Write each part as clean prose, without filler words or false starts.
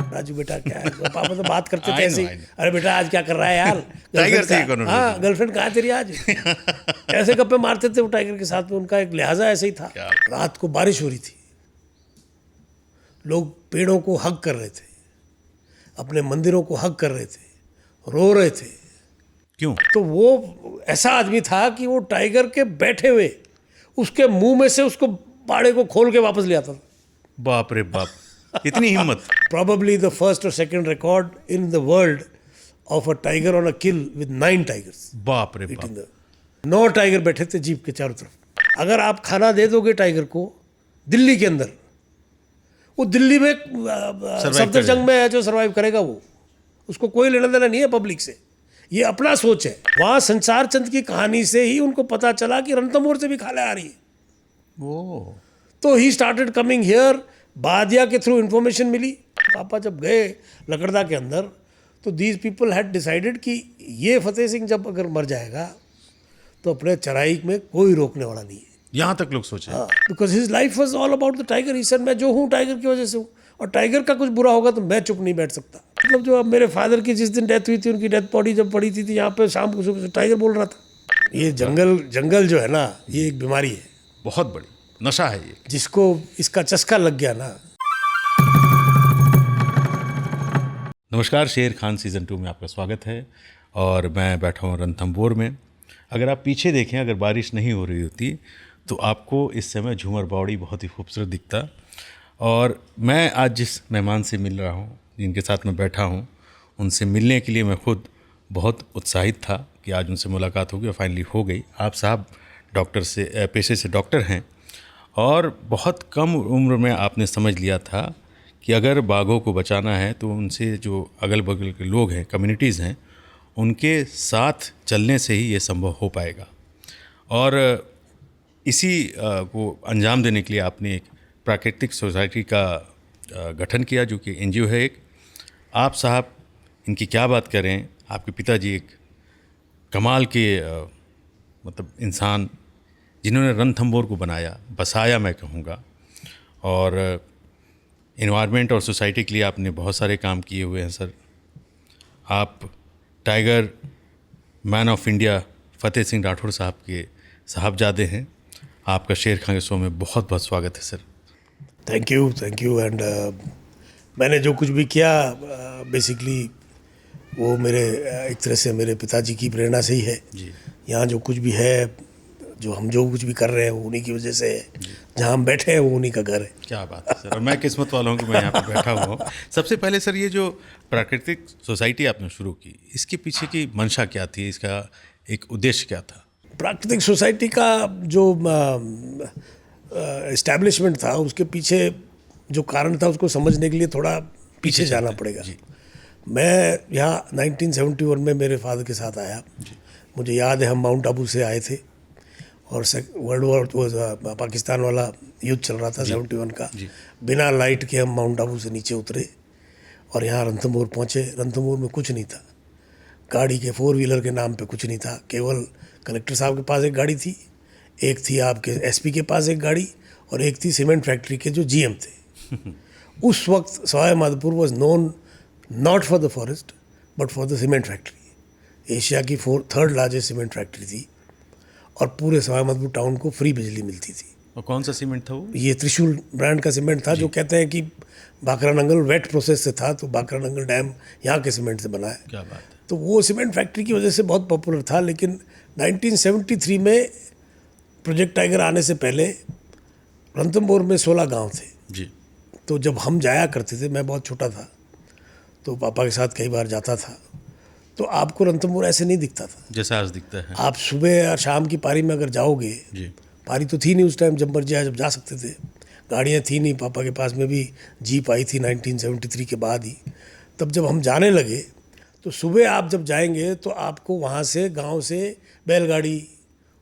राजू बेटा क्या है, तो पापा तो बात करते थे ऐसे ही, अरे बेटा आज क्या कर रहा है यार, हाँ गर्लफ्रेंड कहाँ है तेरी आज, ऐसे गप्पे मारते थे वो टाइगर के साथ में। उनका एक लिहाजा ऐसे ही था। रात को बारिश हो रही थी, लोग पेड़ों को हग कर रहे थे, अपने मंदिरों को हग कर रहे थे, रो रहे थे। क्यों? तो वो ऐसा आदमी था कि वो टाइगर के बैठे हुए उसके मुंह में से उसको बाड़े को खोल के वापस ले आता था। बाप रे बाप, इतनी हिम्मत। Probably the first or second record in the world of a tiger on a kill with 9 tigers. बाप रे बाप। 9 टाइगर बैठे थे जीप के चारों तरफ। अगर आप खाना दे दोगे टाइगर को दिल्ली के अंदर, वो दिल्ली में सफदरजंग में है जो सर्वाइव करेगा, वो उसको कोई लेना देना नहीं है पब्लिक से, ये अपना सोच है। वहाँ संसार चंद की कहानी से ही उनको पता चला कि रणथंभौर से भी खाले आ रही है। वो तो ही स्टार्टेड कमिंग हियर, बादिया के थ्रू इन्फॉर्मेशन मिली। पापा जब गए लकड़दा के अंदर तो दीज पीपल हैड डिसाइडेड कि ये फतेह सिंह जब अगर मर जाएगा तो अपने चराई में कोई रोकने वाला नहीं है। यहाँ तक लोग सोचे। Because his life was all about the tiger. He said मैं जो हूँ टाइगर की वजह से हूँ, और टाइगर का कुछ बुरा होगा तो मैं चुप नहीं बैठ सकता। मतलब जो अब मेरे फादर की जिस दिन डेथ हुई थी, उनकी डेथ बॉडी जब पड़ी थी यहाँ पे शाम को सुबह टाइगर बोल रहा था। ये जंगल जो है ना, ये एक बीमारी है, बहुत बड़ी नशा है ये। जिसको इसका चस्का लग गया ना। नमस्कार, शेर खान सीज़न 2 में आपका स्वागत है और मैं बैठा हूँ रणथंभौर में। अगर आप पीछे देखें, अगर बारिश नहीं हो रही होती तो आपको इस समय झूमर बावड़ी बहुत ही खूबसूरत दिखता। और मैं आज जिस मेहमान से मिल रहा हूँ, जिनके साथ मैं बैठा हूँ, उनसे मिलने के लिए मैं खुद बहुत उत्साहित था कि आज उनसे मुलाकात होगी और फाइनली हो गई। आप साहब डॉक्टर से पेशे से डॉक्टर हैं और बहुत कम उम्र में आपने समझ लिया था कि अगर बाघों को बचाना है तो उनसे जो अगल बगल के लोग हैं, कम्युनिटीज़ हैं, उनके साथ चलने से ही ये संभव हो पाएगा। और इसी को अंजाम देने के लिए आपने एक प्राकृतिक सोसाइटी का गठन किया, जो कि एनजीओ है एक। आप साहब इनकी क्या बात करें, आपके पिताजी एक कमाल के मतलब इंसान, जिन्होंने रणथंभौर को बनाया, बसाया मैं कहूँगा। और एनवायरनमेंट और सोसाइटी के लिए आपने बहुत सारे काम किए हुए हैं सर। आप tiger man of India Fateh Singh Rathore साहब के साहबजादे हैं। आपका शेर खान के शो में बहुत बहुत स्वागत है सर। Thank you. एंड मैंने जो कुछ भी किया बेसिकली वो मेरे एक तरह से मेरे पिताजी की प्रेरणा से ही है जी। यहाँ जो कुछ भी है, जो हम जो कुछ भी कर रहे हैं वो उन्हीं की वजह से है। जहाँ हम बैठे हैं वो उन्हीं का घर है। क्या बात है सर, और मैं किस्मत वाला हूँ कि मैं यहाँ पर बैठा हुआ हूँ। सबसे पहले सर, ये जो प्राकृतिक सोसाइटी आपने शुरू की, इसके पीछे की मंशा क्या थी, इसका एक उद्देश्य क्या था? प्राकृतिक सोसाइटी का जो इस्टेब्लिशमेंट था, उसके पीछे जो कारण था उसको समझने के लिए थोड़ा पीछे जाना पड़ेगा। मैं यहाँ 1971 में मेरे फादर के साथ आया। मुझे याद है हम माउंट आबू से आए थे और वर्ल्ड वॉर पाकिस्तान वाला युद्ध चल रहा था 71 का। बिना लाइट के हम माउंट आबू से नीचे उतरे और यहाँ रणथंभौर पहुँचे। रणथंभौर में कुछ नहीं था, गाड़ी के 4 व्हीलर के नाम पे कुछ नहीं था। केवल कलेक्टर साहब के पास एक गाड़ी थी, एक थी आपके एसपी के पास एक गाड़ी, और एक थी सीमेंट फैक्ट्री के जो जीएम थे। उस वक्त Sawai Madhopur was known not for the forest but for the cement factory. Asia की 3rd लार्जेस्ट सीमेंट फैक्ट्री थी और पूरे सवाई माधोपुर टाउन को फ्री बिजली मिलती थी। और कौन सा सीमेंट था वो? ये त्रिशूल ब्रांड का सीमेंट था, जो कहते हैं कि बाकरा नंगल वेट प्रोसेस से था, तो बाकरा नंगल डैम यहाँ के सीमेंट से बना है। क्या बात है। तो वो सीमेंट फैक्ट्री की वजह से बहुत पॉपुलर था। लेकिन 1973 में प्रोजेक्ट टाइगर आने से पहले रणथंभौर में 16 गांव थे जी। तो जब हम जाया करते थे, मैं बहुत छोटा था तो पापा के साथ कई बार जाता था, तो आपको रणथंभौर ऐसे नहीं दिखता था जैसा आज दिखता है। आप सुबह या शाम की पारी में अगर जाओगे, पारी तो थी नहीं उस टाइम, जब मर्जी आए जब जा सकते थे, गाड़ियाँ थी नहीं। पापा के पास में भी जीप आई थी 1973 के बाद ही। तब जब हम जाने लगे तो सुबह आप जब जाएंगे तो आपको वहाँ से गांव से बैलगाड़ी,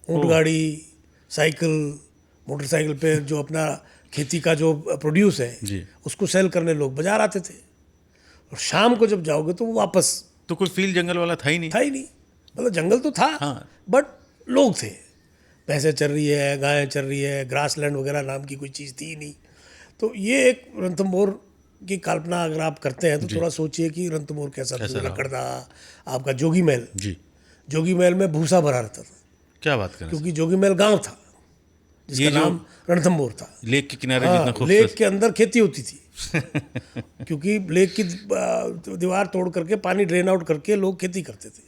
ऊँट गाड़ी, साइकिल, मोटरसाइकिल पे जो अपना खेती का जो प्रोड्यूस है उसको सेल करने लोग बाजार आते थे। और शाम को जब जाओगे तो वो वापस, तो कोई फील्ड जंगल वाला था ही नहीं। मतलब जंगल तो था, हाँ। बट लोग थे। भैंसें चल रही है, गायें चल रही है, ग्रासलैंड वगैरह नाम की कोई चीज़ थी ही नहीं। तो ये एक रणथंभौर की कल्पना अगर आप करते हैं तो थोड़ा सोचिए कि रणथंभौर कैसा था, लकड़दा, आपका जोगी महल, जी, जोगी महल में भूसा भरा रहता था, क्या बात करें क्योंकि जोगी महल गांव था जिसका ये जो नाम रणथंभौर था। लेक के किनारे हाँ, जितना लेक खूबसूरत के अंदर खेती होती थी क्योंकि लेक की दीवार तोड़ करके पानी ड्रेन आउट करके लोग खेती करते थे,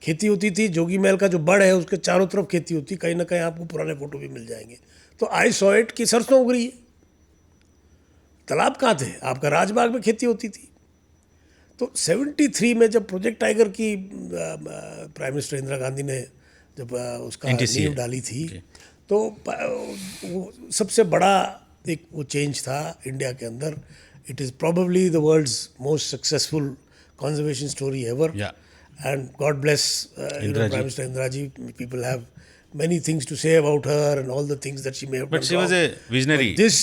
खेती होती थी। जोगी महल का जो बड़ है उसके चारों तरफ खेती होती, कहीं ना कहीं आपको पुराने फोटो भी मिल जाएंगे। तो आई सॉ इट कि सरसों उग रही है, तालाब कहाँ थे, आपका राजबाग में खेती होती थी। तो 73 में जब प्रोजेक्ट टाइगर की प्राइम मिनिस्टर इंदिरा गांधी ने जब उसका NTCA नींव डाली थी, तो वो सबसे बड़ा एक वो चेंज था इंडिया के अंदर। It is probably the world's most successful conservation story ever, या and God bless Indira Prime ji. Minister Indira ji. People have many things to say about her and all the things that she may have but done she was wrong. A visionary But this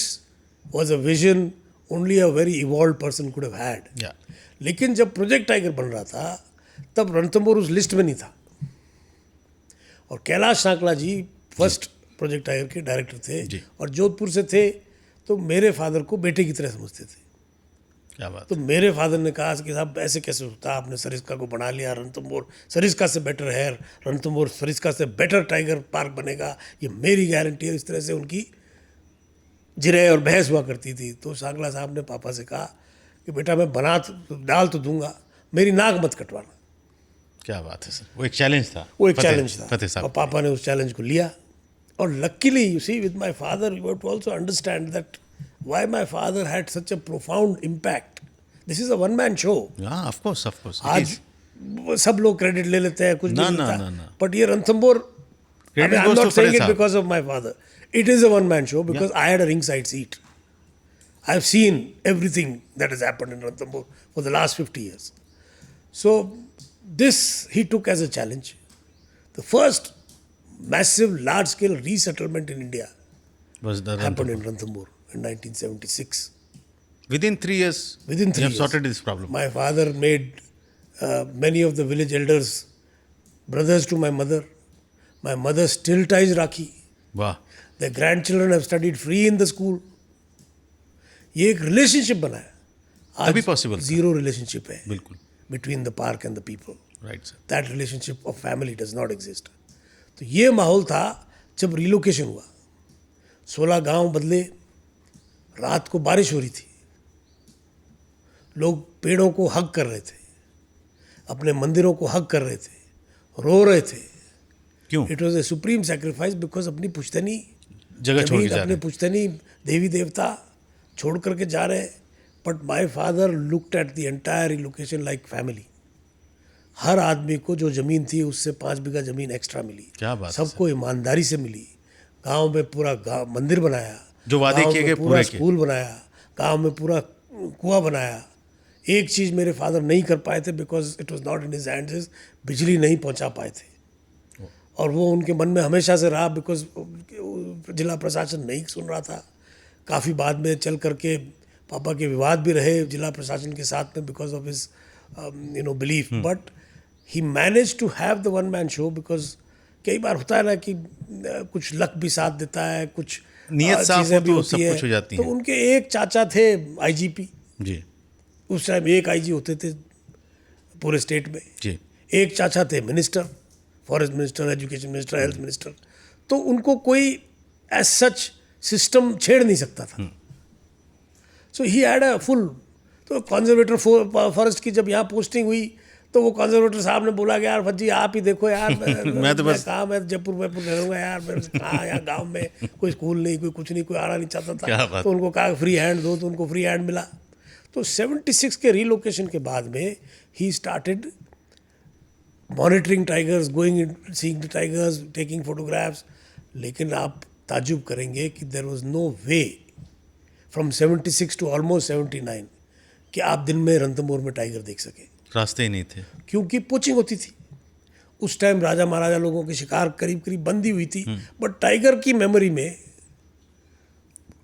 was a vision only a very evolved person could have had. या लेकिन जब project tiger बन रहा था तब रणथंभौर उस list में नहीं था, और कैलाश सांकला जी फर्स्ट प्रोजेक्ट टाइगर के डायरेक्टर थे जी। और जोधपुर से थे, तो मेरे फादर को बेटे की तरह समझते थे। क्या बात तो मेरे फादर ने कहा कि साहब ऐसे कैसे होता, आपने सरिस्का को बना लिया, रणथंभौर सरिस्का से बेटर है, रणथंभौर सरिस्का से बेटर टाइगर पार्क बनेगा, ये मेरी गारंटी है। इस तरह से उनकी जिरह और बहस हुआ करती थी। तो सांकला साहब ने पापा से कहा कि बेटा मैं बना तो डाल तो दूंगा, मेरी नाक मत कटवाना। क्या बात है सर, वो एक चैलेंज था, वो एक फतेह- चैलेंज था फतेह और साहब पापा ने उस चैलेंज को लिया। और luckily you see with my father you have to also understand that why my father had such a profound impact. This is a one man show. हाँ ऑफ कोर्स आज सब लोग क्रेडिट ले लेते हैं, कुछ भी ना, नहीं ना, होता, ना, ना। बट ये Ranthambore, I Credit mean, I'm goes to not saying Fadeh it साहब. because of my father. It is a one-man show because I had a ringside seat. I've seen everything that has happened in Ranthambore for the last 50 years. So this he took as a challenge. The first massive, large-scale resettlement in India was the happened in Ranthambore in 1976. within 3 years Within 3 you have years, sorted this problem. my father made many of the village elders brothers to my mother. My mother still ties Rakhi. वाह, Their grandchildren have studied free in the school. ये एक relationship बना है, तभी आज possible था। Zero relationship है बिल्कुल between the park and the people. Right sir. That relationship of family does not exist. तो ये माहौल था जब रिलोकेशन हुआ, 16 गांव बदले, रात को बारिश हो रही थी, लोग पेड़ों को हग कर रहे थे, अपने मंदिरों को हग कर रहे थे, रो रहे थे। क्यों it was a supreme sacrifice because अपनी पुश्तैनी जगह छोड़ के जा अपने रहे पुश्तैनी देवी देवता छोड़ करके जा रहे। But my father looked at the entire relocation like family. हर आदमी को जो ज़मीन थी उससे 5 बीघा ज़मीन एक्स्ट्रा मिली, क्या बात है सबको ईमानदारी से मिली। गांव में पूरा गाँव मंदिर बनाया, जो वादे गाँव किए में गए पूरा पूरे किए। स्कूल बनाया, गांव में पूरा कुआं बनाया। एक चीज़ मेरे फादर नहीं कर पाए थे because it was not in his hands, बिजली नहीं पहुंचा पाए थे, और वो उनके मन में हमेशा से रहा बिकॉज जिला प्रशासन नहीं सुन रहा था। काफ़ी बाद में चल करके पापा के विवाद भी रहे जिला प्रशासन के साथ में because of his belief, but he manage to have the one man show. Because कई बार होता है ना कि कुछ लक भी साथ देता है, कुछ नीयत साफ चीज़ें हो भी तो होती सब है। कुछ हो जाती तो हैं। उनके एक चाचा थे आईजीपी, जी उस टाइम एक आईजी होते थे पूरे स्टेट में। जी एक चाचा थे minister, forest minister, education minister, health minister. तो उनको कोई एज सच सिस्टम छेड़ नहीं सकता था। सो ही हैड अ फुल। तो कंजर्वेटर फॉरेस्ट की जब यहाँ पोस्टिंग हुई तो वो कंजर्वेटर साहब ने बोला कि यार भज्जी आप ही देखो यार, मैं तो बस कहाँ मैं जयपुर रहूँगा यार, मैं कहाँ यहाँ गाँव में कोई स्कूल नहीं, कोई कुछ नहीं, कोई आना नहीं चाहता क्या था। बात। तो उनको कहा फ्री हैंड दो, तो उनको फ्री हैंड मिला। तो 76 के रिलोकेशन के बाद में he started monitoring tigers, going seeing the tigers, taking photographs. लेकिन आप ताजुब करेंगे कि there was no way from 76 to almost 79 कि आप दिन में रणथंभौर में टाइगर देख सके, रास्ते ही नहीं थे। क्योंकि पोचिंग होती थी। उस टाइम राजा महाराजा लोगों की शिकार करीब करीब बंदी हुई थी, बट टाइगर की मेमोरी में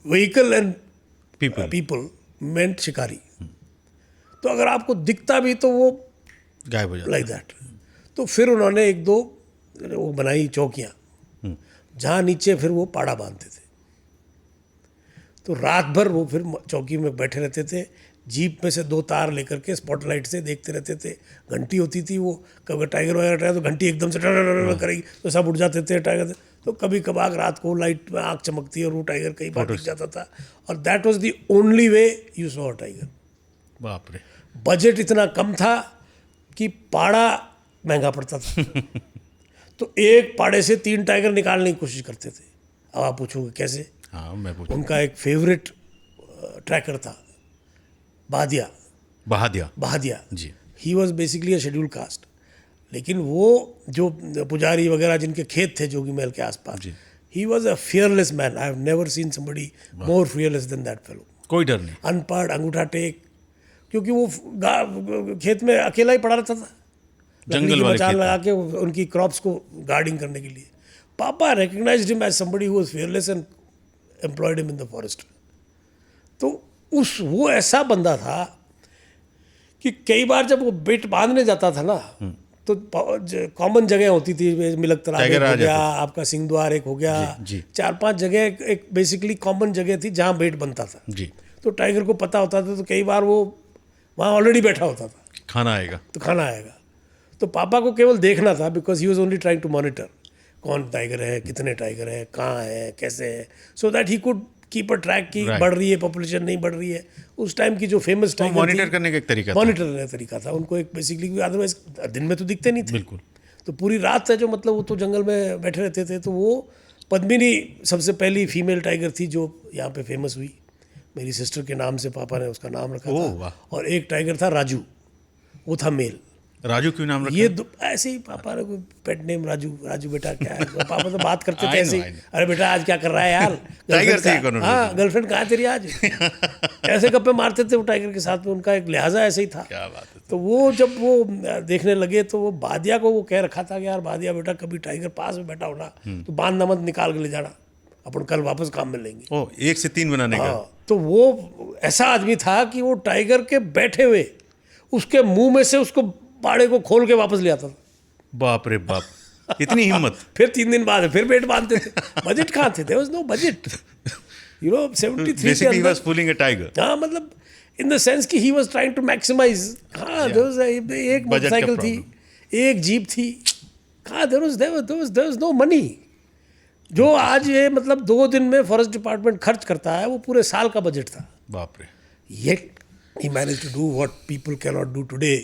व्हीकल एंड पीपल मेंट शिकारी। तो अगर आपको दिखता भी तो वो गायब हो जाता लाइक दैट। तो फिर उन्होंने एक दो वो बनाई चौकियाँ जहाँ नीचे फिर वो पाड़ा बांधते थे। तो रात भर वो फिर चौकी में बैठे रहते थे, जीप में से 2 तार लेकर के स्पॉटलाइट से देखते रहते थे। घंटी होती थी, वो कभी टाइगर वगैरह टाइगर तो घंटी एकदम से करेगी तो सब उठ जाते थे टाइगर। तो कभी कभार रात को लाइट में आँख चमकती है और वो टाइगर कई बार दिख जाता था। और that was the only way you saw a tiger. बाप रे। बजट इतना कम था कि पाड़ा महंगा पड़ता था। तो एक पाड़े से 3 टाइगर निकालने की कोशिश करते थे। अब आप पूछोगे कैसे? हाँ, मैं पूछूं। उनका एक फेवरेट ट्रैकर था Bahadiya. Bahadiya ji. He was basically a schedule caste. लेकिन वो जो पुजारी वगैरह जिनके खेत थे जोगी महल के आसपास, he was a fearless man. I have never seen somebody more fearless than that fellow. कोई डर नहीं। अनपढ़, अंगूठा टेक, क्योंकि वो खेत में अकेला ही पड़ा रहता था, जंगल वाले मचान खेत लगा के उनकी क्रॉप्स को गार्डिंग करने के लिए। पापा recognized him as somebody who was fearless and employed him in the forest. तो वो ऐसा बंदा था कि कई बार जब वो बेट बांधने जाता था ना, तो कॉमन जगह होती थी, मिलक तालाब एक हो गया, आपका सिंह द्वार एक हो गया, 4-5 जगह एक बेसिकली कॉमन जगह थी जहाँ बेट बनता था जी। तो टाइगर को पता होता था, तो कई बार वो वहाँ ऑलरेडी बैठा होता था, खाना आएगा तो खाना आएगा। तो पापा को केवल देखना था, because he was only trying to monitor कौन टाइगर है, कितने टाइगर है, कहाँ है, कैसे है, so that he could keep a track की बढ़ रही है पॉपुलेशन, नहीं बढ़ रही है। उस टाइम की जो फेमस टाइगर मॉनिटर करने का एक तरीका मॉनिटर करने का तरीका था उनको एक बेसिकली, अदरवाइज दिन में तो दिखते नहीं थे। बिल्कुल। तो पूरी रात है जो मतलब वो तो जंगल में बैठे रहते थे। तो वो पद्मिनी सबसे पहली फीमेल टाइगर थी जो यहाँ पे फेमस हुई। मेरी सिस्टर के नाम से पापा ने उसका नाम रखा था। और एक टाइगर था राजू, वो था मेल। राजू क्यों नाम रखा? ये ऐसे ही पापा ने कोई पेट नेम राजू, राजू बेटा क्या है। पापा तो बात करते थे ऐसे ही, अरे बेटा आज क्या कर रहा है यार, हाँ गर्लफ्रेंड कहाँ है तेरी आज, ऐसे गप्पे मारते थे वो टाइगर के साथ में। उनका एक लिहाजा ऐसे ही था। क्या बात है। तो वो जब वो देखने लगे तो वो बादिया को वो कह रखा था कि यार बादिया बेटा कभी टाइगर पास में बैठा होना तो बांधना मत, निकाल के ले जाना, अपन कल वापस काम में लेंगे। 1 से 3 बनाने का। तो वो ऐसा आदमी था कि वो टाइगर के बैठे हुए उसके मुंह में से उसको पाड़े को खोल के वापस ले आता था। बाप रे बाप, इतनी हिम्मत। फिर 3 दिन बाद फिर बेट बांधते थे। बजट कहाँ थे? There was no budget, you know. 73 basically he was fooling a tiger. हाँ, मतलब इन द सेंस कि he was trying to maximize. हाँ, देयर वाज एक मोटरसाइकिल थी, एक जीप थी, कहाँ देयर वाज नो मनी। जो आज ये मतलब 2 दिन में फॉरेस्ट डिपार्टमेंट खर्च करता है, वो पूरे साल का बजट था। बाप रे। Yet he managed to do what people cannot do today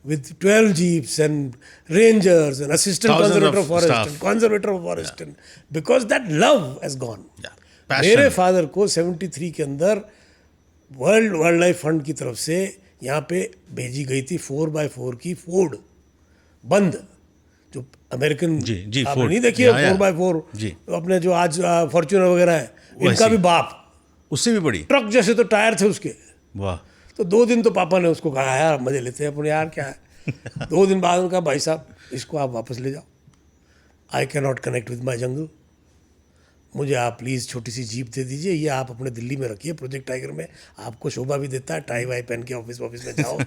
with 12 jeeps and rangers and assistant conservator of forest and conservator of forest, and because that love has gone. मेरे फादर को 73 के अंदर world wild life fund की तरफ से यहाँ पे भेजी गई थी 4x4 की फोर्ड बंद, जो अमेरिकन जी आपने नहीं देखी है 4x4 जी, अपने जो आज फॉर्च्यूनर वगैरह है, इनका भी बाप, उससे भी बड़ी ट्रक जैसे तो टायर थे उसके। वाह। तो 2 दिन तो पापा ने उसको कहा यार मजे लेते हैं अपने, यार क्या है। 2 दिन बाद उनका भाई साहब इसको आप वापस ले जाओ, I can not connect with my jungle, मुझे आप प्लीज़ छोटी सी जीप दे दीजिए, ये आप अपने दिल्ली में रखिए, प्रोजेक्ट टाइगर में आपको शोभा भी देता है, टाई वाई पहन के ऑफिस में जाओ,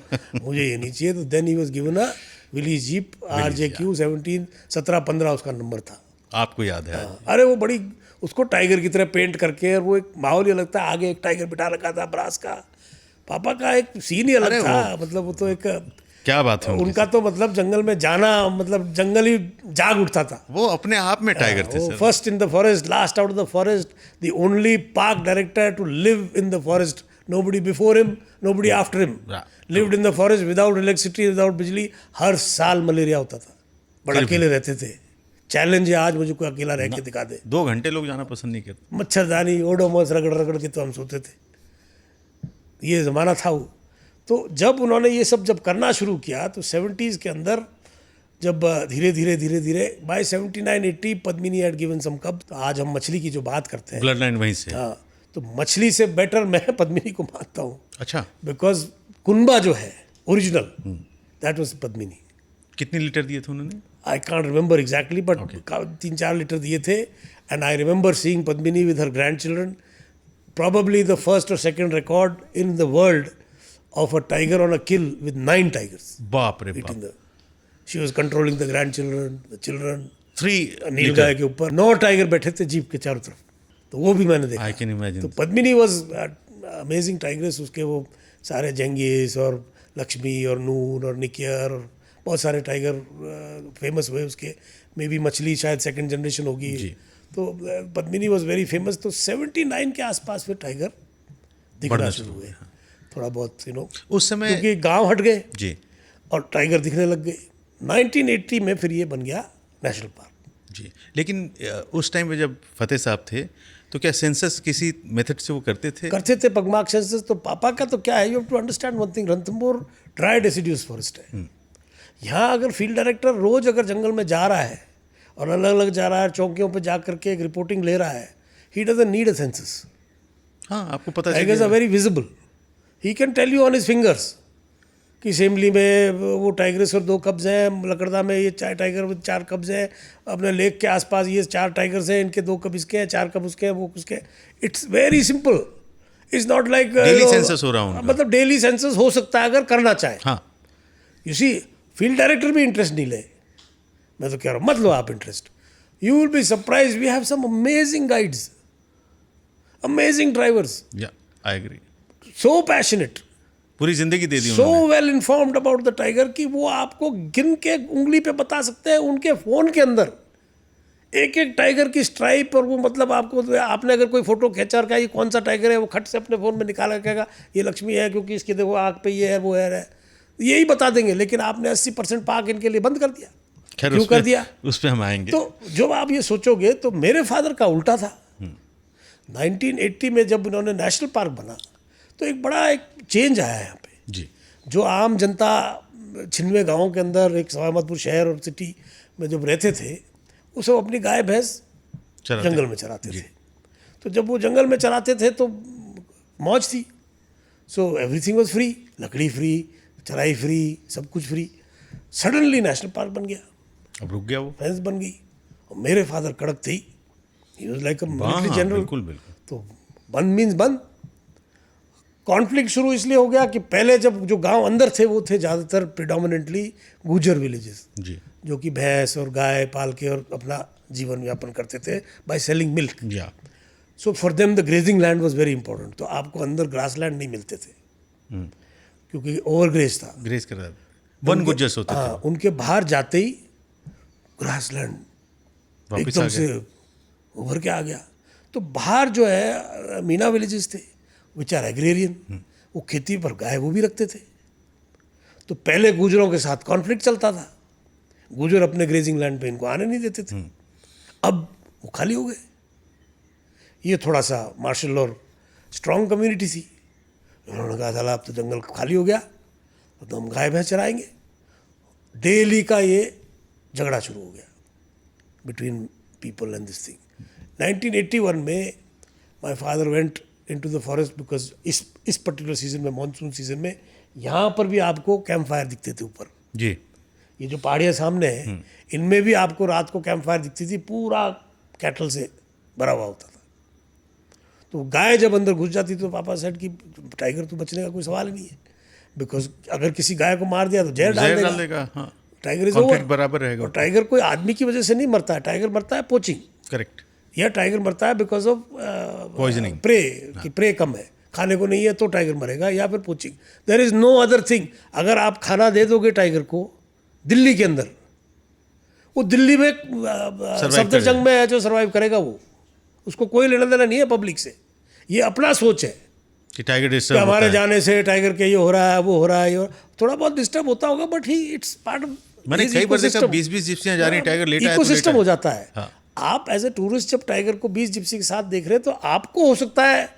मुझे ये नहीं चाहिए। तो then he was given a Willys jeep RJQ 1715 उसका नंबर था। आपको याद है? अरे वो बड़ी उसको टाइगर की तरह पेंट करके, और वो एक माहौल ही अलग था। आगे एक टाइगर बिठा रखा था ब्रास का, पापा का एक सीन ही अलग था। मतलब वो तो एक क्या बात है उनका तो मतलब जंगल में जाना मतलब जंगल ही जाग उठता था। वो अपने आप में टाइगर थे sir. First in the forest, last out of the forest, the only park director to live in the forest, nobody before him, nobody after him, lived in the forest without electricity, without बिजली। हर साल malaria होता था, बड़े अकेले रहते थे। Challenge है आज मुझे कोई अकेला रह के दिखा दे। 2 घंटे लोग जाना पसंद नहीं करते। मच्छरदानी ओडोमोस रगड़ रगड़ के तो हम सोते थे, ये ज़माना था वो। तो जब उन्होंने ये सब जब करना शुरू किया तो 70s के अंदर जब धीरे धीरे by 79-80 Padmini had given some cub. तो आज हम मछली की जो बात करते हैं, ब्लड लाइन वहीं से। हाँ, तो मछली से बेटर मैं पद्मिनी को मानता हूँ। अच्छा। बिकॉज कुनबा जो है ओरिजिनल, दैट वाज पद्मिनी। कितने लीटर दिए थे उन्होंने? I can't remember exactly, but 3-4 litre दिए थे। And I remember seeing Padmini with her grand children, probably the first or second record in the world of a tiger on a kill with 9 tigers. बाप रे बाप। She was controlling the grandchildren, the children. 3 नीलगाय के ऊपर 9 tiger बैठे थे jeep के चारों तरफ। तो वो भी मैंने देखा। I can imagine. तो पद्मिनी वॉज अमेजिंग टाइग्रेस। उसके वो सारे जंगीस और लक्ष्मी और नून और निकियर और बहुत सारे टाइगर फेमस हुए उसके। मे बी मछली शायद सेकंड जनरेशन होगी। जी। तो पद्मिनी वॉज वेरी फेमस। तो 79 के आसपास फिर टाइगर दिखना बढ़ना शुरू शुरू हुए, थोड़ा बहुत उस समय क्योंकि गांव हट गए जी और टाइगर दिखने लग गए। 1980 में फिर ये बन गया नेशनल पार्क। जी। लेकिन उस टाइम पे जब फतेह साहब थे तो क्या सेंसस किसी मेथड से वो करते थे? करते थे पगमार्क सेंसस। तो पापा का तो क्या है, you have to understand one thing, Ranthambore dry deciduous forest है। यहाँ अगर फील्ड डायरेक्टर रोज अगर जंगल में जा रहा है और अलग अलग जा रहा है, चौकियों पे जा करके एक रिपोर्टिंग ले रहा है, he doesn't need a census. हाँ, आपको पता टाइगर्स चलेगा। Are very visible. He can tell you on his fingers कि सेमली में वो टाइगर्स और 2 कब्ज हैं, लकड़दा में ये 4 टाइगर with 4 कब्ज हैं, अपने लेक के आसपास ये 4 टाइगर्स हैं, इनके 2 कब इसके हैं, 4 कब उसके हैं, वो उसके। It's very simple. It's not like daily census हो रहा हूँ। मतलब डेली सेंसस हो सकता है अगर करना चाहे। हाँ, यू सी, फील्ड डायरेक्टर भी इंटरेस्ट नहीं ले। मैं तो कह रहा हूँ मत लो आप interest. You will be surprise, we have some amazing guides, amazing drivers, या आई एग्री। सो पैशनेट, पूरी जिंदगी दे दी सो उन्होंने। Well informed about the tiger कि वो आपको गिन के उंगली पे बता सकते हैं उनके फ़ोन के अंदर एक एक टाइगर की स्ट्राइप। और वो मतलब आपको, आपने अगर कोई फोटो खींचा और कहा ये कौन सा टाइगर है, वो खट से अपने फ़ोन में निकाल कर कहेगा ये लक्ष्मी है क्योंकि इसके देखो आँख पे ये है वो है, यही बता देंगे। लेकिन आपने 80% पाक इनके लिए बंद कर दिया। खैर क्यों कर दिया? उस पे हम आएंगे। तो जब आप ये सोचोगे तो मेरे फादर का उल्टा था। 1980 में जब इन्होंने नेशनल पार्क बना तो एक बड़ा एक चेंज आया यहाँ पे। जी। जो आम जनता 96 गाँव के अंदर एक सवामतपुर शहर और सिटी में जब रहते थे, वो सब अपनी गाय भैंस चराते। जंगल में चराते थे। तो जब वो जंगल में चराते थे तो मौज थी। सो एवरीथिंग वाज फ्री, लकड़ी फ्री, चराई फ्री, सब कुछ फ्री। सडनली नेशनल पार्क बन गया, अब रुक गया वो। फेंस बन गई। और मेरे फादर कड़क थे, he was like a military हाँ, जनरल। बिल्कुल बिल्कुल। तो बंद मीन्स बंद। कॉन्फ्लिक्ट शुरू इसलिए हो गया कि पहले जब जो गांव अंदर थे वो थे ज़्यादातर प्रिडोमिनेंटली गुजर विलेजेस, जी। जो कि भैंस और गाय पाल के और अपना जीवन यापन करते थे bye selling milk. Yeah so for them the grazing land was very important. तो आपको अंदर ग्रास लैंड नहीं मिलते थे क्योंकि ओवरग्रेज था। ग्रेस कर रहा था, वन गुज्जर्स होते हाँ, थे। उनके बाहर जाते ही ग्रास लैंड वापस एकदम आ से गए। उभर के आ गया। तो बाहर जो है मीना विलेजेस थे विच आर एग्रेरियन, वो खेती पर गाय वो भी रखते थे। तो पहले गुजरों के साथ कॉन्फ्लिक्ट चलता था, गुजर अपने ग्रेजिंग लैंड पे इनको आने नहीं देते थे। अब वो खाली हो गए। ये थोड़ा सा मार्शल और स्ट्रॉन्ग कम्युनिटी थी। उन्होंने कहा था अब तो जंगल खाली हो गया तो हम गाय भैंस चराएंगे। डेली का ये झगड़ा शुरू हो गया between people and this thing. 1981 में my father went into the forest because इस पर्टिकुलर सीजन में, मानसून सीजन में, यहाँ पर भी आपको कैंप फायर दिखते थे ऊपर। जी। ये जो पहाड़ियाँ सामने हैं इनमें भी आपको रात को कैंप फायर दिखती थी, पूरा कैटल से भरा हुआ होता था। तो गाय जब अंदर घुस जाती तो पापा सेड कि टाइगर तो बचने का कोई सवाल ही नहीं है, बिकॉज अगर किसी गाय को मार दिया तो जहर डाल देगा। हाँ, टाइगर इज कॉन्फ्लिक्ट ओवर। बराबर रहेगा। और टाइगर कोई आदमी की वजह से नहीं मरता है, टाइगर मरता है पोचिंग, करेक्ट। या टाइगर मरता है बिकॉज ऑफ Poisoning. प्रे, कि प्रे कम है, खाने को नहीं है तो टाइगर मरेगा, या फिर poaching. There is no other thing. अगर आप खाना दे दोगे टाइगर को दिल्ली के अंदर, वो दिल्ली में सफदरजंग में है जो सर्वाइव करेगा, वो उसको कोई लेना देना नहीं है पब्लिक से। ये अपना सोच है कि टाइगर कि डिस्टर्ब हमारे जाने से टाइगर के ये हो रहा है वो हो रहा है, ये हो रहा है। थोड़ा बहुत डिस्टर्ब होता होगा but he it's part of, मैंने कई बार देखा 20-20 जिप्सियां जा रही हैं, टाइगर लेटा है तो इकोसिस्टम लेटा हो है। जाता है। हाँ। आप एज ए टूरिस्ट जब टाइगर को 20 जिप्सी के साथ देख रहे हैं तो आपको हो सकता है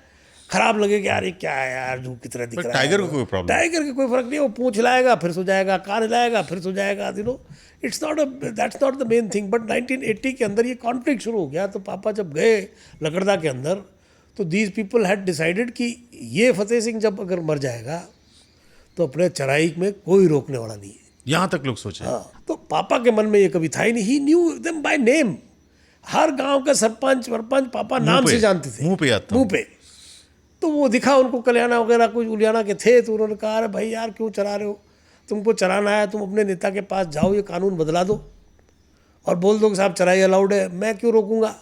खराब लगे कि यार ये क्या है यार, जो की तरह दिख पर रहा है। टाइगर को कोई प्रॉब्लम टाइगर की कोई फर्क नहीं है, वो पूंछ हिलाएगा फिर सो जाएगा, कान हिलाएगा फिर सो जाएगा, you know it's not that's not the main thing. But 1980 के अंदर ये कॉन्फ्लिक्ट शुरू हो गया। तो पापा जब गए लकड़दा के अंदर तो दीज पीपल हैड डिसाइडेड कि ये फतेह सिंह जब अगर मर जाएगा तो अपने चराई में कोई रोकने वाला नहीं है। यहाँ तक लोग सोचे। हाँ, तो पापा के मन में ये कभी था ही नहीं। ही न्यू देम बाय नेम। हर गांव का सरपंच वरपंच पापा नाम से जानते थे, मुंह पे याद था। मुंह पे। तो वो दिखा उनको कल्याणा वगैरह कुछ उलियाना के थे, तो उन्होंने कहा अरे भाई यार क्यों चरा रहे हो, तुमको चराना है तुम अपने नेता के पास जाओ, ये कानून बदला दो और बोल दो कि साहब चराई अलाउड है, मैं क्यों रोकूंगा।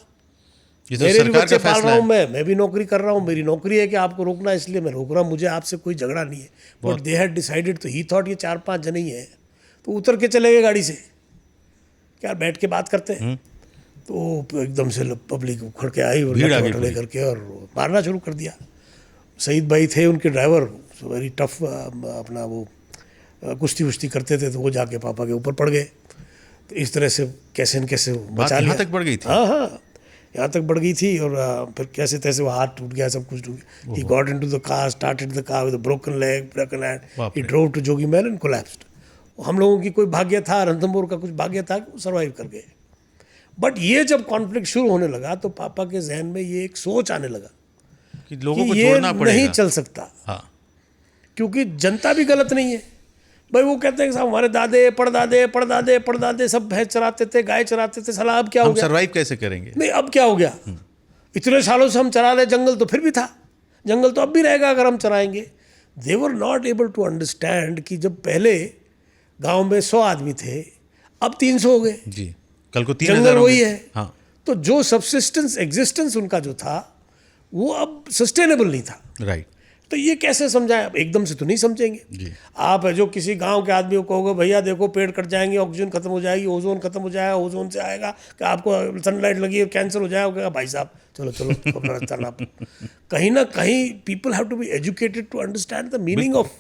ये तो मेरे भी सरकार बच्चे का पाल फैसला रहा हूँ, है। मैं भी नौकरी कर रहा हूँ, मेरी नौकरी है कि आपको रोकना है, इसलिए मैं रोक रहा हूँ, मुझे आपसे कोई झगड़ा नहीं है। बट दे हैड डिसाइडेड, तो ही थॉट ये 4-5 जने ही हैं, तो उतर के चले गए गाड़ी से, क्या बैठ के बात करते हैं। तो एकदम से पब्लिक उखड़ के आई और भीड़ आ गई लठे पूरी। करके और मारना शुरू कर दिया। सईद भाई थे उनके ड्राइवर, वेरी टफ, अपना वो कुश्ती वुश्ती करते थे, तो वो जाके पापा के ऊपर पड़ गए। तो इस तरह से कैसे न कैसे बात बचा यहाँ लिया। तक बढ़ गई थी? हाँ हाँ, यहाँ तक बढ़ गई थी। और फिर कैसे तैसे वो हाथ टूट गया, सब कुछ टूट गया। He got into the car, started the car with broken leg, broken hand, बाप ही रे। Drove to Jogiman and collapsed. हम लोगों की कोई भाग्य था, रणथंभौर का कुछ भाग्य था कि वो सर्वाइव कर गए। बट ये जब कॉन्फ्लिक्ट शुरू होने लगा तो पापा के जहन में ये एक सोच आने लगा कि कि लोगों को ये जोड़ना पड़ेगा। नहीं चल सकता, हाँ, क्योंकि जनता भी गलत नहीं है। भाई वो कहते हैं कि साहब हमारे दादे परदादे परदादे परदादे सब भैंस चराते थे, गाय चराते थे, साला अब क्या हो हम गया? सरवाइव कैसे करेंगे? नहीं, अब क्या हो गया? इतने सालों से हम चरा रहे, जंगल तो फिर भी था, जंगल तो अब भी रहेगा अगर हम चराएंगे। They were not able to understand कि जब पहले गांव में 100 आदमी थे, अब 300 हो गए, जी, कल को 3 जंगल वही है। हाँ, तो जो सबसिस्टेंस एग्जिस्टेंस उनका जो था वो अब सस्टेनेबल नहीं था। राइट। तो ये कैसे समझाएं? अब एकदम से तो नहीं समझेंगे। जी। आप जो किसी गांव के आदमी को कहोगे भैया देखो पेड़ कट जाएंगे, ऑक्सीजन खत्म हो जाएगी, ओजोन खत्म हो जाएगा, ओजोन से आएगा कि आपको सनलाइट लगी है, कैंसर हो जाएगा, भाई साहब चलो चलो अपना रास्ता नाप। कहीं ना कहीं people have to be educated to understand the meaning of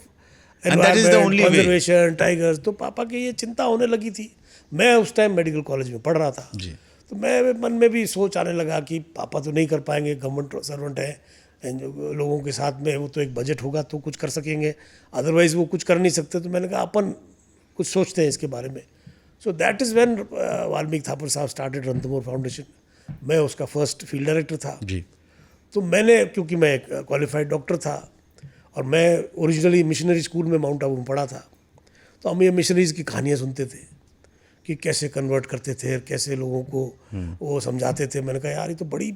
And that is the only way. Conservation, tigers. तो पापा की ये चिंता होने लगी थी। मैं उस टाइम मेडिकल कॉलेज में पढ़ रहा था, जी। तो मैं मन में भी सोच आने लगा कि पापा तो नहीं कर पाएंगे, गवर्नमेंट सर्वेंट है, एंड जो लोगों के साथ में वो तो एक बजट होगा तो कुछ कर सकेंगे, अदरवाइज वो कुछ कर नहीं सकते। तो मैंने कहा अपन कुछ सोचते हैं इसके बारे में। So that is when Valmiki Thapar साहब स्टार्टेड रणथंभौर फाउंडेशन। मैं उसका फर्स्ट फील्ड डायरेक्टर था। जी। तो मैंने, क्योंकि मैं एक क्वालिफाइड डॉक्टर था और मैं ओरिजिनली मिशनरी स्कूल में माउंट आबू में पढ़ा था, तो हम ये मिशनरीज़ की कहानियाँ सुनते थे कि कैसे कन्वर्ट करते थे, कैसे लोगों को वो समझाते थे। मैंने कहा यार ये तो बड़ी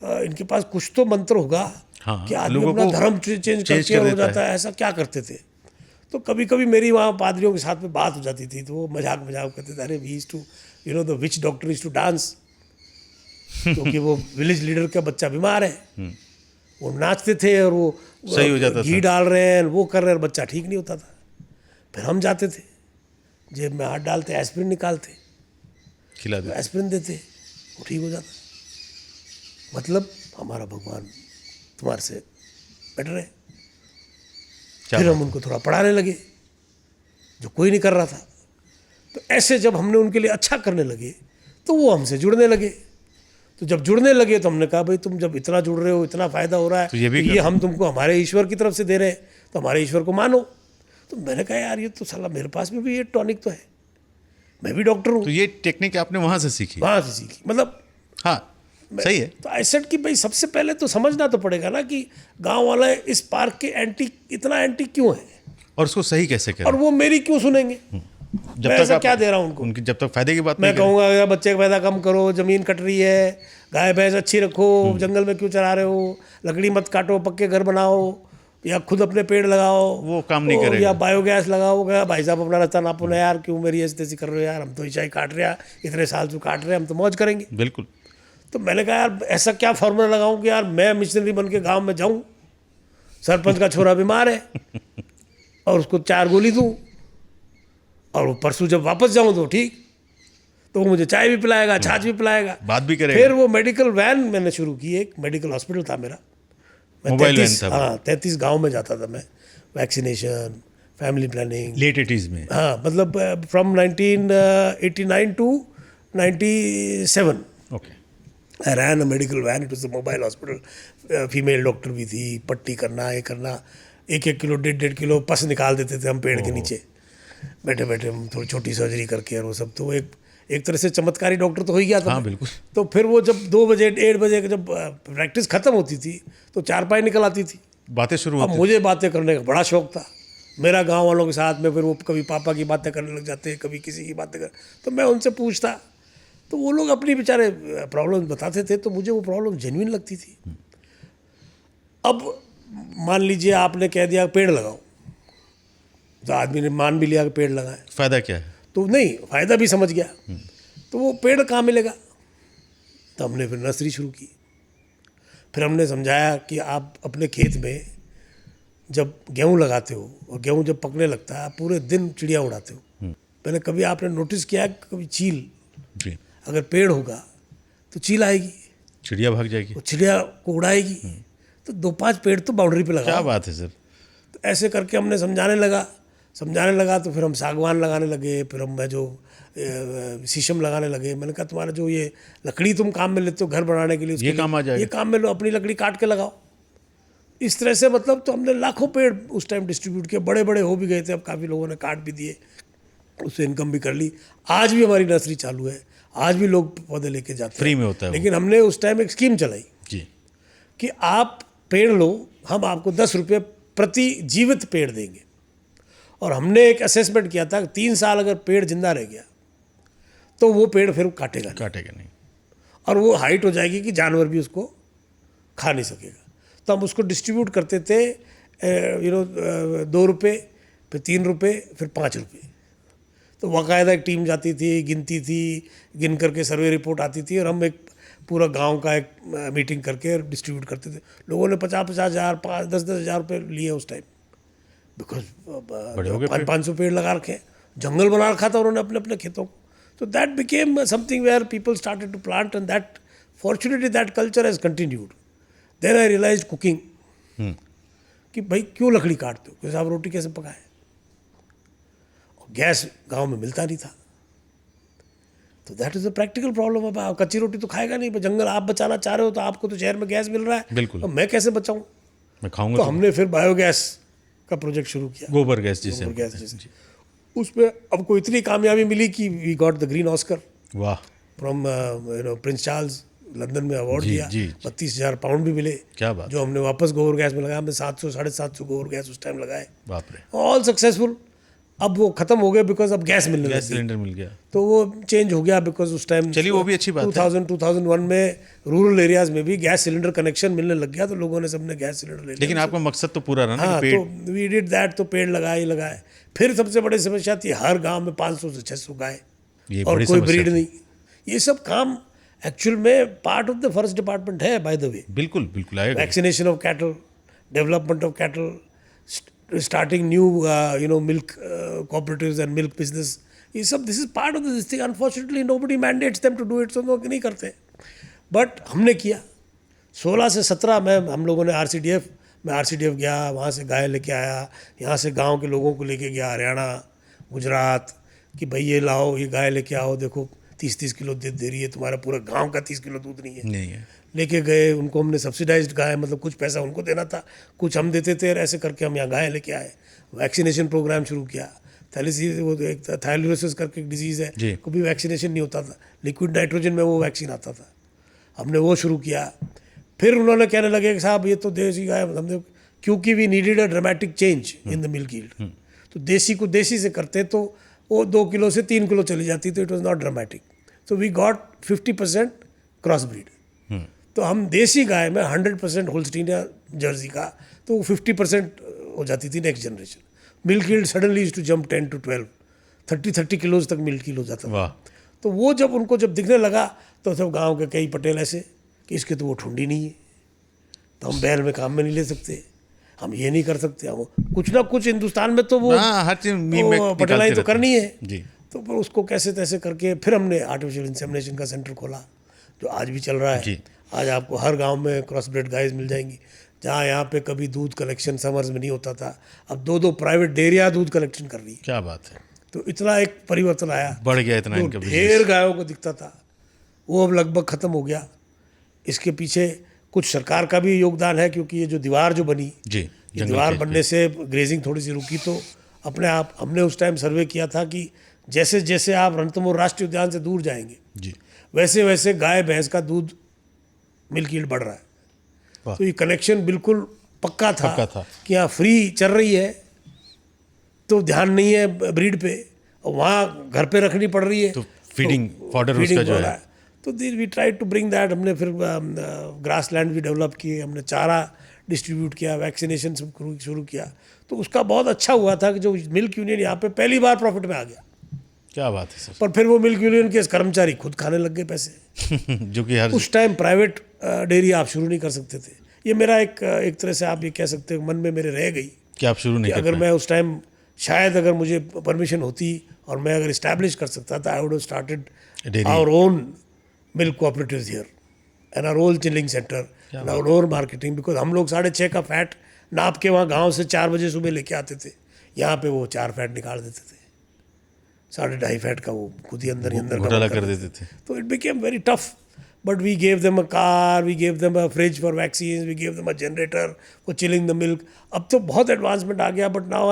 इनके पास कुछ तो मंत्र होगा हाँ, कि आदमी लोगों अपना को धर्म चेंज करके कर हो देता जाता है। ऐसा क्या करते थे? तो कभी कभी मेरी वहाँ पादरियों के साथ में बात हो जाती थी, तो वो मजाक करते थे, अरे we used to you know the witch doctor used to dance, क्योंकि वो विलेज लीडर का बच्चा बीमार है, वो नाचते थे और वो सही हो जाता घी था। डाल रहे हैं, वो कर रहे हैं, बच्चा ठीक नहीं होता था। फिर हम जाते थे, जेब में हाथ डालते, एस्पिरिन निकालते, खिला दे। एस्पिरिन देते, वो ठीक हो जाता। मतलब हमारा भगवान तुम्हारे से बेटर है। क्या फिर बात हम उनको थोड़ा पढ़ाने लगे, जो कोई नहीं कर रहा था। तो ऐसे जब हमने उनके लिए अच्छा करने लगे तो वो हमसे जुड़ने लगे। तो जब जुड़ने लगे तो हमने कहा भाई तुम जब इतना जुड़ रहे हो, इतना फ़ायदा हो रहा है, तो ये भी तो ये हम तुमको हमारे ईश्वर की तरफ से दे रहे हैं, तो हमारे ईश्वर को मानो। तो मैंने कहा यार ये तो साला मेरे पास में भी ये टॉनिक तो है, मैं भी डॉक्टर हूँ। तो ये टेक्निक आपने वहाँ से सीखी? वहाँ से सीखी, मतलब हाँ, सही है। तो आई सेड कि भाई सबसे पहले तो समझना तो पड़ेगा ना कि गांव वाले इस पार्क के एंटी, इतना एंटी क्यों है, और उसको सही कैसे और करें? वो मेरी क्यों सुनेंगे? जब मैं तक ऐसा आप क्या दे रहा हूँ उनको? उनकी जब तक फायदे की बात मैं नहीं करें। कहूँगा यार बच्चे का पैदा कम करो, ज़मीन कट रही है, गाय भैंस अच्छी रखो, जंगल में क्यों चरा रहे हो, लकड़ी मत काटो, पक्के घर बनाओ, या खुद अपने पेड़ लगाओ, वो काम नहीं या करेगा। बायोगैस लगाओ। गया भाई साहब अपना रास्ता नापो ना यार, क्यों मेरी ऐसी तैसी कर रहे हो यार, हम तो ईसाई काट रहे हैं, इतने साल से काट रहे हैं, हम तो मौज करेंगे। बिल्कुल। तो मैंने कहा यार ऐसा क्या फार्मूला लगाऊं कि यार मैं मिशनरी बन के गाँव में जाऊँ, सरपंच का छोरा बीमार है और उसको 4 गोली दूँ, और वो परसों जब वापस जाऊँ तो ठीक, तो वो मुझे चाय भी पिलाएगा, छाछ भी पिलाएगा, बात भी करेगा। फिर वो मेडिकल वैन मैंने शुरू की, एक मेडिकल हॉस्पिटल था मेरा, मैं मोबाइल वैन था वो। हाँ 33 गांव में जाता था मैं, vaccination, family planning. Late 80s में। हाँ मतलब from 1989 to 97 okay. I ran a medical van, it was a mobile hospital. Female doctor भी थी, पट्टी करना, ये करना, 1-1 किलो 1.5 किलो पस निकाल देते थे हम पेड़ के नीचे बैठे बैठे, हम थोड़ी छोटी सर्जरी करके, और वो सब। तो एक तरह से चमत्कारी डॉक्टर तो हो ही गया था। हाँ, बिल्कुल। तो फिर वो जब 2 बजे 1:30 बजे जब प्रैक्टिस खत्म होती थी तो 4 पाई निकल आती थी। बातें शुरू अब होती मुझे बातें करने का बड़ा शौक था, मेरा गांव वालों के साथ में, फिर वो कभी पापा की बातें करने लग जाते, कभी किसी की बातें कर, तो मैं उनसे पूछता, तो वो लोग अपनी बेचारे प्रॉब्लम बताते थे, तो मुझे वो प्रॉब्लम जेन्युइन लगती थी। अब मान लीजिए आपने कह दिया पेड़ लगाओ, तो आदमी ने मान भी लिया कि पेड़ लगाएं, फायदा क्या है? तो नहीं, फ़ायदा भी समझ गया, तो वो पेड़ कहाँ मिलेगा? तो हमने फिर नर्सरी शुरू की। फिर हमने समझाया कि आप अपने खेत में जब गेहूँ लगाते हो और गेहूँ जब पकने लगता है आप पूरे दिन चिड़िया उड़ाते हो। पहले कभी आपने नोटिस किया है कि कभी चील, जी, अगर पेड़ होगा तो चील आएगी, चिड़िया भाग जाएगी। वो चिड़िया को उड़ाएगी। तो 2-5 पेड़ तो बाउंड्री पे क्या लगाओ। बात है सर। तो ऐसे करके हमने समझाने लगा तो फिर हम सागवान लगाने लगे, फिर हम जो शीशम लगाने लगे। मैंने कहा तुम्हारा जो ये लकड़ी तुम काम में लेते हो घर बनाने के लिए, उसके ये लिए काम आ जाएगा। ये काम में लो, अपनी लकड़ी काट के लगाओ। इस तरह से मतलब तो हमने लाखों पेड़ उस टाइम डिस्ट्रीब्यूट किए, बड़े बड़े हो भी गए थे, अब काफ़ी लोगों ने काट भी दिए, उससे इनकम भी कर ली। आज भी हमारी नर्सरी चालू है, आज भी लोग पौधे लेके जाते हैं, फ्री में होता है वो। लेकिन हमने उस टाइम एक स्कीम चलाई जी, कि आप पेड़ लो, हम आपको 10 रुपये प्रति जीवित पेड़ देंगे। और हमने एक असेसमेंट किया था कि 3 साल अगर पेड़ जिंदा रह गया तो वो पेड़ फिर काटेगा नहीं, काटेगा नहीं। और वो हाइट हो जाएगी कि जानवर भी उसको खा नहीं सकेगा। तो हम उसको डिस्ट्रीब्यूट करते थे 2 रुपये, फिर 3 रुपये, फिर 5 रुपये। तो बाकायदा एक टीम जाती थी, गिनती थी, गिन करके सर्वे रिपोर्ट आती थी, और हम एक पूरा गांव का एक मीटिंग करके डिस्ट्रीब्यूट करते थे। लोगों ने 50-50 हज़ार, 10-10 हज़ार रुपये लिए उस टाइम, बिकॉज बड़े हो गए 500 पेड़ लगा रखे हैं, जंगल बना रखा था उन्होंने अपने अपने खेतों को। तो that became something where people started to plant, and that fortunately that culture has continued. Then I realize cooking, कि भाई क्यों लकड़ी काटते हो, क्योंकि आप रोटी कैसे पकाएं। और गैस गांव में मिलता नहीं था, तो that is a practical problem. अब आप कच्ची रोटी तो खाएगा नहीं, जंगल आप बचाना चाह रहे हो, तो आपको तो शहर में गैस मिल रहा है, बिल्कुल। तो मैं कैसे बचाऊं। मैं खाऊंगा तो हमने फिर बायोगैस का प्रोजेक्ट शुरू किया, गोबर गैस जिसे हम गोबर गैस कहते हैं। जिसे। उसमें अब को इतनी कामयाबी मिली कि we got the green Oscar वाह, फ्रॉम प्रिंस चार्ल्स, लंदन में अवार्ड जी, दिया। जी। 32,000 पाउंड भी मिले, क्या बात। जो हमने वापस गोबर गैस में लगाया। हमने 700-750 गोबर गैस उस टाइम लगाए, बाप रे, ऑल सक्सेसफुल। अब वो खत्म हो गया बिकॉज अब गैस मिलने गैस लगी, सिलेंडर मिल गया। तो वो चेंज हो गया बिकॉज उस टाइम चलिए, वो भी अच्छी बात है। 2001 में रूरल एरियाज में भी गैस सिलेंडर कनेक्शन मिलने लग गया, तो लोगों ने सबने गैस सिलेंडर ले लिया। लेकिन आपका मकसद तो पूरा रहा ना हाँ, कि पेड़। तो वी डिड दैट, तो पेड़ लगाए। फिर सबसे बड़ी समस्या थी, हर गांव में 500 से 600 गाय, ये और बड़ी कोई समस्या ब्रीड थी। नहीं। ये सब काम एक्चुअल में part of the forest department है, बाय द वे। बिल्कुल बिल्कुल आएगा। Vaccination of cattle, development of cattle, starting new milk cooperatives and milk business, ये सब this is part of this thing. Unfortunately nobody mandates them to do it, so लोग नहीं करते, but हमने किया। 16 से 17 में हम लोगों ने मैं आरसीडीएफ गया, वहाँ से गाय लेके आया, यहाँ से गांव के लोगों को लेके गया हरियाणा, गुजरात, कि भाई ये लाओ, ये गाय लेके आओ, देखो 30-30 किलो दूध दे रही है, तुम्हारा पूरा गांव का 30 किलो दूध नहीं है। नहीं है। लेके गए, उनको हमने सब्सिडाइज्ड गाय, मतलब कुछ पैसा उनको देना था, कुछ हम देते थे, और ऐसे करके हम यहाँ गाय लेके आए। वैक्सीनेशन प्रोग्राम शुरू किया। थैलीसीमिया, वो एक थायरोसिस करके एक डिजीज़ है, जी। कभी वैक्सीनेशन नहीं होता था, लिक्विड नाइट्रोजन में वो वैक्सीन आता था, हमने वो शुरू किया। फिर उन्होंने कहने लगे कि साहब ये तो देसी गाय, हमने, क्योंकि we needed a dramatic change in the milk yield, तो देसी को देसी से करते तो वो 2 किलो से 3 किलो चली जाती, तो इट वॉज नॉट ड्रामेटिक। तो वी गॉट 50% क्रॉस ब्रीड। तो हम देसी गाय में 100% होल्स्टीन या जर्सी का, तो वो 50% हो जाती थी next generation. Milk yield suddenly used to jump 10 to 12, 30 kilos तक मिल्क यील्ड हो जाता था। वाह, तो वो जब उनको जब दिखने लगा, तो सब गांव के कई पटेल ऐसे कि इसके तो वो ठुंडी नहीं है, तो हम बैल में काम में नहीं ले सकते, हम ये नहीं कर सकते, हम कुछ ना कुछ हिंदुस्तान में तो वो हाँ, हर चीज मीम में पटेलाई तो निकालते करनी है जी। तो फिर उसको कैसे तैसे करके फिर हमने आर्टिफिशियल इंसेमिनेशन का सेंटर खोला, जो आज भी चल रहा है। जी। आज आपको हर गांव में क्रॉस ब्रेड गाइस मिल जाएंगी। जहाँ यहाँ पे कभी दूध कलेक्शन समर्स में नहीं होता था, अब 2-2 प्राइवेट डेयरियाँ दूध कलेक्शन कर रही है। क्या बात है, तो इतना एक परिवर्तन आया, बढ़ गया इतना जो इनका बिजनेस। ढेर गायों को दिखता था वो अब लगभग ख़त्म हो गया। इसके पीछे कुछ सरकार का भी योगदान है, क्योंकि ये जो दीवार जो बनी, जी, ये जंगल दीवार के- बनने से ग्रेजिंग थोड़ी सी रुकी, तो अपने आप हमने उस टाइम सर्वे किया था कि जैसे जैसे आप रणथंभौर राष्ट्रीय उद्यान से दूर जाएंगे, जी, वैसे वैसे गाय भैंस का दूध मिल्क यील्ड बढ़ रहा है। वाह। तो ये कनेक्शन बिल्कुल पक्का था कि यहाँ फ्री चल रही है, तो ध्यान नहीं है ब्रीड पे, और वहाँ घर पे रखनी पड़ रही है, तो फीडिंग फॉडर उसका जो है। तो we try to bring that. हमने फिर ग्रास लैंड भी डेवलप किए, हमने चारा डिस्ट्रीब्यूट किया, वैक्सीनेशन सब शुरू किया। तो उसका बहुत अच्छा हुआ था कि जो मिल्क यूनियन यहाँ पे पहली बार प्रॉफिट में आ गया। क्या बात है पर फिर वो मिल्क यूनियन के कर्मचारी खुद खाने लग गए पैसे। सर। जो कि हर उस टाइम प्राइवेट डेयरी आप शुरू नहीं कर सकते थे। ये मेरा एक तरह से आप ये कह सकते हो मन में मेरे रह गई कि आप शुरू नहीं कि कर अगर पाए। मैं उस टाइम शायद अगर मुझे परमिशन होती और मैं अगर इस्टेब्लिश कर सकता था, I would have started Dairy. Our own milk cooperatives here and our own chilling center and our own marketing, because हम लोग 6.5 का फैट नाप के वहाँ गांव से 4 बजे सुबह लेके आते थे। यहाँ पे वो 4 फैट निकाल देते थे, 2.5 फैट का वो खुद ही अंदर घोटाला double कर देते थे। तो it became very tough, but we gave them a car, we gave them a fridge for vaccine, we gave them a generator for chilling the milk. अब तो बहुत एडवांसमेंट आ गया, but now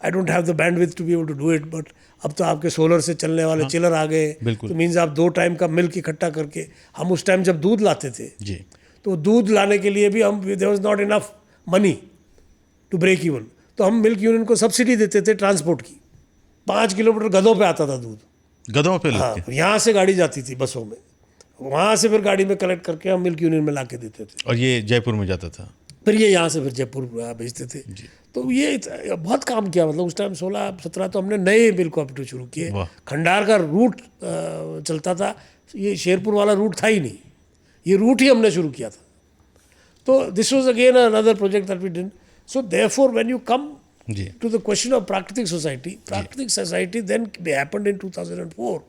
I don't have the bandwidth to be able to do it, but अब तो आपके solar से चलने वाले चिलर आ गए, बिल्कुल। तो मीन्स आप 2 टाइम का मिल्क इकट्ठा करके, हम उस टाइम जब दूध लाते थे जी। तो दूध लाने के लिए भी हम there was not enough money to break even, तो हम मिल्क यूनियन को सब्सिडी देते थे ट्रांसपोर्ट की। 5 किलोमीटर गधों पे आता था दूध, गधों पे हाँ, लगते। यहाँ से गाड़ी जाती थी बसों में, वहाँ से फिर गाड़ी में कलेक्ट करके हम मिल्क यूनियन में ला के देते थे, और ये जयपुर में जाता था। फिर ये यहाँ से फिर जयपुर भेजते थे। तो ये बहुत काम किया, मतलब उस टाइम 16-17 तो हमने नए मिल्क कोऑपरेटिव शुरू किए। वाह। खंडार का रूट चलता था, ये शेरपुर वाला रूट था ही नहीं, ये रूट ही हमने शुरू किया था। तो this was again another project that we did. So therefore when you come जी। to the question of Prakritik Society then happened in 2004,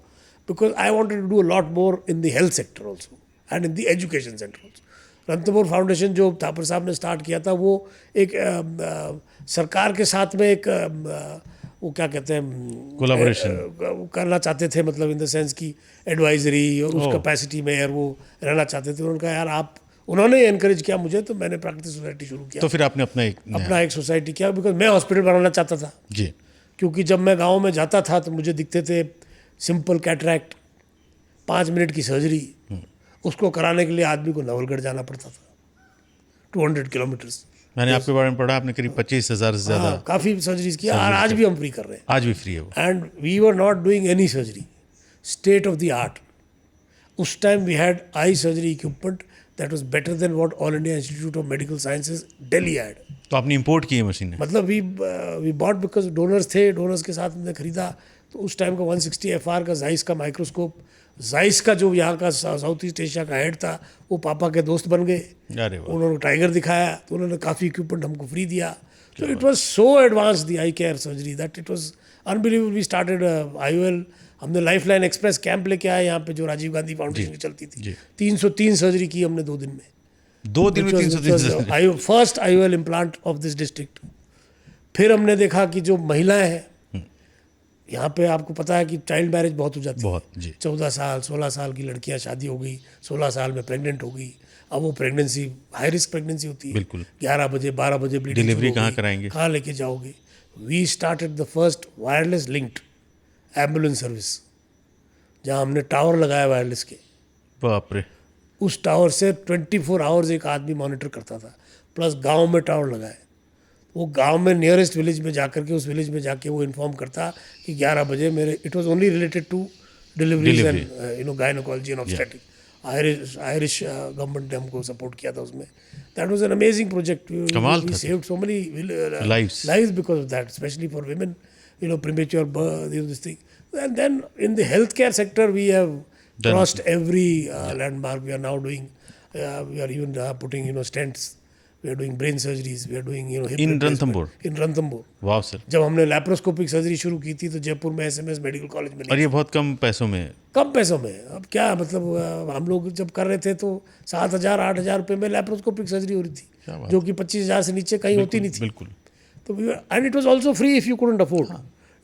because I wanted to do a lot more in the health sector also and in the education sector also. Ranthambore foundation जो थापर साहब ने start किया था, वो एक सरकार के साथ में एक वो क्या कहते हैं कोलैबोरेशन करना चाहते थे, मतलब इन द सेंस की एडवाइजरी और उस कैपेसिटी में यार वो रहना चाहते थे। उनका यार आप, उन्होंने एनकरेज किया मुझे, तो मैंने प्राकृतिक सोसाइटी शुरू किया। तो फिर आपने अपना एक सोसाइटी किया, बिकॉज मैं हॉस्पिटल बनाना चाहता था। जी। क्योंकि जब मैं गांव में जाता था तो मुझे दिखते थे सिंपल कैटरैक्ट, 5 मिनट की सर्जरी, उसको कराने के लिए आदमी को नवलगढ़ जाना पड़ता था 200 किलोमीटर्स। मैंने आपके बारे में पढ़ा, आपने करीब 25,000 से ज़्यादा काफ़ी सर्जरीज किया, और आज भी हम फ्री कर रहे हैं। आज भी फ्री है वो। And we were not doing any surgery, state of the art. उस time we had eye surgery equipment that was better than what All India Institute of Medical Sciences Delhi had. तो आपने इंपोर्ट की है मशीनें? मतलब we bought, because donors थे, donors के साथ हमने खरीदा। तो उस टाइम का 160 FR का जाइस का माइक्रोस्कोप, जाइस का जो यहाँ का साउथ ईस्ट एशिया का हेड था, वो पापा के दोस्त बन गए। अरे वाह। उन्होंने टाइगर दिखाया, तो उन्होंने काफ़ी इक्विपमेंट हमको फ्री दिया। तो it was so advance the eye care surgery that it was unbelievable. We started IOL, हमने लाइफ लाइन एक्सप्रेस कैंप लेके आए यहाँ पे, जो राजीव गांधी फाउंडेशन की चलती थी। 303 सर्जरी की हमने 2 दिन में। 2 दिन में 303 first IOL implant of this district. फिर हमने देखा कि जो महिलाएं हैं यहाँ पे, आपको पता है कि चाइल्ड मैरिज बहुत हो जाती है। बहुत जी। 14 साल 16 साल की लड़कियाँ शादी हो गई, 16 साल में प्रेग्नेंट हो गई। अब वो प्रेगनेंसी हाई रिस्क प्रेगनेंसी होती है। बिल्कुल। 11 बजे 12 बजे ब्लीडिंग डिलीवरी कहाँ कराएंगे? कहाँ लेके जाओगे? We started the first wireless linked ambulance service, जहाँ हमने टावर लगाया वायरलेस के। बाप रे। उस टावर से 24 आवर्स एक आदमी मॉनिटर करता था, प्लस गांव में टावर लगाए। वो गांव में नियरेस्ट विलेज में जाकर के, उस विलेज में जाके वो इन्फॉर्म करता कि 11 बजे मेरे, it was only related to deliveries and gynaecology and obstetric. Irish government ने हमको सपोर्ट किया था उसमें। That was an amazing project. We saved so many lives because of that, specially for women, premature birth, this thing. And then in the health care sector we have crossed every landmark. We are now doing, we are even putting, stents. We are doing brain surgeries. We are doing, hip In replacement. Ranthambore? In Ranthambore. वाह sir. जब हमने laparoscopic surgery शुरू की थी तो जयपुर में SMS medical college में और ये बहुत कम पैसों में? कम पैसों में। अब क्या मतलब, हम लोग जब कर रहे थे तो 7,000-8,000 रुपये में लैप्रोस्कोपिक सर्जरी हो रही थी, जो कि 25,000 से नीचे कहीं होती नहीं थी। बिल्कुल। तो and it was also free if you couldn't afford.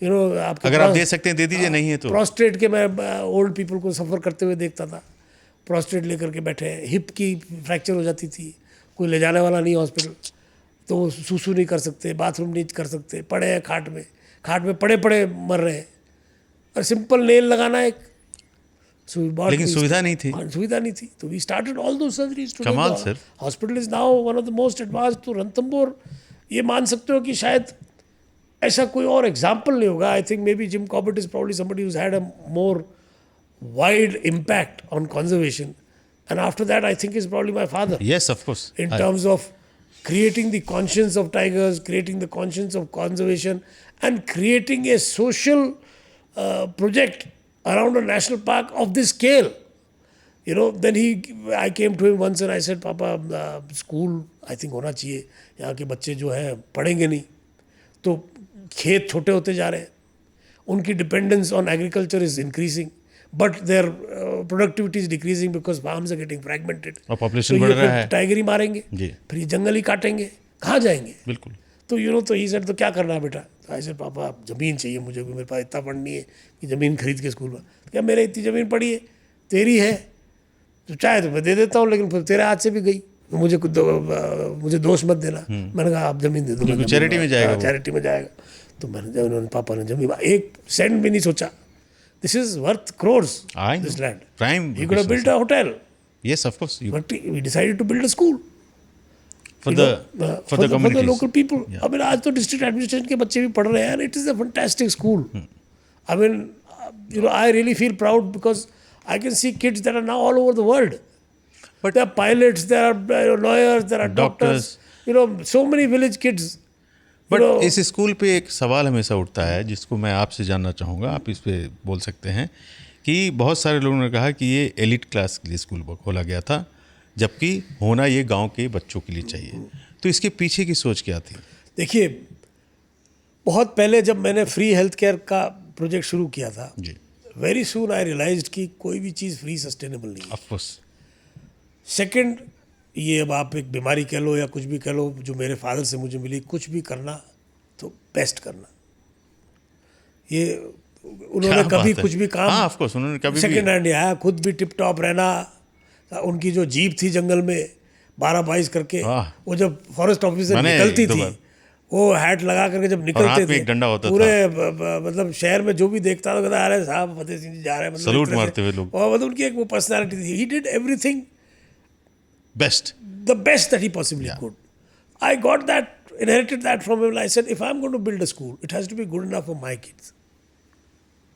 अगर आप दे सकते हैं दे दीजिए, नहीं है तो। प्रोस्टेट के मैं ओल्ड पीपल को सफ़र करते हुए देखता था, प्रोस्टेट लेकर के बैठे, हिप की फ्रैक्चर हो जाती थी, कोई ले जाने वाला नहीं हॉस्पिटल, तो सूसू नहीं कर सकते, बाथरूम नहीं कर सकते, पड़े हैं खाट में पड़े पड़े मर रहे हैं। और सिंपल नेल लगाना एक, लेकिन सुविधा नहीं थी। सुविधा नहीं थी। तो वी स्टार्टेड ऑल दो सर्जरीज। कमाल sir. Hospital is now one of the most advance. तो रणथंभौर, ये मान सकते हो कि शायद ऐसा कोई और एग्जाम्पल नहीं होगा। I think maybe Jim Corbett is probably somebody who's had a more wide impact on conservation, and after that I think is probably my father. Yes, of course. In terms of creating the conscience of tigers, creating the conscience of conservation, and creating a social project around a national park of this scale. Then I came to him once and I said, Papa, school I think होना चाहिए, यहाँ के बच्चे जो हैं पढ़ेंगे नहीं, तो खेत छोटे होते जा रहे हैं, उनकी dependence on agriculture is increasing, but their productivity is decreasing because farms are getting fragmented, और पॉपुलेशन बढ़ रहा है, टाइगर ही मारेंगे जी, फिर ये जंगल ही काटेंगे, कहाँ जाएंगे? बिल्कुल। तो तो ही सर तो क्या करना है बेटा? तो आई सेड, पापा ज़मीन चाहिए मुझे, मेरे पास इतना फंड नहीं है कि ज़मीन खरीद के स्कूल में। क्या मेरे इतनी ज़मीन पड़ी है, तेरी है तो चाहे तो मैं दे देता हूँ, लेकिन फिर तेरे हाथ से भी गई, मुझे दोष मत देना। मैंने कहा आप ज़मीन दे दो, चैरिटी में जाएगा, चैरिटी में जाएगा। तो मैंने उन्होंने पापा ने जमीन एक सेंट भी नहीं सोचा, this is worth crores, this land, prime, he could have built a hotel, yes of course, but we decided to build a school for the local people. I mean, आज तो डिस्ट्रिक्ट एडमिनिस्ट्रेशन के बच्चे भी पढ़ रहे हैं, it is a fantastic school. I mean, I really feel proud because I can see kids that are now all over the world. But there are pilots, there are lawyers, there are doctors. So many village kids. But इस school पे एक सवाल हमेशा उठता है जिसको मैं आपसे जानना चाहूँगा, आप इस पे बोल सकते हैं कि बहुत सारे लोगों ने कहा कि ये एलिट क्लास के लिए स्कूल खोला गया था, जबकि होना ये गांव के बच्चों के लिए चाहिए. तो इसके पीछे की सोच क्या थी? देखिए, बहुत पहले जब मैंने फ्री हेल्थ केयर का प्रोजेक्ट शुरू किया था, जी, वेरी सून आई रियलाइज्ड कि कोई भी चीज़ फ्री सस्टेनेबल नहीं है. Of course. सेकंड, ये अब आप एक बीमारी कह लो या कुछ भी कह लो, जो मेरे फादर से मुझे मिली, कुछ भी करना तो बेस्ट करना. ये उन्होंने कभी कुछ भी काम, हाँ, ऑफ कोर्स, उन्होंने कभी सेकंड हैंड नहीं आया, खुद भी टिप टॉप रहना. उनकी जो जीप थी जंगल में 12-22 करके, वो जब फॉरेस्ट ऑफिसर निकलती थी, वो हैट लगा करके जब निकलते थे, डंडा होता पूरे मतलब शहर में जो भी देखता था कहता, अरे साहब फतेह सिंह जी जा रहे हैं, मतलब सलूट मारते हुए लोग. और मतलब उनकी एक वो पर्सनैलिटी थी. He did everything best, the best that he possibly could. I got that, inherited that from him. And I said, if I'm going to build a school, it has to be good enough for my kids.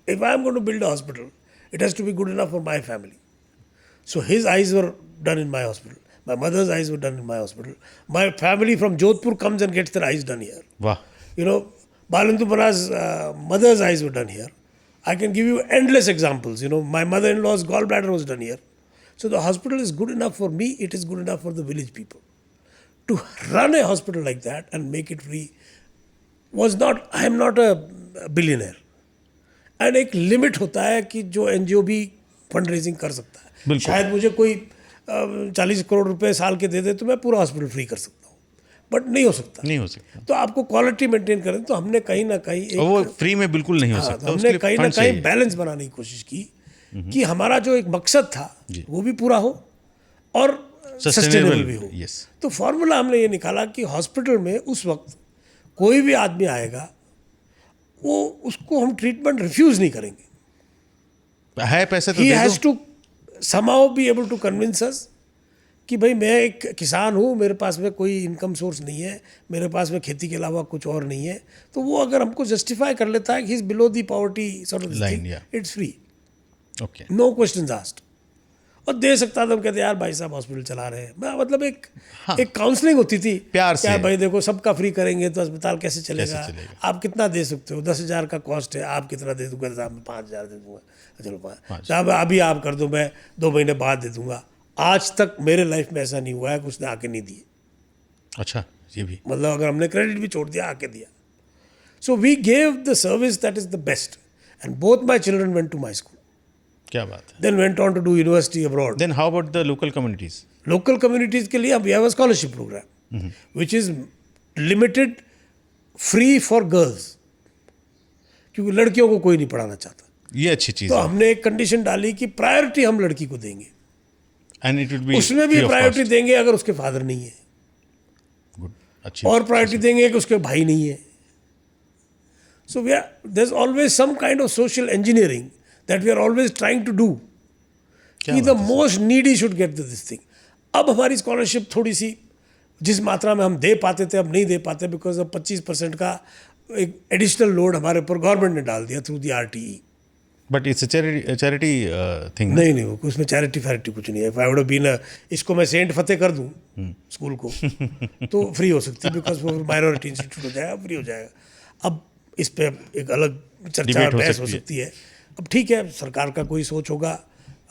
If I'm going to build a hospital, it has to be good enough for my family. So his eyes were done in my hospital. My mother's eyes were done in my hospital. My family from Jodhpur comes and gets their eyes done here. Wow. Balantu Pana's mother's eyes were done here. I can give you endless examples. My mother-in-law's gallbladder was done here. So the hospital is good enough for me, it is good enough for the village people. To run a hospital like that and make it free was not, I am not a billionaire. And एक limit होता है कि जो NGO भी fund raising कर सकता है. शायद मुझे कोई 40 करोड़ रुपए साल के दे दे तो मैं पूरा हॉस्पिटल फ्री कर सकता हूँ, बट नहीं हो सकता. तो आपको क्वालिटी मेंटेन करें, तो हमने कहीं ना कहीं वो फ्री में बिल्कुल नहीं हो सकता. तो हमने कहीं ना कहीं बैलेंस बनाने की कोशिश की कि हमारा जो एक मकसद था वो भी पूरा हो और सस्टेनेबल भी हो. तो फॉर्मूला हमने ये निकाला कि हॉस्पिटल में उस वक्त कोई भी आदमी आएगा, वो उसको हम ट्रीटमेंट रिफ्यूज नहीं करेंगे. है पैसे तो he has to somehow be able to convince us कि भाई मैं एक किसान हूँ, मेरे पास में कोई इनकम सोर्स नहीं है, मेरे पास में खेती के अलावा कुछ और नहीं है. तो वो अगर हमको जस्टिफाई कर लेता है कि he is below the poverty sort of thing, it's free. Okay, no questions asked. और दे सकता था, हम कहते यार भाई साहब हॉस्पिटल चला रहे हैं, मतलब एक काउंसलिंग होती थी प्यार से. भाई देखो सबका फ्री करेंगे तो अस्पताल कैसे चलेगा? आप कितना दे सकते हो? 10,000 का कॉस्ट है, आप कितना दे दूंगा? साहब मैं 5,000 दे दूंगा. चलो 5 साहब अभी आप कर दो, मैं 2 महीने बाद दे दूंगा. आज तक मेरे लाइफ में ऐसा नहीं हुआ है कि उसने आके नहीं दिए. अच्छा, ये भी मतलब अगर हमने क्रेडिट भी छोड़ दिया, आके दिया. So we gave the service that is the best and both my children went to my school. क्या बात है. Then went on to do university abroad. Then how about the local communities? Local communities के लिए we have a scholarship program, which is limited, free for girls. क्योंकि लड़कियों को कोई नहीं पढ़ाना चाहता. ये अच्छी चीज़ तो है. हमने एक कंडीशन डाली कि प्रायोरिटी हम लड़की को देंगे. And it would be उसमें भी प्रायोरिटी देंगे अगर उसके फादर नहीं है. Good. अच्छी. और प्रायोरिटी देंगे कि उसके भाई नहीं है. So there's always some kind of social engineering that we are always trying to do. कि the most needy should get this thing. अब हमारी स्कॉलरशिप थोड़ी सी जिस मात्रा में हम दे पाते थे अब नहीं दे पाते, बिकॉज अब 25% का एक एडिशनल लोड हमारे ऊपर गवर्नमेंट ने डाल दिया through the RTE. But it's charity thing. नहीं उसमें चैरिटी फैरिटी कुछ नहीं है. If I would have been इसको मैं सेंट फतेह कर दूं स्कूल को तो फ्री हो सकती है, बिकॉज वो माइनॉरिटी इंस्टीट्यूट हो जाएगा, फ्री हो जाएगा. अब इस पे एक अलग चर्चा Debate हो बहस हो सकती है। सकती है। अब ठीक है, सरकार का कोई सोच होगा,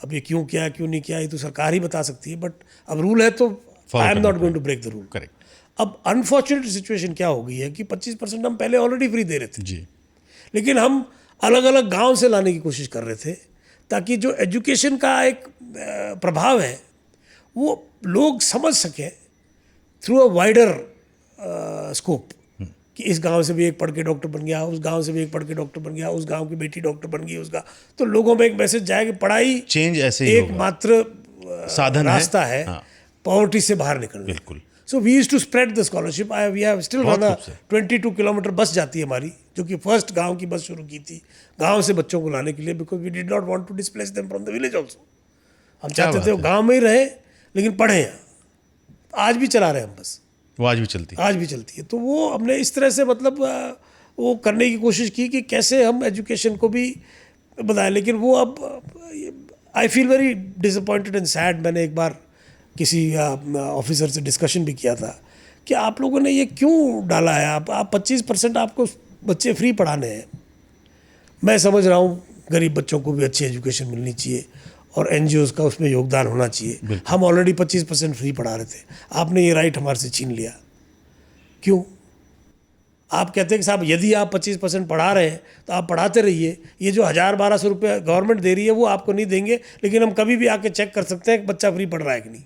अब ये क्यों किया क्यों नहीं किया ये तो सरकार ही बता सकती है, बट अब रूल है तो Follow आई एम करना not going to break the rule. Correct. अब अनफॉर्चुनेट सिचुएशन क्या हो गई है कि 25% हम पहले ऑलरेडी फ्री दे रहे थे, जी लेकिन हम अलग अलग गांव से लाने की कोशिश कर रहे थे ताकि जो एजुकेशन का एक प्रभाव है वो लोग समझ सकें थ्रू अ वाइडर स्कोप, कि इस गांव से भी एक पढ़ के डॉक्टर बन गया, उस गांव से भी एक पढ़ के डॉक्टर बन गया, उस गांव की बेटी डॉक्टर बन गई, उसका तो लोगों में एक मैसेज जाए कि पढ़ाई चेंज ऐसे ही होगा। एकमात्र साधन है। रास्ता है हाँ। पॉवर्टी से बाहर निकलने। बिल्कुल। So we used to spread the scholarship. We have still बहुत रन अ खूबसूरत। 22 किलोमीटर बस जाती है हमारी, जो कि फर्स्ट गांव की बस शुरू की थी गांव से बच्चों को लाने के लिए, because we did not want to displace them from the village also. हम क्या चाहते बात थे वो है। गांव में ही रहे लेकिन पढ़े यहाँ। आज भी चला रहे हैं हम बस, वो आज भी चलती है। आज भी चलती है। तो वो हमने इस तरह से मतलब वो करने की कोशिश की कि कैसे हम एजुकेशन को भी बताएं, लेकिन वो अब I feel very disappointed and sad. मैंने एक बार किसी ऑफिसर से डिस्कशन भी किया था कि आप लोगों ने ये क्यों डाला है, आप 25% आपको बच्चे फ्री पढ़ाने हैं। मैं समझ रहा हूँ गरीब बच्चों को भी अच्छी एजुकेशन मिलनी चाहिए और एनजीओज़ का उसमें योगदान होना चाहिए। हम ऑलरेडी 25% फ्री पढ़ा रहे थे, आपने ये राइट हमारे से छीन लिया क्यों? आप कहते हैं कि साहब यदि आप 25% पढ़ा रहे हैं तो आप पढ़ाते रहिए, ये जो 1000-1200 रुपये गवर्नमेंट दे रही है वो आपको नहीं देंगे, लेकिन हम कभी भी आके चेक कर सकते हैं कि बच्चा फ्री पढ़ रहा है कि नहीं।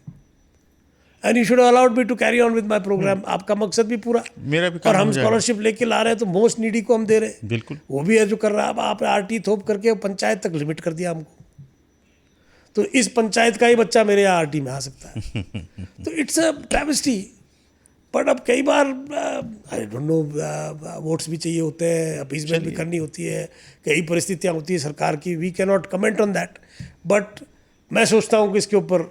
And you should allowed me to carry on with my programme. आपका मकसद भी पूरा, मेरा भी और काम हम हो जाएगा। स्कॉलरशिप लेके ला रहे हैं तो मोस्ट नीडी को हम दे रहे हैं। बिल्कुल। वो भी है जो कर रहा है। अब आप आरटी थोप करके पंचायत तक लिमिट कर दिया हमको, तो इस पंचायत का ही बच्चा मेरे यहाँ आरटी में आ सकता है। तो इट्स अ ट्रैवेस्टी। बट अब कई बार आई डोंट नो वोट्स भी चाहिए होते हैं, अपीसमेंट भी करनी होती है, कई परिस्थितियाँ होती है सरकार की, we can not comment on that. But मैं सोचता हूँ कि इसके ऊपर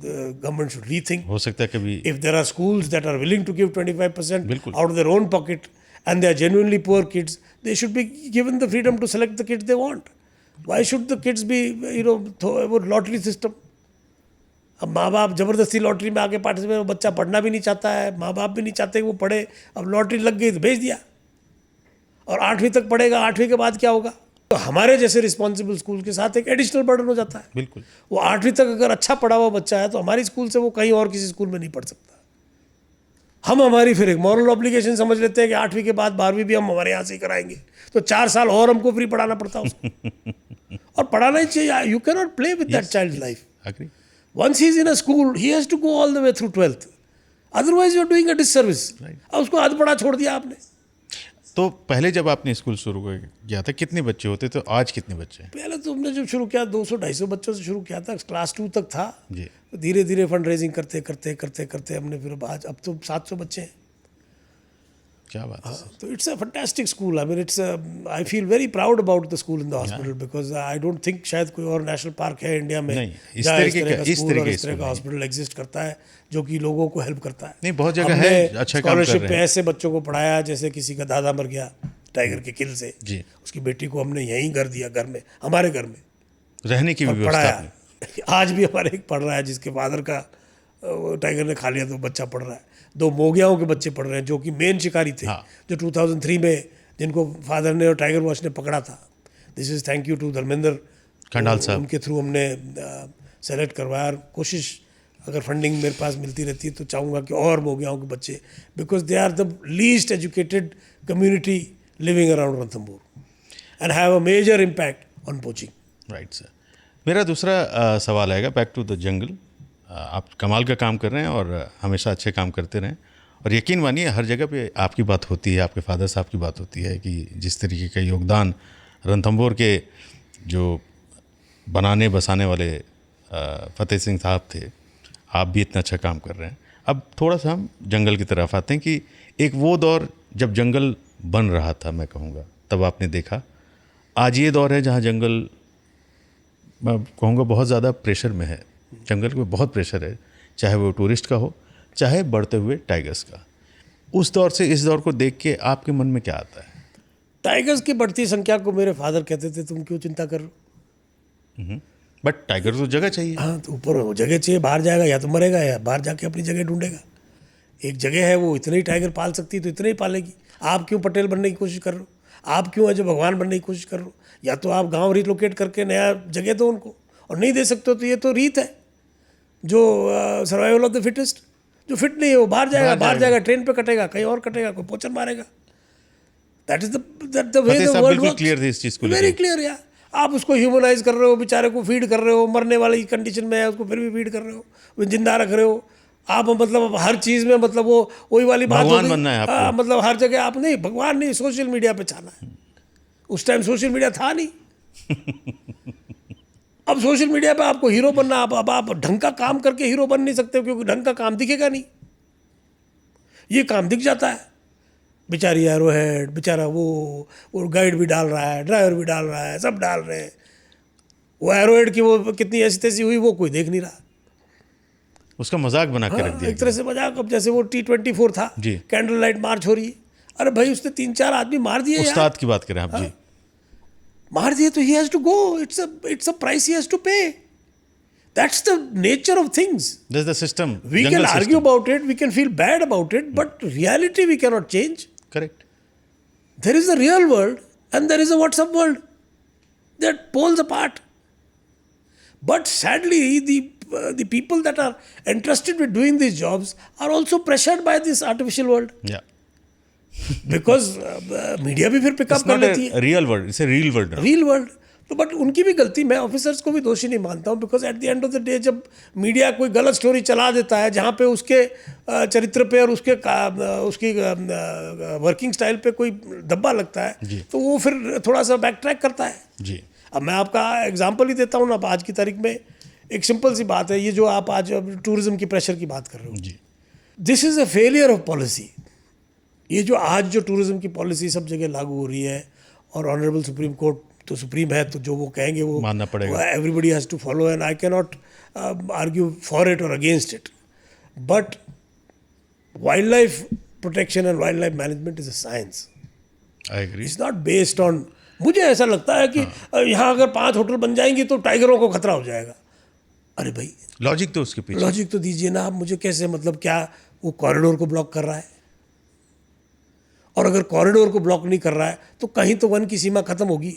गवर्नमेंट शुड रीथिंक। हो सकता है कभी If there are schools that are willing to give 25% बिल्कुल। out of their own pocket and they are genuinely poor kids, they should be given the freedom to select the kids they want. Why should the kids be, वो lottery system? अब माँ बाप जबरदस्ती lottery में आके participate, बच्चा पढ़ना भी नहीं चाहता है, माँ बाप भी नहीं चाहते कि वो पढ़े, अब लॉटरी लग गई तो भेज दिया, और 8वीं तक पढ़ेगा, 8वीं के बाद क्या होगा? तो हमारे जैसे रिस्पॉन्सिबल स्कूल के साथ एक एडिशनल बर्डन हो जाता है। बिल्कुल। वो 8वीं तक अगर अच्छा पढ़ा हुआ बच्चा है तो हमारी स्कूल से वो कहीं और किसी स्कूल में नहीं पढ़ सकता। हम हमारी फिर एक मॉरल ऑब्लिगेशन समझ लेते हैं कि 8वीं के बाद 12वीं भी हम हमारे यहाँ से ही कराएंगे, तो 4 साल और हमको फ्री पढ़ाना पड़ता है उसको। और पढ़ाना ही चाहिए। You can not play with that child life. agree। Once he is in a school, he has to go all the way through 12th. Otherwise, you are doing a disservice. अब उसको आध पढ़ा छोड़ दिया आपने। तो पहले जब आपने स्कूल शुरू किया था कितने बच्चे होते, तो आज कितने बच्चे हैं? पहले तो हमने जब शुरू किया 200-250 बच्चों से शुरू किया था, क्लास 2 तक था। जी। धीरे धीरे फंड रेजिंग करते करते करते करते हमने फिर अब तो 700 बच्चे हैं। क्या बात है। तो it's a fantastic school. I mean it's I feel very proud about the school in the hospital, because I don't think शायद कोई और नेशनल पार्क है इंडिया में नहीं, इस जहाँ तरीके का- स्कूल इस और तरीके इस तरह स्कूल का नहीं। हॉस्पिटल एग्जिस्ट करता है जो कि लोगों को हेल्प करता है। नहीं, बहुत जगह हमने है, अच्छा काम कर स्कॉलरशिप रहे पे हैं। ऐसे बच्चों को पढ़ाया जैसे किसी का दादा मर गया टाइगर के किल से, जी। उसकी बेटी को हमने यहीं घर दिया, घर में, हमारे घर में रहने की भी और व्यवस्था पढ़ाया। आपने। आज भी हमारे एक पढ़ रहा है जिसके फादर का वो टाइगर ने खा लिया तो बच्चा पढ़ रहा है। 2 मोगियाओं के बच्चे पढ़ रहे हैं जो कि मेन शिकारी थे, हाँ। जो 2003 में जिनको फादर ने और टाइगर वॉच ने पकड़ा था। This is thank you to Dharmendra Khandal साहब। उनके थ्रू हमने सेलेक्ट करवाया। और कोशिश अगर फंडिंग मेरे पास मिलती रहती है तो चाहूँगा कि और मोगियाओं के बच्चे, because they are the least educated community living around Ranthambore and have a major impact on poaching. Right sir. मेरा दूसरा सवाल आएगा बैक टू द जंगल। आप कमाल का काम कर रहे हैं और हमेशा अच्छे काम करते रहें, और यकीन मानिए हर जगह पे आपकी बात होती है, आपके फादर साहब की बात होती है कि जिस तरीके का योगदान रणथंभौर के जो बनाने बसाने वाले फतेह सिंह साहब थे, आप भी इतना अच्छा काम कर रहे हैं। अब थोड़ा सा हम जंगल की तरफ आते हैं कि एक वो दौर जब जंगल बन रहा था, मैं कहूँगा तब आपने देखा, आज ये दौर है जहाँ जंगल, मैं कहूँगा बहुत ज़्यादा प्रेशर में है। जंगल में बहुत प्रेशर है, चाहे वो टूरिस्ट का हो, चाहे बढ़ते हुए टाइगर्स का। उस दौर से इस दौर को देख के आपके मन में क्या आता है? टाइगर्स की बढ़ती संख्या को मेरे फादर कहते थे तुम क्यों चिंता कर रहे हो? बट टाइगर तो जगह चाहिए। हाँ, तो ऊपर वो जगह चाहिए, बाहर जाएगा या तो मरेगा या बाहर जाके अपनी जगह ढूंढेगा। एक जगह है, वो इतने ही टाइगर पाल सकती है तो इतने ही पालेगी। आप क्यों पटेल बनने की कोशिश कर रहे हो? आप क्यों अजय भगवान बनने की कोशिश कर रहे हो? या तो आप गांव रिलोकेट करके नया जगह दो उनको, और नहीं दे सकते हो तो ये तो रीत है जो सर्वाइवल ऑफ द फिटेस्ट। जो फिट नहीं है वो बाहर जाएगा, ट्रेन पे कटेगा, कहीं और कटेगा, कोई पोचर मारेगा। That is the way the world works. Clear थे इस चीज को, वेरी क्लियर यार। आप उसको ह्यूमनाइज कर रहे हो, बेचारे को फीड कर रहे हो, मरने वाली कंडीशन में है उसको फिर भी फीड कर रहे हो, वो जिंदा रख रहे हो आप। मतलब हर चीज़ में मतलब वो वही वाली बात भगवान बनना है आपको। हाँ, मतलब हर जगह आप नहीं, भगवान नहीं, सोशल मीडिया पे छाना है। उस टाइम सोशल मीडिया था नहीं। अब सोशल मीडिया पे आपको हीरो बनना, अब आप ढंग का काम करके हीरो बन नहीं सकते, क्योंकि ढंग का काम दिखेगा नहीं। ये काम दिख जाता है, बेचारी एरो हेड, बेचारा वो गाइड भी डाल रहा है, ड्राइवर भी डाल रहा है, सब डाल रहे हैं। वो एरो हेड की वो कितनी ऐसी तैसी हुई वो कोई देख नहीं रहा। उसका मजाक बना के रख दिया एक तरह से मजाक। अब जैसे वो T24 था, कैंडल लाइट मार्च हो रही है, अरे भाई उसने 3-4 आदमी मार दिए। उस्ताद की बात करें आप जी, मार दिए तो he has to go, it's a price he has to pay. That's the nature of things. That's the system. We can argue about it, we can feel bad about it, but reality we can not change. Correct. There is a real world and there is a WhatsApp world. They're poles apart. But sadly, the people that are entrusted with doing these jobs are also pressured by this artificial world. Yeah. Because media भी फिर pickup कर लेती है। Real world, it's real world. Real world. तो but उनकी भी गलती, मैं ऑफिसर्स को भी दोषी नहीं मानता हूँ, because at the end of the day जब मीडिया कोई गलत स्टोरी चला देता है जहाँ पे उसके चरित्र पे और उसकी वर्किंग स्टाइल पे कोई धब्बा लगता है, तो वो फिर थोड़ा सा बैक ट्रैक करता है जी। अब मैं आपका एग्जांपल ही देता हूँ ना। आज की तारीख में एक सिंपल सी बात है, ये जो आप आज टूरिज्म की प्रेशर की बात कर रहे हो जी, this is a failure of policy. ये जो आज जो टूरिज्म की पॉलिसी सब जगह लागू हो रही है, और ऑनरेबल सुप्रीम कोर्ट तो सुप्रीम है, तो जो वो कहेंगे वो मानना पड़ेगा। Everybody has to follow, and I can not argue for it और against it. But wild life protection and wild life management is a science. I agree. It's not based on, मुझे ऐसा लगता है कि यहाँ अगर 5 होटल बन जाएंगी तो टाइगरों को खतरा हो जाएगा। अरे भाई लॉजिक तो उसके पीछे, लॉजिक तो दीजिए ना आप मुझे। कैसे, मतलब क्या वो कॉरिडोर को ब्लॉक कर रहा है? और अगर कॉरिडोर को ब्लॉक नहीं कर रहा है तो कहीं तो वन की सीमा खत्म होगी।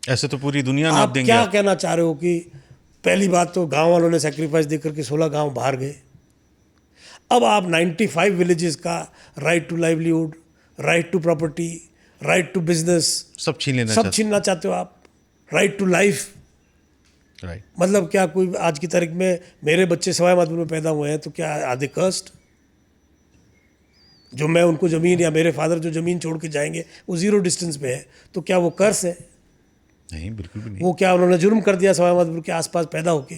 ऐसे तो पूरी दुनिया नाप आप देंगे। क्या कहना चाह रहे हो कि पहली बात तो गांव वालों ने सेक्रीफाइस देकर के 16 गांव बाहर गए। अब आप 95 विलेजेस का right to livelihood, right to property, right to business सब छीन छीनना चाहते हो आप। Right to life, right. मतलब क्या कोई आज की तारीख में मेरे बच्चे सवाई माधोपुर में पैदा हुए हैं तो क्या आधे कर्स्ट? जो मैं उनको ज़मीन, या मेरे फादर जो ज़मीन छोड़ के जाएंगे वो 0 डिस्टेंस पे है, तो क्या वो कर्स है? नहीं, बिल्कुल भी नहीं। वो क्या उन्होंने जुर्म कर दिया सवाई माधोपुर के आसपास पैदा होके,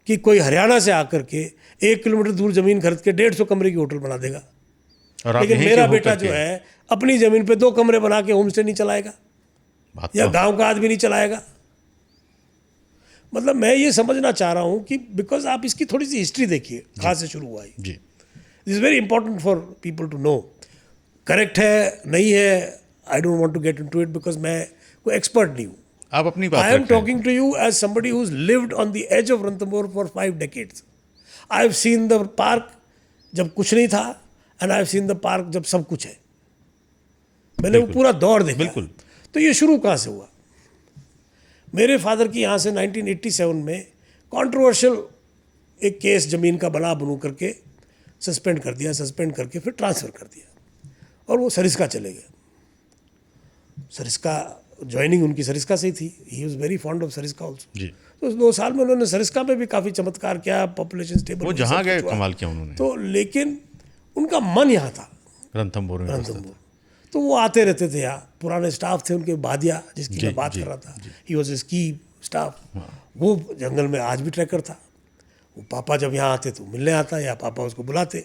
कि कोई हरियाणा से आकर के 1 किलोमीटर दूर ज़मीन खरीद के 150 कमरे की होटल बना देगा, और आप लेकिन यहीं मेरा के बेटा होकर जो के- है अपनी ज़मीन पे 2 कमरे बना के होम स्टे नहीं चलाएगा, बात या तो- गांव का आदमी नहीं चलाएगा। मतलब मैं ये समझना चाह रहा हूँ कि बिकॉज आप इसकी थोड़ी सी हिस्ट्री देखिए, कहाँ से शुरू हुआ है। जी, this is very important for people to know. Correct है नहीं है, I don't want to get into it, because मैं कोई एक्सपर्ट नहीं हूँ। आप अपनी बात I am रखें। talking to you as somebody who's lived on the edge of Ranthambore for 5 decades. I have seen the park जब कुछ नहीं था, and I have seen the park जब सब कुछ है। मैंने वो पूरा दौर देखा। बिल्कुल। तो ये शुरू कहाँ से हुआ? मेरे फादर की यहाँ से 1987 में कंट्रोवर्शियल एक केस ज़मीन का बना बनू करके सस्पेंड कर दिया, सस्पेंड करके फिर ट्रांसफ़र कर दिया, और वो सरिस्का चले गए। सरिस्का ज्वाइनिंग उनकी सरिस्का से ही थी। He was very fond of Sariska also. जी, तो उस 2 साल में उन्होंने सरिस्का में भी काफ़ी चमत्कार किया, पॉपुलेशन स्टेबल। वो जहाँ गए कमाल किया उन्होंने। तो लेकिन उनका मन यहाँ था, रणथंभौर में बसता था। रणथंभौर। तो वो आते रहते थे यहाँ, पुराने स्टाफ थे उनके, बादिया जिसकी जी, मैं बात जी, कर रहा था, ही वॉज स्की स्टाफ। वो जंगल में आज भी ट्रैकर था। वो पापा जब यहाँ आते तो मिलने आता, या पापा उसको बुलाते,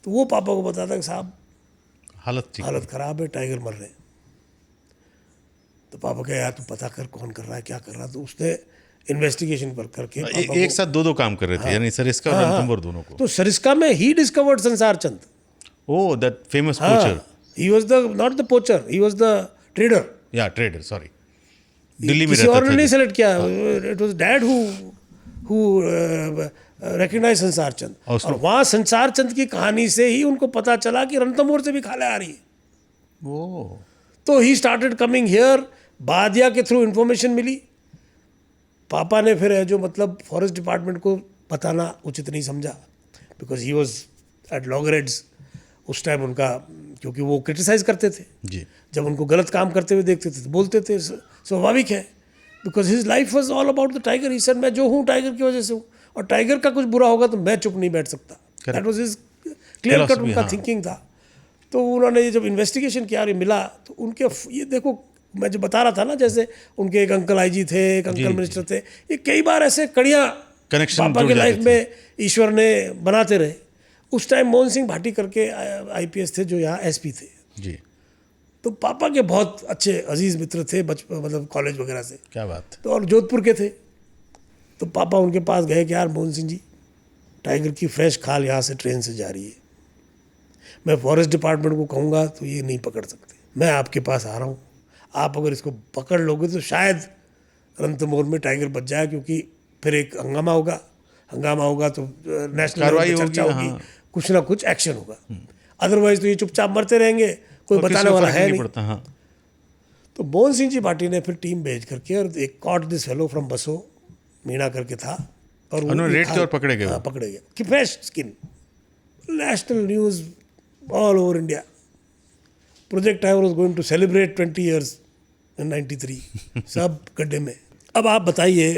तो वो पापा को बताता कि साहब हालत ठीक। हालत ख़राब है, टाइगर मर रहे हैं। तो पापा कहे यार तू पता कर कौन कर रहा है, क्या कर रहा है। तो उसने इन्वेस्टिगेशन पर करके पापा एक साथ दो काम कर रहे थे, यानी सरिस्का और रणथंभौर दोनों को। तो सरिस्का में ही discovered Sansar Chand. Oh, that famous poacher. He was the not the poacher, he was the trader. Yeah trader, sorry. Delhi में किसी और रहता ने था। नहीं सेलेक्ट किया। It was dad who recognize Sansar Chand, और और वहाँ संसार चंद की कहानी से ही उनको पता चला कि रणथंभौर से भी खाले आ रही है। वो तो ही स्टार्टेड कमिंग हियर, बादिया के थ्रू इन्फॉर्मेशन मिली। पापा ने फिर है जो मतलब फॉरेस्ट डिपार्टमेंट को बताना उचित नहीं समझा, बिकॉज ही वॉज एट लॉगरेड्स उस टाइम उनका, क्योंकि वो क्रिटिसाइज करते थे जी, जब उनको गलत काम करते हुए देखते थे तो बोलते थे, स्वाभाविक है, because his life was all about the tiger. He sir मैं जो हूँ टाइगर की वजह से हूँ, और टाइगर का कुछ बुरा होगा तो मैं चुप नहीं बैठ सकता। That was his clear cut Philosophy, उनका हाँ। थिंकिंग था। तो उन्होंने ये जब इन्वेस्टिगेशन किया और ये मिला, तो उनके ये देखो मैं जो बता रहा था ना, जैसे उनके एक अंकल आईजी थे, एक अंकल मिनिस्टर थे, ये कई बार ऐसे कड़ियाँ Connection पापा जुड़ के जाते लाइफ थे। में ईश्वर ने बनाते रहे। उस टाइम मोहन सिंह भाटी करके IPS थे जो यहाँ SP थे, जी, तो पापा के बहुत अच्छे अजीज मित्र थे बचपन, मतलब कॉलेज वगैरह से। क्या बात है। तो और जोधपुर के थे, तो पापा उनके पास गए कि यार मोहन सिंह जी, टाइगर की फ्रेश खाल यहाँ से ट्रेन से जा रही है, मैं फॉरेस्ट डिपार्टमेंट को कहूँगा तो ये नहीं पकड़ सकते, मैं आपके पास आ रहा हूँ, आप अगर इसको पकड़ लोगे तो शायद रणथंभौर में टाइगर बच जाए, क्योंकि फिर एक हंगामा होगा तो नेशनल कार्रवाई लेवल पे चर्चा होगी, होगी, हाँ। कुछ ना कुछ एक्शन होगा। अदरवाइज तो ये चुपचाप मरते रहेंगे, कोई और किसी बताने को वाला फर्क है नहीं। पड़ता, हाँ। तो मोहन सिंह जी भाटी ने फिर टीम भेज करके, और एक कॉट दिस फेलो फ्रॉम बसो, मीणा करके था, और वो उन्होंने ये रेड किया और पकड़े गए वो। हाँ, पकड़े गए कि fresh skin, national news all over India. Project Tiger was going to celebrate 20 years in 93, सब गड्ढे में। अब आप बताइए,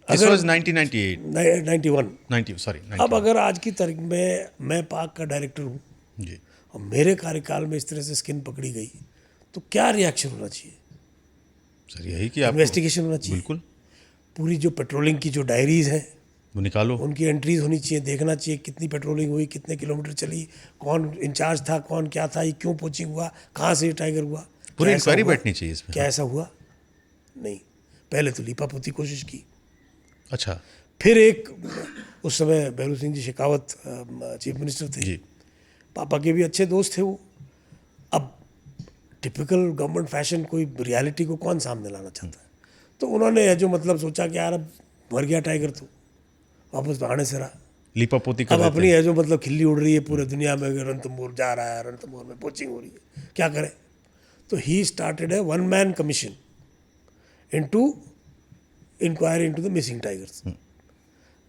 दिस अगर वाज 1998 91, 90 सॉरी अब अगर आज की तारीख में मैं पाक का डायरेक्टर हूँ जी, और मेरे कार्यकाल में इस तरह से स्किन पकड़ी गई, तो क्या रिएक्शन होना चाहिए? सर यही कि आप इन्वेस्टिगेशन होना चाहिए, बिल्कुल पूरी जो पेट्रोलिंग की जो डायरीज हैं वो निकालो। उनकी एंट्रीज होनी चाहिए, देखना चाहिए कितनी पेट्रोलिंग हुई, कितने किलोमीटर चली, कौन इंचार्ज था, कौन क्या था, ये क्यों पोचिंग हुआ, कहाँ से ये टाइगर हुआ, पूरी क्या ऐसा इंक्वायरी हुआ? बैठनी चाहिए इसमें। क्या ऐसा हुआ? नहीं, पहले तो लीपापोती कोशिश की, अच्छा फिर एक उस समय भैरू सिंह जी शेखावत चीफ मिनिस्टर थे, जी, पापा के भी अच्छे दोस्त थे वो। अब टिपिकल गवर्नमेंट फैशन, कोई रियलिटी को कौन सामने लाना चाहता है, तो उन्होंने जो मतलब सोचा कि यार अब मर गया टाइगर तो वापस बहाने से रहा, लीपापोती कर अब रहे अपनी थे। है जो मतलब खिल्ली उड़ रही है पूरे दुनिया में, रणथंभौर जा रहा है, रणथंभौर में पोचिंग हो रही है, क्या करें? तो ही स्टार्टेड है 1-man commission into inquiry into the missing tigers,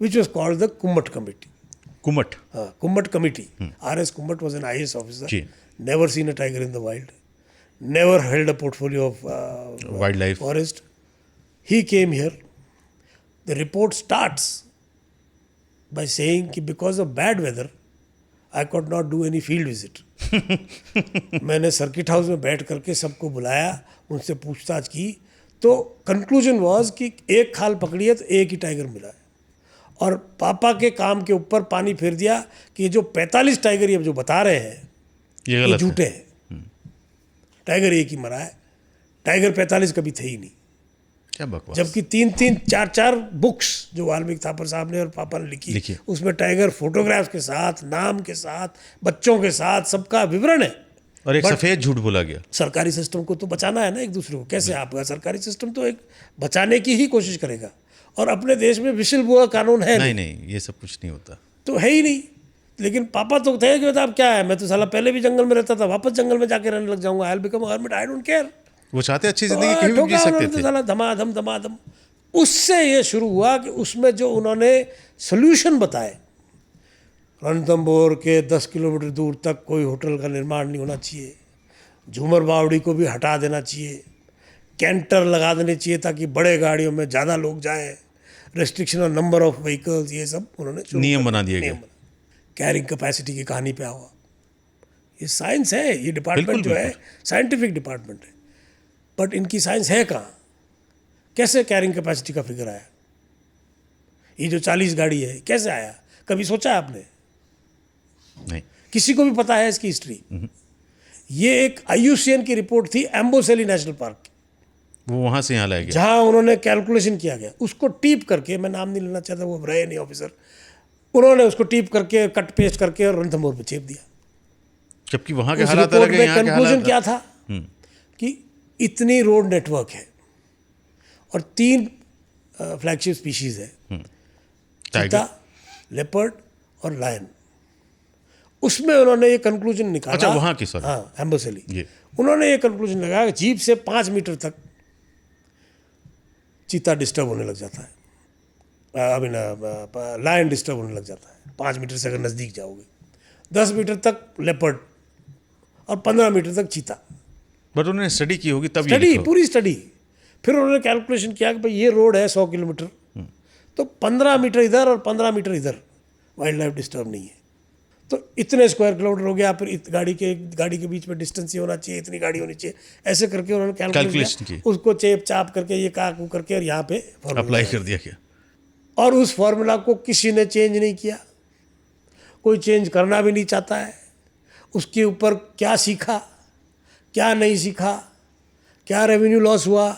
which was called the Kummat Committee. Kummat, Kummat Committee. R.S. Kummat was an IAS officer. जी। Never seen a tiger in the wild. Never held a portfolio of Wildlife. forest. He came here. The report starts by saying कि because of bad weather, I could not do any field visit. मैंने circuit house में बैठ करके सबको बुलाया, उनसे पूछताछ की, तो कंक्लूजन वाज कि एक खाल पकड़ी है तो एक ही टाइगर मिला है, और पापा के काम के ऊपर पानी फेर दिया कि जो 45 टाइगर ये जो बता रहे हैं ये ये गलत है। झूठे हैं, टाइगर एक ही मरा है, टाइगर 45 कभी थे ही नहीं। क्या बकवास। जबकि 3-3, 4-4 बुक्स जो वाल्मीकि थापर साहब ने और पापा ने लिखी। लिखी, उसमें टाइगर फोटोग्राफ्स के साथ, नाम के साथ, बच्चों के साथ, सबका विवरण है। और एक But- सफेद झूठ बोला गया। सरकारी सिस्टम को तो बचाना है ना एक दूसरे को, कैसे आपका सरकारी सिस्टम तो एक बचाने की ही कोशिश करेगा, और अपने देश में विशिल बुआ कानून है नहीं नहीं, ये सब कुछ नहीं होता। तो है ही नहीं। लेकिन पापा तो थे कि अब क्या है, मैं तो साला पहले भी जंगल में रहता था, वापस जंगल में जाके रहने लग जाऊंगा, I will become hermit, I don't care. वो चाहते अच्छी जिंदगी कहीं भी जी सकते थे। साला धमाधम धमाधम। उससे ये शुरू हुआ कि उसमें जो उन्होंने सोल्यूशन बताए, रणथंभौर के 10 किलोमीटर दूर तक कोई होटल का निर्माण नहीं होना चाहिए, झूमर बावड़ी को भी हटा देना चाहिए, कैंटर लगा देने चाहिए ताकि बड़े गाड़ियों में ज़्यादा लोग जाएं, restriction on number of vehicles, ये सब उन्होंने शुरू नियम कर बना दिए, दिए गए। कैरिंग कैपेसिटी की कहानी पे हुआ। ये साइंस है, ये डिपार्टमेंट बिल्कुल, जो है साइंटिफिक डिपार्टमेंट है, बट इनकी साइंस है कहाँ? कैसे कैरिंग कैपेसिटी का फिगर आया? ये जो 40 गाड़ी है कैसे आया? कभी सोचा है आपने? नहीं, किसी को भी पता है इसकी हिस्ट्री? ये एक IUCN की रिपोर्ट थी एम्बोसेली नेशनल पार्क की, वो वहां से यहाँ लाया गया। जहाँ उन्होंने कैलकुलेशन किया गया, उसको टीप करके, मैं नाम नहीं लेना चाहता, वो रहे नहीं ऑफिसर, उन्होंने उसको टीप करके कट पेस्ट करके और रणथंभौर पे चेप दिया। जबकि वहां के उस हालात रिपोर्ट अलग है, में यहाँ के कंक्लूजन हालात। क्या था कि इतनी रोड नेटवर्क है और 3 फ्लैगशिप स्पीशीज है, चीता, लेपर्ड और लायन। उसमें उन्होंने ये कंक्लूजन निकाला। अच्छा, वहाँ की सॉरी, हाँ, एम्बोसेली। जी। उन्होंने ये कंक्लूजन लगाया कि जीप से 5 मीटर तक चीता डिस्टर्ब होने लग जाता है, लायन डिस्टर्ब होने लग जाता है 5 मीटर से अगर नज़दीक जाओगे, 10 मीटर तक लेपर्ड और 15 मीटर तक चीता। बट उन्होंने स्टडी की होगी तब ये स्टडी, लिखा। पूरी स्टडी। फिर उन्होंने कैलकुलेशन किया कि भाई ये रोड है 100 किलोमीटर, तो 15 मीटर इधर और 15 मीटर इधर वाइल्ड लाइफ डिस्टर्ब नहीं है, तो इतने स्क्वायर किलोमीटर हो गया। फिर गाड़ी के बीच में डिस्टेंस ये होना चाहिए, इतनी गाड़ी होनी चाहिए, ऐसे करके उन्होंने कैलकुलेशन की, उसको चेप चाप करके ये काकू करके और यहाँ पे अप्लाई कर दिया क्या। और उस फॉर्मूला को किसी ने चेंज नहीं किया, कोई चेंज करना भी नहीं चाहता है। उसके ऊपर क्या सीखा, क्या नहीं सीखा, क्या रेवेन्यू लॉस हुआ,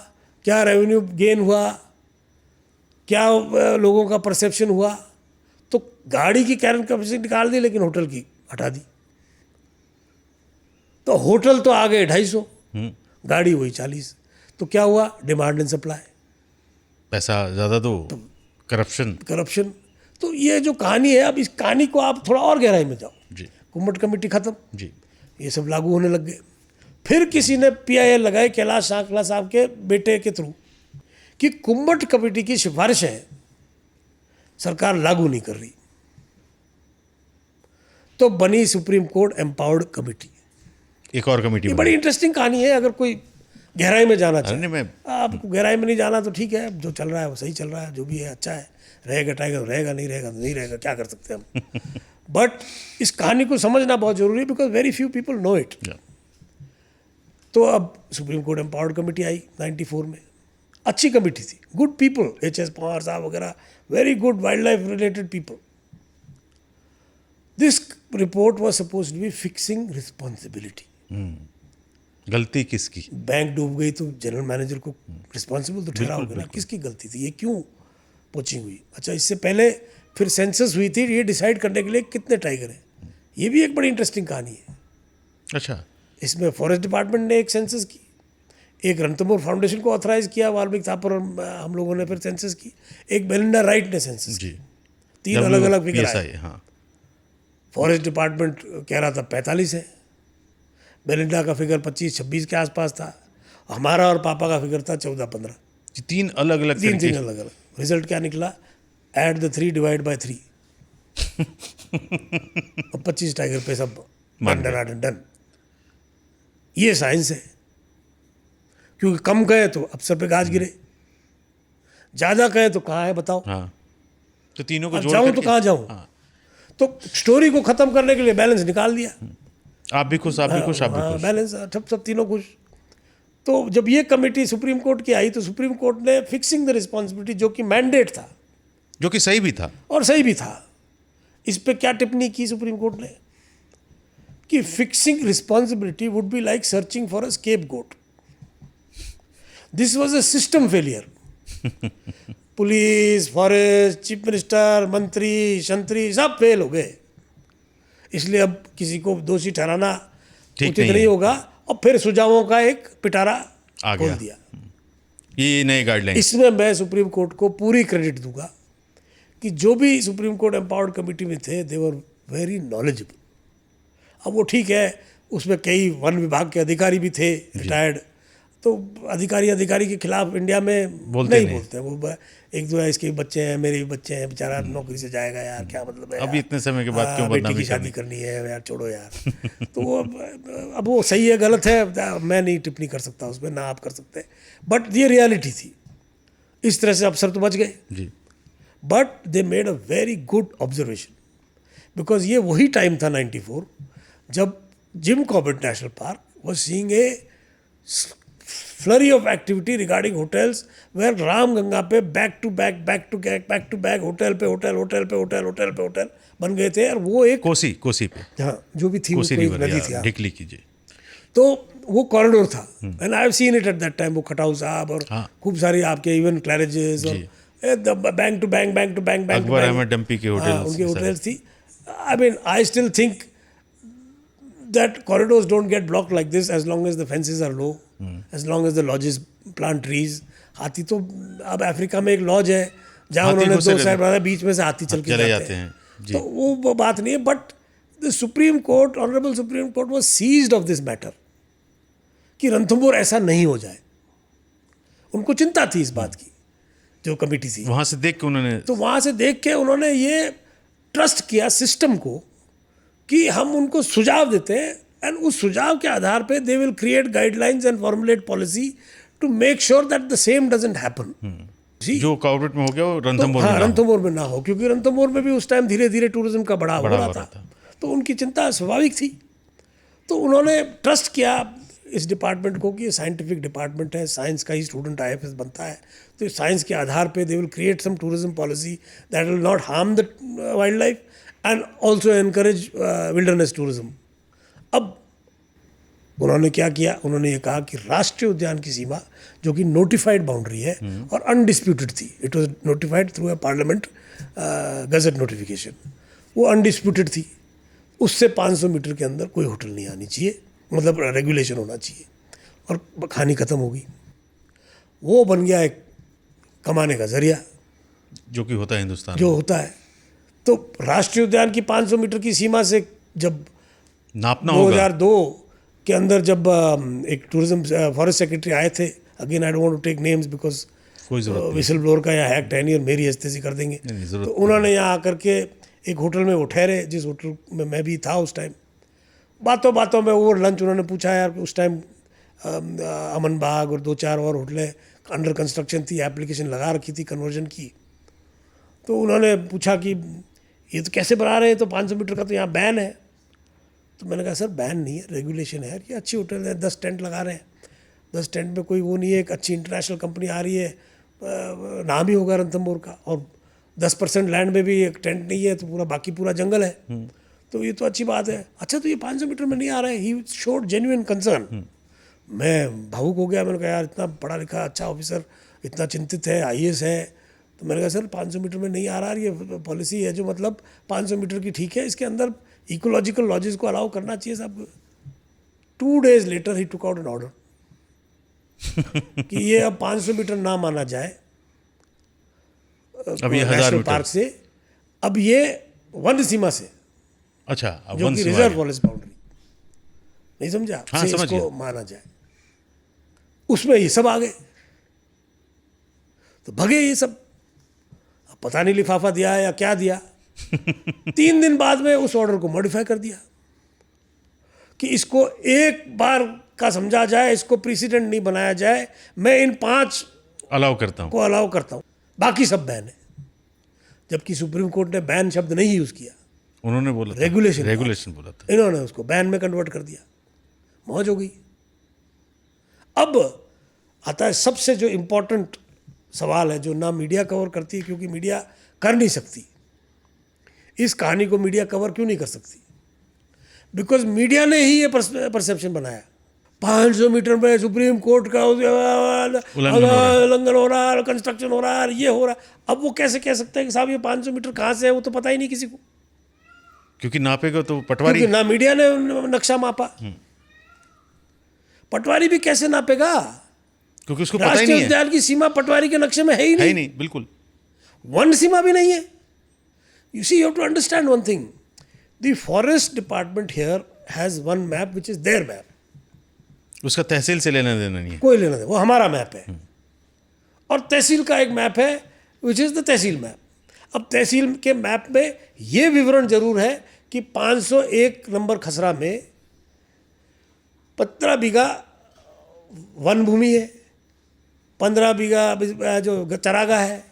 क्या रेवेन्यू गेन हुआ, क्या लोगों का परसेप्शन हुआ, तो गाड़ी की कैरेंट कैपेसिटी निकाल दी लेकिन होटल की हटा दी। तो होटल तो आ गए 250, गाड़ी वही 40। तो क्या हुआ, डिमांड एंड सप्लाई, पैसा ज़्यादा दो, करप्शन। तो ये जो कहानी है, अब इस कहानी को आप थोड़ा और गहराई में जाओ जी। कुम्मट कमेटी खत्म जी। ये सब लागू होने लग गए। फिर किसी ने PIL लगाए कैलाश सांकला साहब के बेटे के थ्रू कि कुम्मट कमेटी की सिफारिश है, सरकार लागू नहीं कर रही, तो बनी सुप्रीम कोर्ट एम्पावर्ड कमेटी। एक और कमेटी ये बड़ी इंटरेस्टिंग कहानी है, अगर कोई गहराई में जाना चाहे। मैं आपको गहराई में नहीं जाना तो ठीक है, जो चल रहा है वो सही चल रहा है, जो भी है अच्छा है, रहेगा टाइगर रहेगा, नहीं रहेगा तो नहीं रहेगा, क्या कर सकते हैं हम। बट इस कहानी को समझना बहुत जरूरी है, because very few people know it. तो अब सुप्रीम कोर्ट एम्पावर्ड कमेटी आई 94 में, अच्छी कमेटी थी, गुड पीपल, HS पवार साहब वगैरह, very good wild life related people. This report was suppose to be fixing responsibility. गलती किसकी, बैंक डूब गई तो जनरल मैनेजर को रिस्पॉन्सिबल तो ठहराओगे ना, किसकी गलती थी, ये क्यों पोचिंग हुई। अच्छा, इससे पहले फिर सेंसस हुई थी ये डिसाइड करने के लिए कितने टाइगर हैं, ये भी एक बड़ी इंटरेस्टिंग कहानी है। अच्छा, इसमें फॉरेस्ट डिपार्टमेंट ने एक सेंसस की, एक रणथंभौर फाउंडेशन को ऑथराइज किया, वाल्मीकि थापर और हम लोगों ने फिर सेंसस की, एक बेलिंडा राइट ने सेंसस की, 3 अलग अलग फिगर आए। हाँ। फॉरेस्ट डिपार्टमेंट कह रहा था 45 है, बेलिंडा का फिगर 25-26 के आसपास था, हमारा और पापा का फिगर था 14-15। 3 अलग अलग, तीन अलग अलग। रिजल्ट क्या निकला, ऐड द 3 डिवाइड बाय 3 और 25 टाइगर पे सब डन। ये साइंस है, क्योंकि कम गए तो अफसर पे गाज गिरे, ज्यादा गए तो कहाँ है बताओ। हाँ। तो तीनों को जोड़ जाऊं तो कहाँ जाऊं। हाँ। तो स्टोरी को खत्म करने के लिए बैलेंस निकाल दिया, आप भी खुश, आप भी खुश, आप भी खुश, बैलेंस सब तीनों खुश। तो जब ये कमेटी सुप्रीम कोर्ट की आई तो सुप्रीम कोर्ट ने फिक्सिंग द रिस्पॉन्सिबिलिटी, जो कि मैंडेट था, जो कि सही भी था और सही भी था, इस पे क्या टिप्पणी की सुप्रीम कोर्ट ने कि fixing responsibility would be like searching for a scapegoat. This was a system failure. Police, forest, chief minister, मंत्री, शंत्री सब फेल हो गए, इसलिए अब किसी को दोषी ठहराना उचित नहीं होगा, और फिर सुझावों का एक पिटारा खोल दिया। ये नए गाइडलाइन। इसमें मैं सुप्रीम कोर्ट को पूरी क्रेडिट दूंगा कि जो भी सुप्रीम कोर्ट एम्पावर्ड कमेटी में थे, दे वर वेरी नॉलेजेबल। अब वो ठीक है, उसमें कई वन विभाग के अधिकारी भी थे रिटायर्ड, तो अधिकारी के खिलाफ इंडिया में नहीं बोलते हैं। वो एक दो इसके बच्चे हैं, मेरे भी बच्चे हैं, बेचारा नौकरी से जाएगा यार, क्या मतलब है, अभी इतने समय के बाद क्यों बेटी की शादी करनी है यार, छोड़ो यार। तो वो अब वो सही है गलत है मैं नहीं टिप्पणी कर सकता उसमें, ना आप कर सकते, बट ये रियलिटी थी। इस तरह से अफसर तो बच गए जी, but they made a very good observation, because ये वही टाइम था 94 जब Jim Corbett National Park was seeing a flurry of activity regarding hotels where Ramganga पे बैक टू बैक होटल पे होटल बन गए थे, और वो एक कोसी पे, हाँ जो भी थी कोसी वो नदी थी, ढिकली कीजिए, तो वो कॉरिडोर था, and I have seen it at that time. वो खटाऊ साहब और खूब सारी आपके इवन क्लैरेजेस और bank to bank Akbar Ahmad Dumpy के होटल, उनके होटल्स थी। I mean I still think that corridors don't get blocked like this as long as the fences are low, as long as the lodges plant trees. हाथी तो अब Africa में एक laws है जहाँ हाथी उन्होंने घुसे 2 साइड बनाया, बीच में से हाथी चल के चले जाते जाते हैं। हैं जी। तो वो बात नहीं है, but the supreme court, honourable supreme court was seized of this matter कि रणथंभौर ऐसा नहीं हो जाए। उनको चिंता थी इस बात की, जो कमेटी थी। वहाँ से देख के उन्होंने तो वहाँ से देख के उन्होंने ये ट्रस्ट किया सिस्टम को कि हम उनको सुझाव देते हैं, एंड उस सुझाव के आधार पे they will create guidelines and formulate policy to make sure that the same doesn't happen. जो कॉर्बेट में हो गया वो रणथंभौर में हाँ, ना हो। रणथंभौर में ना हो, क्योंकि रणथंभौर में भी उस टाइम धीरे धीरे टूरिज्म का बढ़ाव हो बढ़ावा रहा हो रहा था। था। तो उनकी चिंता स्वाभाविक थी। तो उन्होंने ट्रस्ट किया इस डिपार्टमेंट को कि ये साइंटिफिक डिपार्टमेंट है, साइंस का ही स्टूडेंट IFS बनता है, तो साइंस के आधार पे they will create some tourism policy that will not harm the wild life and also encourage wilderness tourism. अब उन्होंने क्या किया, उन्होंने ये कहा कि राष्ट्रीय उद्यान की सीमा जो कि नोटिफाइड बाउंड्री है और अनडिस्प्यूटेड थी, it was notified through a parliament gazette notification, वो अनडिस्प्यूटेड थी। उससे 500 मीटर के अंदर कोई होटल नहीं आनी चाहिए, मतलब रेगुलेशन होना चाहिए, और कहानी ख़त्म होगी। वो बन गया एक कमाने का जरिया जो कि होता है हिंदुस्तान जो में। होता है। तो राष्ट्रीय उद्यान की 500 मीटर की सीमा से जब नापना होगा 2002 के अंदर जब एक टूरिज्म फॉरेस्ट सेक्रेटरी आए थे, again I don't want to take names because कोई जरूरत नहीं। विसल ब्लोअर का या हैक टेनियर मेरी हस्तेसी कर देंगे। नहीं, जरूरत तो उन्होंने यहाँ आकर के एक होटल में वो ठहरे, जिस होटल में मैं भी था उस टाइम। बातों बातों में ओवर लंच उन्होंने पूछा, यार उस टाइम अमन बाग और 2-4 और होटलें अंडर कंस्ट्रक्शन थी, एप्लीकेशन लगा रखी थी कन्वर्जन की। तो उन्होंने पूछा कि ये तो कैसे बना रहे हैं, तो 500 मीटर का तो यहाँ बैन है। तो मैंने कहा सर बैन नहीं है, रेगुलेशन है यार, ये अच्छी होटल है, 10 टेंट लगा रहे हैं, 10 टेंट में कोई वो नहीं है, एक अच्छी इंटरनेशनल कंपनी आ रही है, नाम ही होगा रणथंभौर का, और 10% लैंड में भी एक टेंट नहीं है, तो पूरा बाकी पूरा जंगल है, तो ये तो अच्छी बात है। अच्छा तो ये 500 मीटर में नहीं आ रहा है, ही शोड जेन्युइन कंसर्न। मैं भावुक हो गया, मैंने कहा यार इतना पढ़ा लिखा अच्छा ऑफिसर इतना चिंतित है, IAS है। तो मैंने कहा सर 500 मीटर में नहीं आ रहा, ये पॉलिसी है जो मतलब 500 मीटर की ठीक है, इसके अंदर इकोलॉजिकल लॉजेस को अलाउ करना चाहिए सब। 2 days letter he took out an order कि ये अब 500 मीटर ना माना जाए अब ये 1000 नेशनल मीटर। पार्क से, अब ये वन सीमा से, अच्छा अब जो वन कि सीमा रिजर्व है। फॉरेस्ट बाउंड्री, नहीं समझा, हाँ, से समझ इसको गया। माना जाए। उसमें ये सब आ गए, तो भगे ये सब। अब पता नहीं लिफाफा दिया है या क्या दिया। 3 दिन बाद में उस ऑर्डर को मॉडिफाई कर दिया कि इसको एक बार का समझा जाए, इसको प्रेसिडेंट नहीं बनाया जाए, मैं इन 5 अलाउ करता हूँ। को अलाउ करता हूं, बाकी सब बैन है। जबकि सुप्रीम कोर्ट ने बैन शब्द नहीं यूज किया, उन्होंने बोला था, रेगुलेशन रेगुलेशन बोला था। इन्होंने उसको बैन में कन्वर्ट कर दिया, मौज हो गई। अब आता है सबसे जो इम्पोर्टेंट सवाल है, जो ना मीडिया कवर करती है, क्योंकि मीडिया कर नहीं सकती इस कहानी को। मीडिया कवर क्यों नहीं कर सकती? बिकॉज मीडिया ने ही ये परसेप्शन बनाया 500 मीटर में सुप्रीम कोर्ट का उल्लंघन हो रहा है, कंस्ट्रक्शन हो रहा है, ये हो रहा है। अब वो कैसे कह सकते हैं कि साहब ये 500 मीटर कहाँ से है, वो तो पता ही नहीं किसी को, क्योंकि नापेगा तो पटवारी। क्योंकि ना मीडिया ने नक्शा मापा। पटवारी भी कैसे नापेगा? क्योंकि उसको पता ही राष्ट्रीय नहीं है। उद्यान की सीमा पटवारी के नक्शे में है ही है ही नहीं, नहीं, बिल्कुल। वन सीमा भी नहीं है। You see, you have to understand one thing, the forest department here has one map which is their map, उसका तहसील से लेना देना नहीं है। कोई लेना दे, वो हमारा मैप है। और तहसील का एक मैप है which is the tehsil map. अब तहसील के मैप में ये विवरण जरूर है कि 501 नंबर खसरा में 15 बीघा वन भूमि है, 15 बीघा जो चरागा है,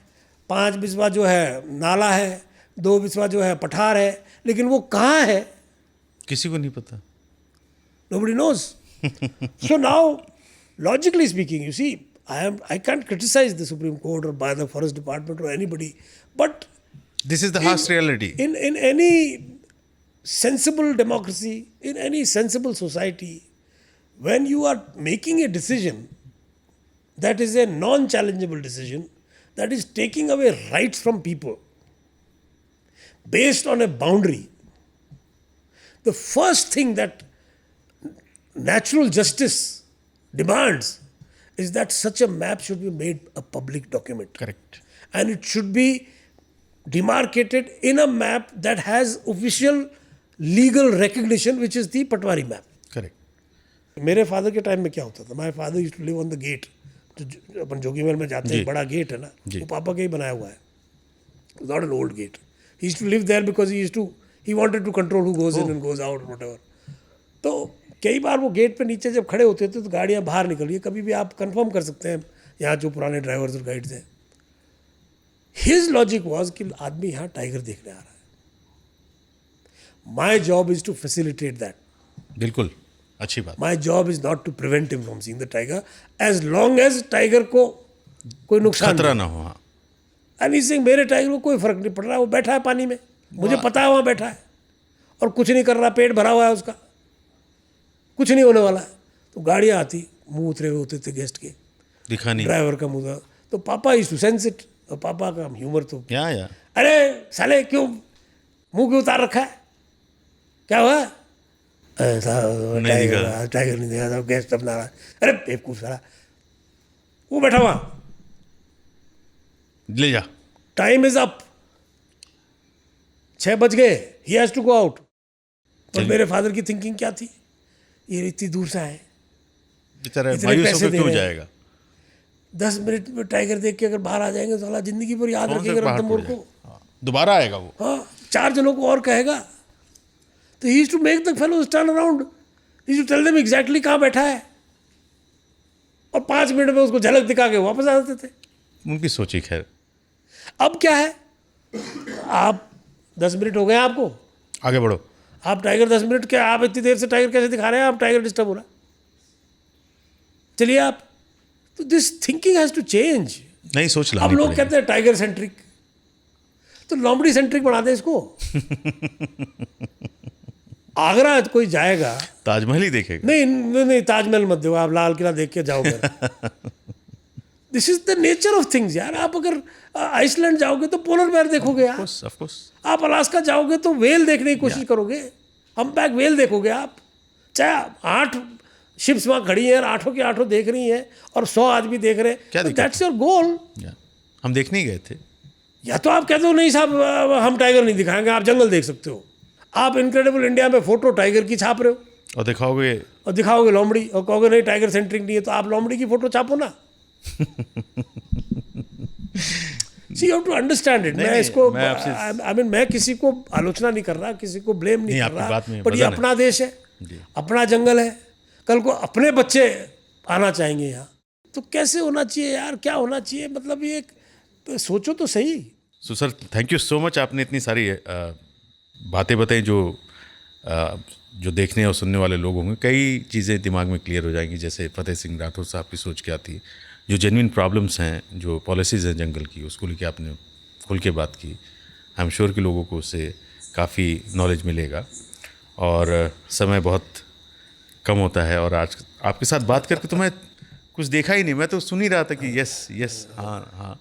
5 बिस्वा जो है नाला है, 2 बिस्वा जो है पठार है, लेकिन वो कहाँ है किसी को नहीं पता। nobody knows. So now, logically speaking, you see, I can't criticize the Supreme Court or by the Forest Department or anybody, but this is the harsh reality. in any sensible democracy, in any sensible society, when you are making a decision that is a non-challengeable decision, that is taking away rights from people based on a boundary, the first thing that natural justice demands is that such a map should be made a public document. Correct. and it should be demarcated in a map that has official legal recognition, which is the Patwari map. Correct. मेरे father के time में क्या होता था, my father used to live on the gate, जो अपन जोगीमहल में जाते हैं, बड़ा गेट है ना, वो पापा का ही बनाया हुआ है, not an old gate. He used to live there because he wanted to control who goes in and goes out whatever. तो कई बार वो गेट पे नीचे जब खड़े होते थे तो गाड़ियाँ बाहर निकल गई. कभी भी आप कंफर्म कर सकते हैं यहाँ जो पुराने ड्राइवर्स और गाइड्स हैं. हिज लॉजिक वॉज कि आदमी यहाँ टाइगर देखने आ रहा है. My job is to facilitate that. बिल्कुल अच्छी बात। My job is not to prevent him from seeing the tiger as long as tiger को कोई नुकसान खतरा ना हो। हाँ, अभी सिंह मेरे टाइगर को कोई फर्क नहीं पड़ रहा, वो बैठा है पानी में, मुझे पता है वहाँ बैठा है और कुछ नहीं कर रहा, पेट भरा हुआ है उसका, कुछ नहीं होने वाला है. तो गाड़ियाँ आती, मुंह उतरे हुए होते थे गेस्ट के, दिखा नहीं ड्राइवर का मुँह था, तो पापा इज टू सेंस इट. और पापा का ह्यूमर तो या अरे साले क्यों मुंह क्यों उतार रखा है, क्या हुआ, टाइगर नहीं देखा था, गेस्ट अपना रहा, अरे बेवकूफ सारा, वो बैठा हुआ, ले जा। टाइम इज अप, 6 बज गए, he has to go out. और मेरे फादर की थिंकिंग क्या थी, ये इतनी दूर से आए, बेचारा इतने मायूस पैसे होकर दे क्यों रहे हैं. जाएगा। 10 मिनट में टाइगर देख के अगर बाहर आ जाएंगे तो साला जिंदगी भर याद कौन से रखेगा पहाड़ रणथंभौर पर को. जाएगा? हाँ, दोबारा आएगा वो। हाँ, 4 जनों को और कहेगा. तो he to make the fellows turn around, he to tell them exactly कहाँ बैठा है, और 5 मिनट में उसको झलक दिखा के वापस आ जाते थे. उनकी सोची खैर। अब क्या है, आप 10 मिनट हो गए आपको, आगे बढ़ो। आप टाइगर 10 मिनट क्या, आप इतनी देर से टाइगर कैसे दिखा रहे हैं, आप टाइगर डिस्टर्ब हो रहा, चलिए आप. तो this thinking has to change. नहीं सोच अब लोग कहते हैं टाइगर सेंट्रिक, तो लोमड़ी सेंट्रिक बना दे इसको. आगरा कोई जाएगा, ताजमहल ही देखेगा। नहीं ताजमहल मत दो, आप लाल किला देख के जाओगे. This is the nature of things यार. आप अगर आइसलैंड जाओगे तो पोलर बेयर देखोगे यार. Of course. आप अलास्का जाओगे तो वेल देखने की कोशिश करोगे, हम्पबैक वेल देखोगे आप. चाहे 8 शिप्स वहाँ खड़ी हैं और 8 की 8 देख रही हैं और 100 आदमी देख रहे क्या हैं, दिक्कत दैट्स योर गोल. हम देखने ही गए थे। या तो आप कहते हो नहीं साहब हम टाइगर नहीं दिखाएंगे, आप जंगल देख सकते हो. आप इनक्रेडिबल इंडिया में फोटो टाइगर की छाप रहे हो और दिखाओगे लोमड़ी, और कहोगे नहीं टाइगर सेंट्रिक नहीं है, तो आप लोमड़ी की फोटो छापो ना. See, you have to understand it. मैं इसको मैं किसी को आलोचना नहीं कर रहा, किसी को ब्लेम नहीं कर रहा, बट ये अपना देश है, अपना जंगल है. कल को अपने बच्चे आना चाहेंगे यहाँ, तो कैसे होना चाहिए यार, क्या होना चाहिए, मतलब ये सोचो तो सही. So sir, thank you so much, आपने इतनी सारी बातें बताई जो देखने और सुनने वाले लोग होंगे. कई चीज़ें दिमाग में क्लियर हो जाएंगी, जैसे फतेह सिंह राठौर साहब की सोच क्या थी, जो जेन्युइन प्रॉब्लम्स हैं, जो पॉलिसीज़ हैं जंगल की, उसको लेके आपने खुल के बात की. आई एम श्योर कि लोगों को उससे काफ़ी नॉलेज मिलेगा. और समय बहुत कम होता है, और आज आपके साथ बात करके तो मैं कुछ देखा ही नहीं, मैं तो सुन ही रहा था कि यस हाँ.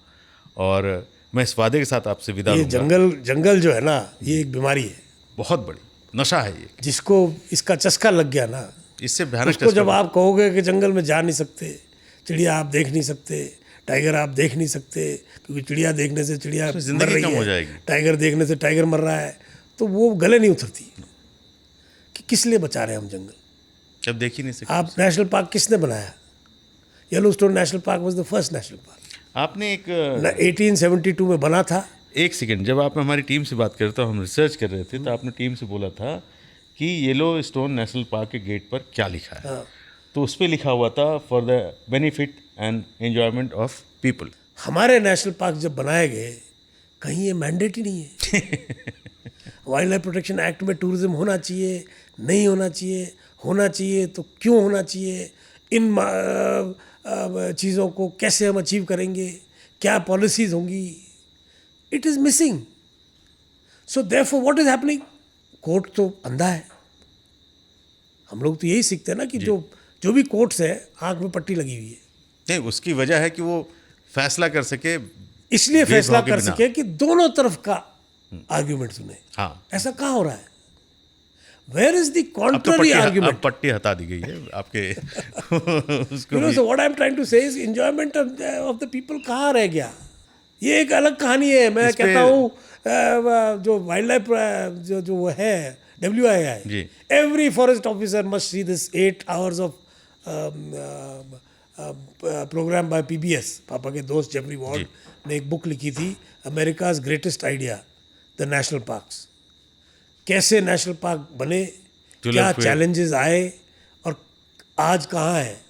और मैं इस वादे के साथ आपसे विदा लूँगा. जंगल जो है ना, ये एक बीमारी है, बहुत बड़ी नशा है ये. जिसको इसका चस्का लग गया ना, इससे भयानक उसको जब आप कहोगे कि जंगल में जा नहीं सकते, चिड़िया आप देख नहीं सकते, टाइगर आप देख नहीं सकते, क्योंकि चिड़िया देखने से चिड़िया मर रही कम हो है, जाएगी, टाइगर देखने से टाइगर मर रहा है, तो वो गले नहीं उतरती कि किस लिए बचा रहे हैं हम जंगल. जब देख ही नहीं सकते. आप नेशनल पार्क किसने बनाया? Yellowstone national Park was the first national park. आपने एक 1872 में बना था. एक सेकेंड, जब आप हमारी टीम से बात कर रहे थे, हम रिसर्च कर रहे थे, तो आपने टीम से बोला था कि येलो स्टोन नेशनल पार्क के गेट पर क्या लिखा है. हाँ. तो उस पर लिखा हुआ था for the benefit and enjoyment of people. हमारे नेशनल पार्क जब बनाए गए, कहीं ये मैंडेट ही नहीं है. वाइल्ड लाइफ प्रोटेक्शन एक्ट में टूरिज्म होना चाहिए, नहीं होना चाहिए, होना चाहिए तो क्यों होना चाहिए, इन चीज़ों को कैसे हम अचीव करेंगे, क्या पॉलिसीज़ होंगी, it is missing. So therefore what is happening, court तो अंधा है. हम लोग तो यही सीखते हैं ना कि जो भी कोर्ट्स है, आंख में पट्टी लगी हुई है. नहीं, उसकी वजह है कि वो फैसला कर सके, इसलिए फैसला कर सके कि दोनों तरफ का आर्ग्यूमेंट सुने. हाँ, ऐसा कहाँ हो रहा है? Where is the contrary argument? अब पट्टी हटा दी गई है आपके. You know, so what I'm trying to say is enjoyment of the people कहाँ रह गया? ये एक अलग कहानी है। मैं कहता हूँ जो वाइल्ड लाइफ जो वो है WII, जी। Every forest officer must see this 8 hours of programme by PBS। पापा के दोस्त जेफरी वॉर्ड ने एक बुक लिखी थी, America's greatest idea, the national parks. कैसे नेशनल पार्क बने, क्या चैलेंजेस आए और आज कहाँ है।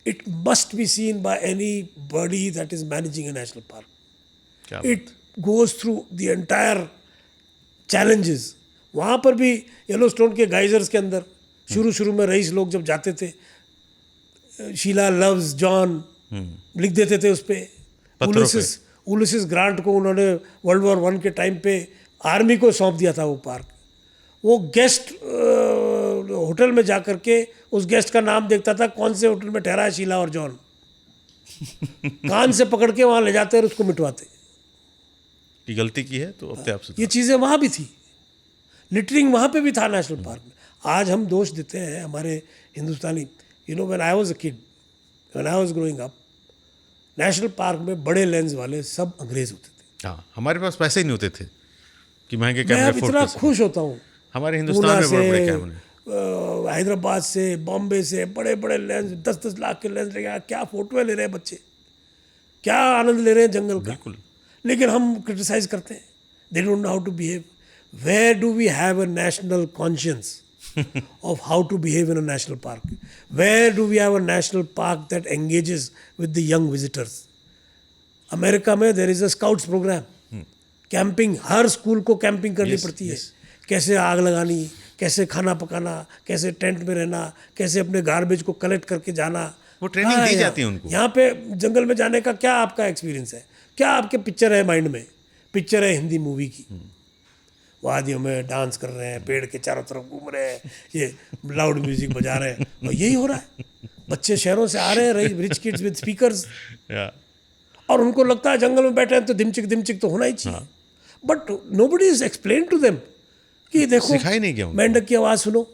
It must be seen by anybody that is managing a national park. It goes through the entire challenges. वहाँ पर भी येलोस्टोन के गाइजर्स के अंदर शुरू में रईस लोग जब जाते थे, शीला लव्स जॉन लिख देते थे उस पर। उलिसिस ग्रांट को उन्होंने World War I के टाइम पे आर्मी को सौंप दिया था वो पार्क। वो गेस्ट होटल में जा कर के उस गेस्ट का नाम देखता था, कौन से होटल में ठहरा है शीला और जॉन। कान से पकड़ के वहाँ ले जाते और उसको मिटवाते। कि गलती की है तो अपने आप से। ये चीज़ें वहाँ भी थी, लिटरिंग वहाँ पे भी था नेशनल पार्क में। आज हम दोष देते हैं हमारे Hindustani. When I was a kid, when I was growing up, national park में बड़े लेंस वाले सब अंग्रेज होते थे। हाँ, हमारे पास पैसे ही नहीं होते थे कि महंगे मैं कैमरे अब इतना खुश होता हूँ, हमारे हिंदुस्तान में बड़े बड़े कैमरे, हैदराबाद से, बॉम्बे से बड़े बड़े लेंस, 10-10 लाख के लेंस लेके क्या फोटो ले रहे हैं बच्चे, क्या आनंद ले रहे हैं जंगल का। बिल्कुल। लेकिन हम क्रिटिसाइज करते हैं, they don't know how to behave. Where do we have a national conscience of how to behave in a national park? Where do we have a national park that engages with the young visitors? America में there is a scouts program, camping, her school को camping करनी पड़ती है। कैसे आग लगानी, कैसे खाना पकाना, कैसे टेंट में रहना, कैसे अपने गार्बेज को कलेक्ट करके जाना, वो ट्रेनिंग दी जाती है उनको। यहाँ पे जंगल में जाने का क्या आपका एक्सपीरियंस है, क्या आपके पिक्चर है माइंड में? पिक्चर है हिंदी मूवी की, वादियों में डांस कर रहे हैं, पेड़ के चारों तरफ घूम रहे हैं, ये लाउड म्यूजिक बजा रहे हैं, और यही हो रहा है। बच्चे शहरों से आ रहे हैं, रिच किड्स विद स्पीकर्स, और उनको लगता है जंगल में बैठे हैं तो दिमचिक तो होना ही चाहिए। But nobody is explain to them कि देखो सिखाई नहीं गया। मेंढक की आवाज़ सुनो,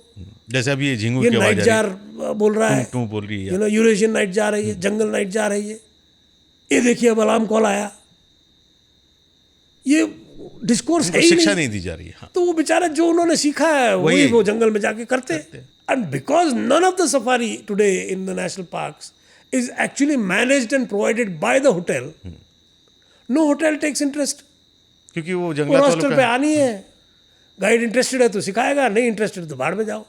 जैसे अभी ये झिंगुर की आवाज़, नाइट जार बोल रहा है, टू बोल रही है, यूरेशियन नाइट जा रही है, जंगल नाइट जा रही है, ये देखिए अब अलार्म कॉल आया। ये डिस्कोर्स है ही शिक्षा नहीं दी जा रही है। हाँ। तो वो बेचारे जो उन्होंने सीखा है वही वो जंगल में जाके करते हैं। And because none of the safari today in the national parks is actually managed and provided by the hotel, no hotel takes interest, क्योंकि वो जंगल हॉस्टल पे आनी है, गाइड इंटरेस्टेड है तो सिखाएगा, नहीं इंटरेस्टेड तो बाहर में जाओ।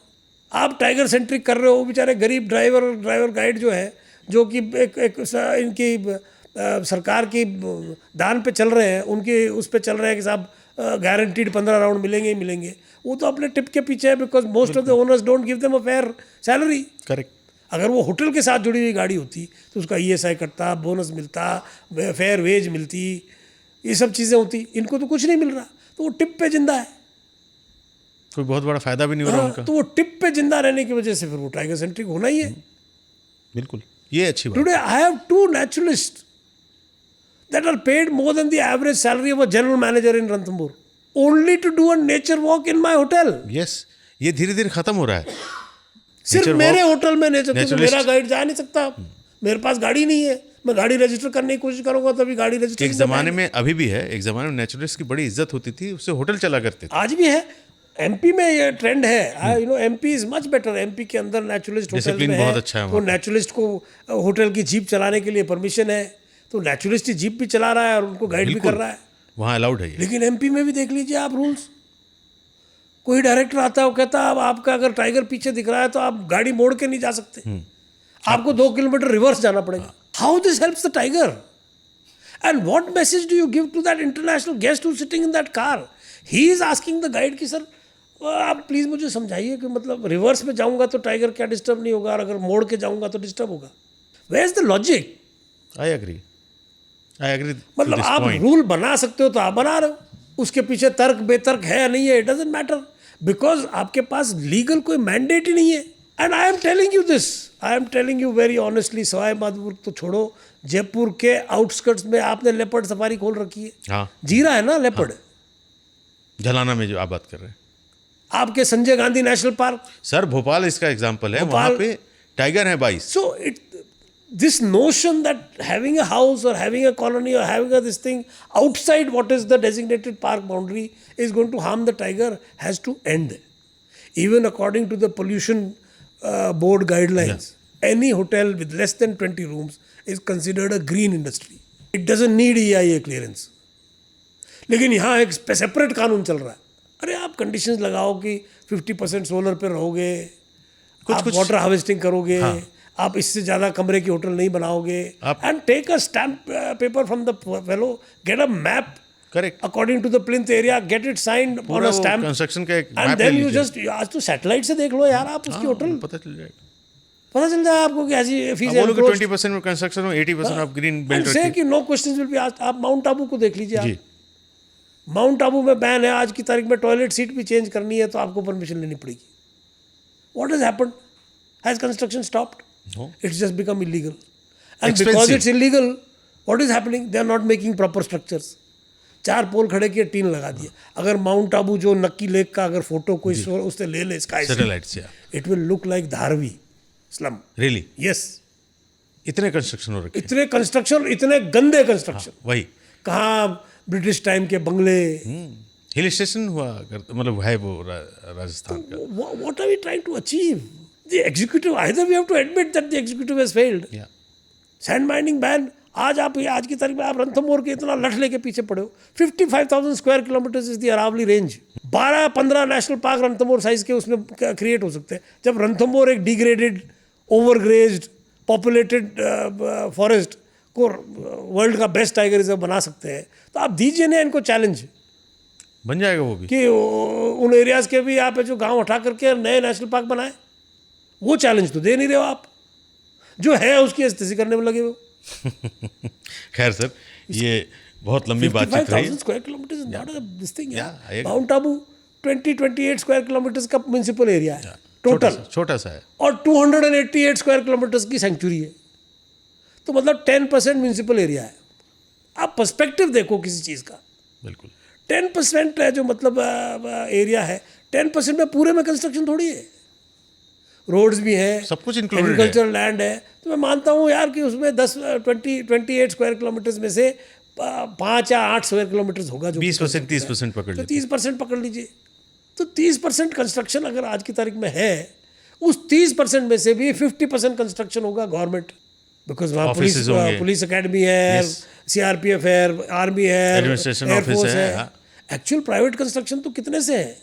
आप टाइगर सेंट्रिक कर रहे हो, बेचारे गरीब ड्राइवर गाइड जो है, जो कि एक इनकी सरकार की दान पे चल रहे हैं, उनके उस पे चल रहे हैं कि साहब गारंटीड 15 राउंड मिलेंगे ही मिलेंगे, वो तो अपने टिप के पीछे है, because most of the owners don't give them a fair salary. Correct. अगर वो होटल के साथ जुड़ी हुई गाड़ी होती तो उसका ESI कटता, बोनस मिलता, फेयर वेज मिलती, ये सब चीज़ें होती। इनको तो कुछ नहीं मिल रहा, तो वो टिप पे जिंदा है, कोई बहुत बड़ा फायदा भी नहीं हो रहा उनका। तो वो टिप पे जिंदा रहने की वजह से फिर वो टाइगर सेंट्रिक होना ही है। बिल्कुल, ये अच्छी बात। Today I have 2 naturalists that are paid more than the average salary of a general manager in Ranthambore, only to do a nature walk in my hotel. Yes, ये धीरे धीरे खत्म हो रहा है। सिर्फ मेरे होटल में नेचर, तो मेरा गाइड जा नहीं सकता, मेरे पास गाड़ी नहीं है, मैं गाड़ी रजिस्टर करने की कोशिश करूंगा तभी गाड़ी रजिस्टर। एक ज़माने में, अभी भी है, एक ज़माने में नेचुरलिस्ट की बड़ी इज्जत होती थी, उससे होटल चला करते थे। आज भी है, MP में ये ट्रेंड है। MP is much better. MP के अंदर नेचुरलिस्ट होटल में बहुत अच्छा है, तो नेचुरलिस्ट को होटल की जीप चलाने के लिए परमिशन है, तो नेचुरलिस्ट ही जीप भी चला रहा है और उनको गाइड भी कर रहा है, वहाँ अलाउड है ये। लेकिन MP में भी देख लीजिए आप रूल्स। कोई डायरेक्टर आता है, वो कहता है अब आपका अगर टाइगर पीछे दिख रहा है तो आप गाड़ी मोड़ के नहीं जा सकते, आपको 2 किलोमीटर रिवर्स जाना पड़ेगा। How this helps the tiger? And what message do you give to that international guest who sitting in that car? He is asking the guide कि सर आप प्लीज़ मुझे समझाइए कि मतलब रिवर्स में जाऊंगा तो टाइगर क्या डिस्टर्ब नहीं होगा, और अगर मोड़ के जाऊंगा तो डिस्टर्ब होगा। Where is the logic? I agree. मतलब आप रूल बना सकते हो तो आप बना रहे हो, उसके पीछे तर्क बेतर्क है या नहीं है, इट डजंट मैटर, बिकॉज आपके पास लीगल कोई मैंडेट ही नहीं है। And I am telling you this, I am telling you very honestly, Sawai Madhopur तो छोड़ो, जयपुर के आउटस्कर्ट्स में आपने लेपर्ड सफारी खोल रखी है। हाँ, जीरा है ना लेपर्ड। झलाना में जो आप बात कर रहे हैं, आपके Sanjay Gandhi national park, sir Bhopal इसका एग्जाम्पल है, वहाँ पे टाइगर है 22। So it this notion that having a house or having a colony or having a this thing outside what is the designated park boundary is going to harm the tiger has to end. Even according to the pollution board guidelines, any hotel with less than 20 rooms is considered a green industry. It doesn't need EIA clearance. लेकिन यहाँ एक separate कानून चल रहा है. अरे आप conditions लगाओ कि 50% सोलर पे रहोगे, आप वाटर हार्वेस्टिंग करोगे, आप इससे ज़्यादा कमरे की होटल नहीं बनाओगे, and take a stamp paper from the fellow, get a map correct according to the plinth area, get it signed on a stamp, construction का एक एंड देन यू जस्ट आज तो सैटेलाइट से देख लो यार आप उसकी होटल, पता चल जाएगा. पता चल जाए आपको कि ऐसी फीस बोलो कि 20% में कंस्ट्रक्शन में 80% आप ग्रीन बेल्ट से कि no questions will be asked. आप माउंट आबू को देख लीजिए. आप माउंट आबू में बैन है, आज की तारीख में टॉयलेट सीट भी चेंज करनी है तो आपको परमिशन लेनी पड़ेगी. What has happened? Has construction stopped? No. It's just become illegal. And because it's illegal, what is happening? They are not making proper structures. 4 पोल खड़े किए, टीन लगा दिए. अगर माउंट आबू जो नक्की लेक का अगर फोटो कोई उससे ले ले sky satellites, it will look like Dharavi slum. Really? Yes. इतने कंस्ट्रक्शन हो रखे, इतने कंस्ट्रक्शन, इतने गंदे कंस्ट्रक्शन. वही कहाँ ब्रिटिश टाइम के बंगले. हिल स्टेशन हुआ मतलब है वो राजस्थान का. What are we trying to achieve? The executive, either we have to admit that the executive has failed. Yeah. Sand mining ban. आज की तारीख में आप रणथंभौर के इतना लठ लेके पीछे पड़े हो. 55,000 square kilometre is the Aravalli range. 12-15 national park Ranthambore size के उसमें क्रिएट हो सकते हैं. जब रणथंभौर एक डिग्रेडेड, ओवरग्रेज्ड, पॉपुलेटेड फॉरेस्ट को वर्ल्ड का बेस्ट टाइगर रिजर्व बना सकते हैं, तो आप दीजिए ना इनको चैलेंज. बन जाएगा वो भी कि उन एरियाज के भी आप जो गांव हटा करके नए नेशनल पार्क बनाए. वो चैलेंज तो दे नहीं रहे हो आप. जो है उसकी अस्तित्व करने में लगे हो. खैर सर, ये बहुत लंबी बातचीत रही. 55,000 square kilometre is not this thing. Mount Abu 28 square kilometre का म्युनिसिपल एरिया है टोटल, छोटा सा है, और 288 स्क्वायर किलोमीटर की सेंचुरी है. तो मतलब 10% म्युनिसिपल एरिया है. आप पर्सपेक्टिव देखो किसी चीज का. बिल्कुल 10% है जो मतलब एरिया है. 10% में पूरे में कंस्ट्रक्शन थोड़ी है. रोड्स भी हैं, सब कुछ इंक्लूडेड है, एग्रीकल्चरल लैंड है. तो मैं मानता हूँ यार कि उसमें 28 स्क्वायर किलोमीटर में से 5 या 8 स्क्वायर किलोमीटर होगा जो 20%, 30% पकड़ लीजिए. 30% पकड़ लीजिए. तो 30% कंस्ट्रक्शन अगर आज की तारीख में है, उस 30% में से भी 50% कंस्ट्रक्शन होगा गवर्नमेंट. बिकॉज वहाँ पुलिस अकेडमी है, CRPF है, आर्मी है, एयरफोर्स है. एक्चुअल प्राइवेट कंस्ट्रक्शन तो कितने से है.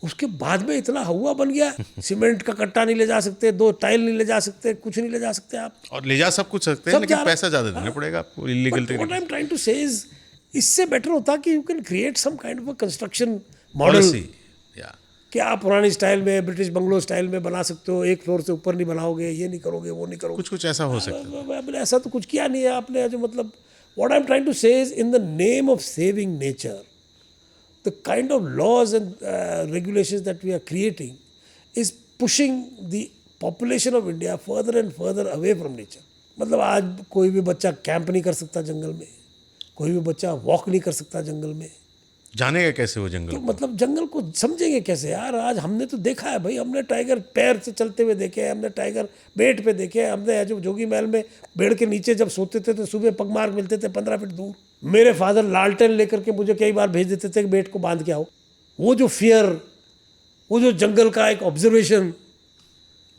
उसके बाद में इतना हुआ बन गया. सीमेंट का कट्टा नहीं ले जा सकते, 2 टाइल नहीं ले जा सकते, कुछ नहीं ले जा सकते आप. और ले जा सब कुछ सकते हैं, लेकिन पैसा ज़्यादा देना पड़ेगा आपको illegal. What I am trying to say is, इससे बेटर होता कि you can create some kind of a construction model. कि आप पुरानी स्टाइल में, ब्रिटिश बंगलो स्टाइल में बना सकते हो. 1 फ्लोर से ऊपर नहीं बनाओगे, ये नहीं करोगे, वो नहीं करोगे. कुछ ऐसा हो सकता है. ऐसा तो कुछ किया नहीं है आपने. जो मतलब what I am trying to say is, in the name of saving nature, the kind of laws and regulations that we are creating is pushing the population of India further and further away from nature. मतलब आज कोई भी बच्चा camp नहीं कर सकता जंगल में, कोई भी बच्चा वॉक नहीं कर सकता जंगल में. जानेगा कैसे वो जंगल? तो मतलब जंगल को समझेंगे कैसे यार. आज हमने तो देखा है भाई, हमने टाइगर पैर से चलते हुए देखे, हमने टाइगर बेड पे देखे, हमने जो जोगी महल में पेड़ के नीचे जब सोते थे तो सुबह पगमार मिलते थे 15 फीट दूर. मेरे फादर लालटेन लेकर के मुझे कई बार भेज देते थे कि बेट को बांध के आओ. वो जो फियर, वो जो जंगल का एक ऑब्जर्वेशन.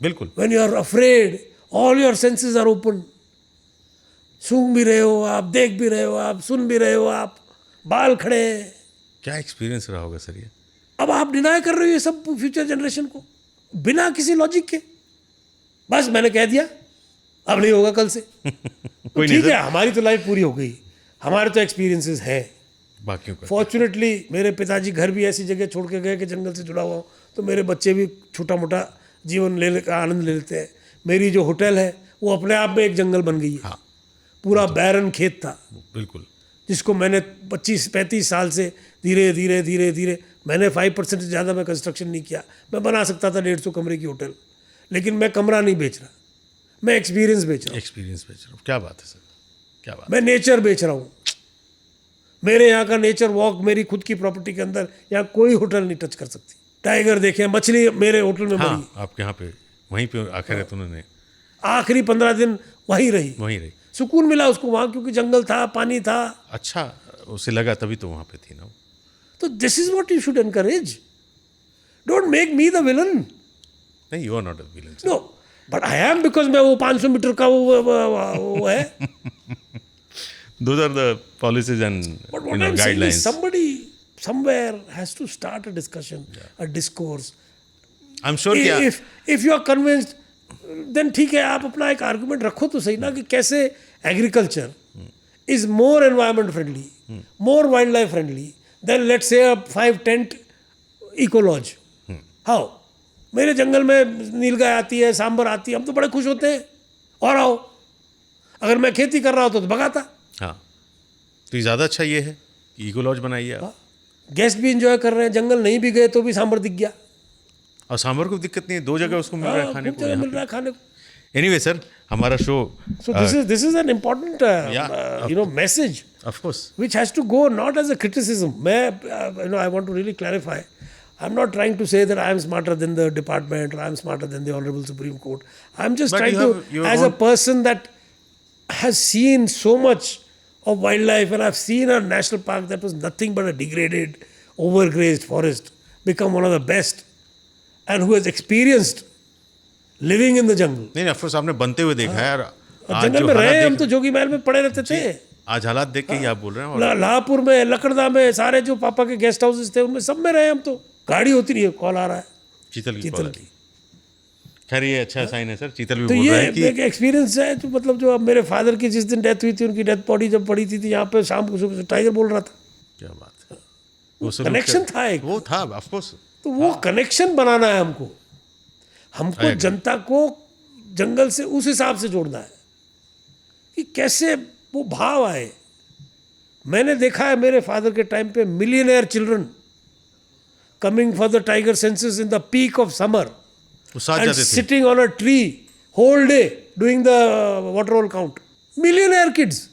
बिल्कुल. When you are afraid, all your senses are open. सूंघ भी रहे हो आप, देख भी रहे हो आप, सुन भी रहे हो आप, बाल खड़े. क्या एक्सपीरियंस रहा होगा सर ये? अब आप डिनाई कर रहे हो ये सब फ्यूचर जनरेशन को बिना किसी लॉजिक के. बस मैंने कह दिया, अब नहीं होगा कल से. कोई ठीक है, हमारी तो लाइफ पूरी हो गई, हमारे तो एक्सपीरियंसेस हैं. बाकियों का फॉर्चुनेटली मेरे पिताजी घर भी ऐसी जगह छोड़ के गए कि जंगल से जुड़ा हुआ हो, तो मेरे बच्चे भी छोटा मोटा जीवन लेने का आनंद ले लेते हैं. मेरी जो होटल है वो अपने आप में एक जंगल बन गई है. हाँ, पूरा बैरन खेत था. बिल्कुल. जिसको मैंने 25-35 साल से धीरे धीरे मैंने 5% से ज़्यादा मैं कंस्ट्रक्शन नहीं किया. मैं बना सकता था 150 कमरे की होटल, लेकिन मैं कमरा नहीं बेच रहा, मैं एक्सपीरियंस बेच रहा हूँ. क्या बात है सर, क्या बात. मैं नेचर बेच रहा हूँ. मेरे यहाँ का नेचर वॉक मेरी खुद की प्रॉपर्टी के अंदर यहाँ कोई होटल नहीं टच कर सकती. टाइगर देखे, मछली मेरे होटल में मरी. आपके यहाँ पे वहीं पे आखिर है तो उन्होंने. आखिरी 15 दिन वहीं रही, वहीं रही। सुकून मिला उसको वहाँ, क्योंकि जंगल था, पानी था। अच्छा, उसे लगा तभी तो वहाँ पे थी ना। तो this is what you should encourage, don't make me the villain. नहीं, you are not a villain. No, but I am, because मैं वो 500 मीटर का वो है। Those are the policies and But what I'm saying is guidelines. somebody somewhere has to start a discussion, a discourse. I'm sure कि if you are convinced, then ठीक है, आप अपना एक आर्गुमेंट रखो तो सही ना, कि कैसे agriculture is more environment friendly, more wild life friendly than let's say a 5 tent eco lodge. How? मेरे जंगल में नीलगाय आती है, सांबर आती है, हम तो बड़े खुश होते हैं, और आओ। अगर मैं खेती कर रहा होता तो भगाता। हाँ, तो ये ज़्यादा अच्छा ये है कि इको लॉज बनाइए आप। गेस्ट भी इंजॉय कर रहे हैं, जंगल नहीं भी गए तो भी सांबर दिख गया। और सांभर को दिक्कत नहीं है, 2 जगह उसको मिल रहा है खाने खूब जगह मिल रहा है खाने को। एनीवे सर, हमारा show So this is an important message of course which has to go not as a criticism. मैं I want to really clarify. I'm not trying to say that I am smarter than the department or I am smarter than the Honorable Supreme Court. I'm just But trying you to, have as a person that has seen so much of wildlife, and I've seen a national park that was nothing but a degraded, overgrazed forest become one of the best, and who has experienced living in the jungle. नहीं, of course आपने बनते हुए देखा है। और आज जंगल जो में रहे हालात हम तो जोगी महल में पड़े रहते थे। आज हालात देख के ही आप बोल रहे हैं। और लाहपुर में, लकड़दा में, सारे जो पापा के गेस्ट हाउसेस थे उनमें सब में रहे हम तो। गाड़ी होती नहीं है, कॉल आ रहा है चीतल चीतल की। खैर ये अच्छा साइन है सर, चीतल भी तो बोल ये रहा है कि एक एक्सपीरियंस है, जो मतलब जो अब मेरे फादर की जिस दिन डेथ हुई थी, उनकी डेथ बॉडी जब पड़ी थी यहाँ पे शाम को सुबह टाइगर बोल रहा था। क्या बात है, वो कनेक्शन था एक, वो था ऑफ कोर्स। तो वो कनेक्शन बनाना है हमको जनता को जंगल से उस हिसाब से जोड़ना है कि कैसे वो भाव आए। मैंने देखा है मेरे फादर के टाइम पे millionaire children coming for the tiger census in the peak of summer and sitting on a tree whole day doing the water hole count. Millionaire kids,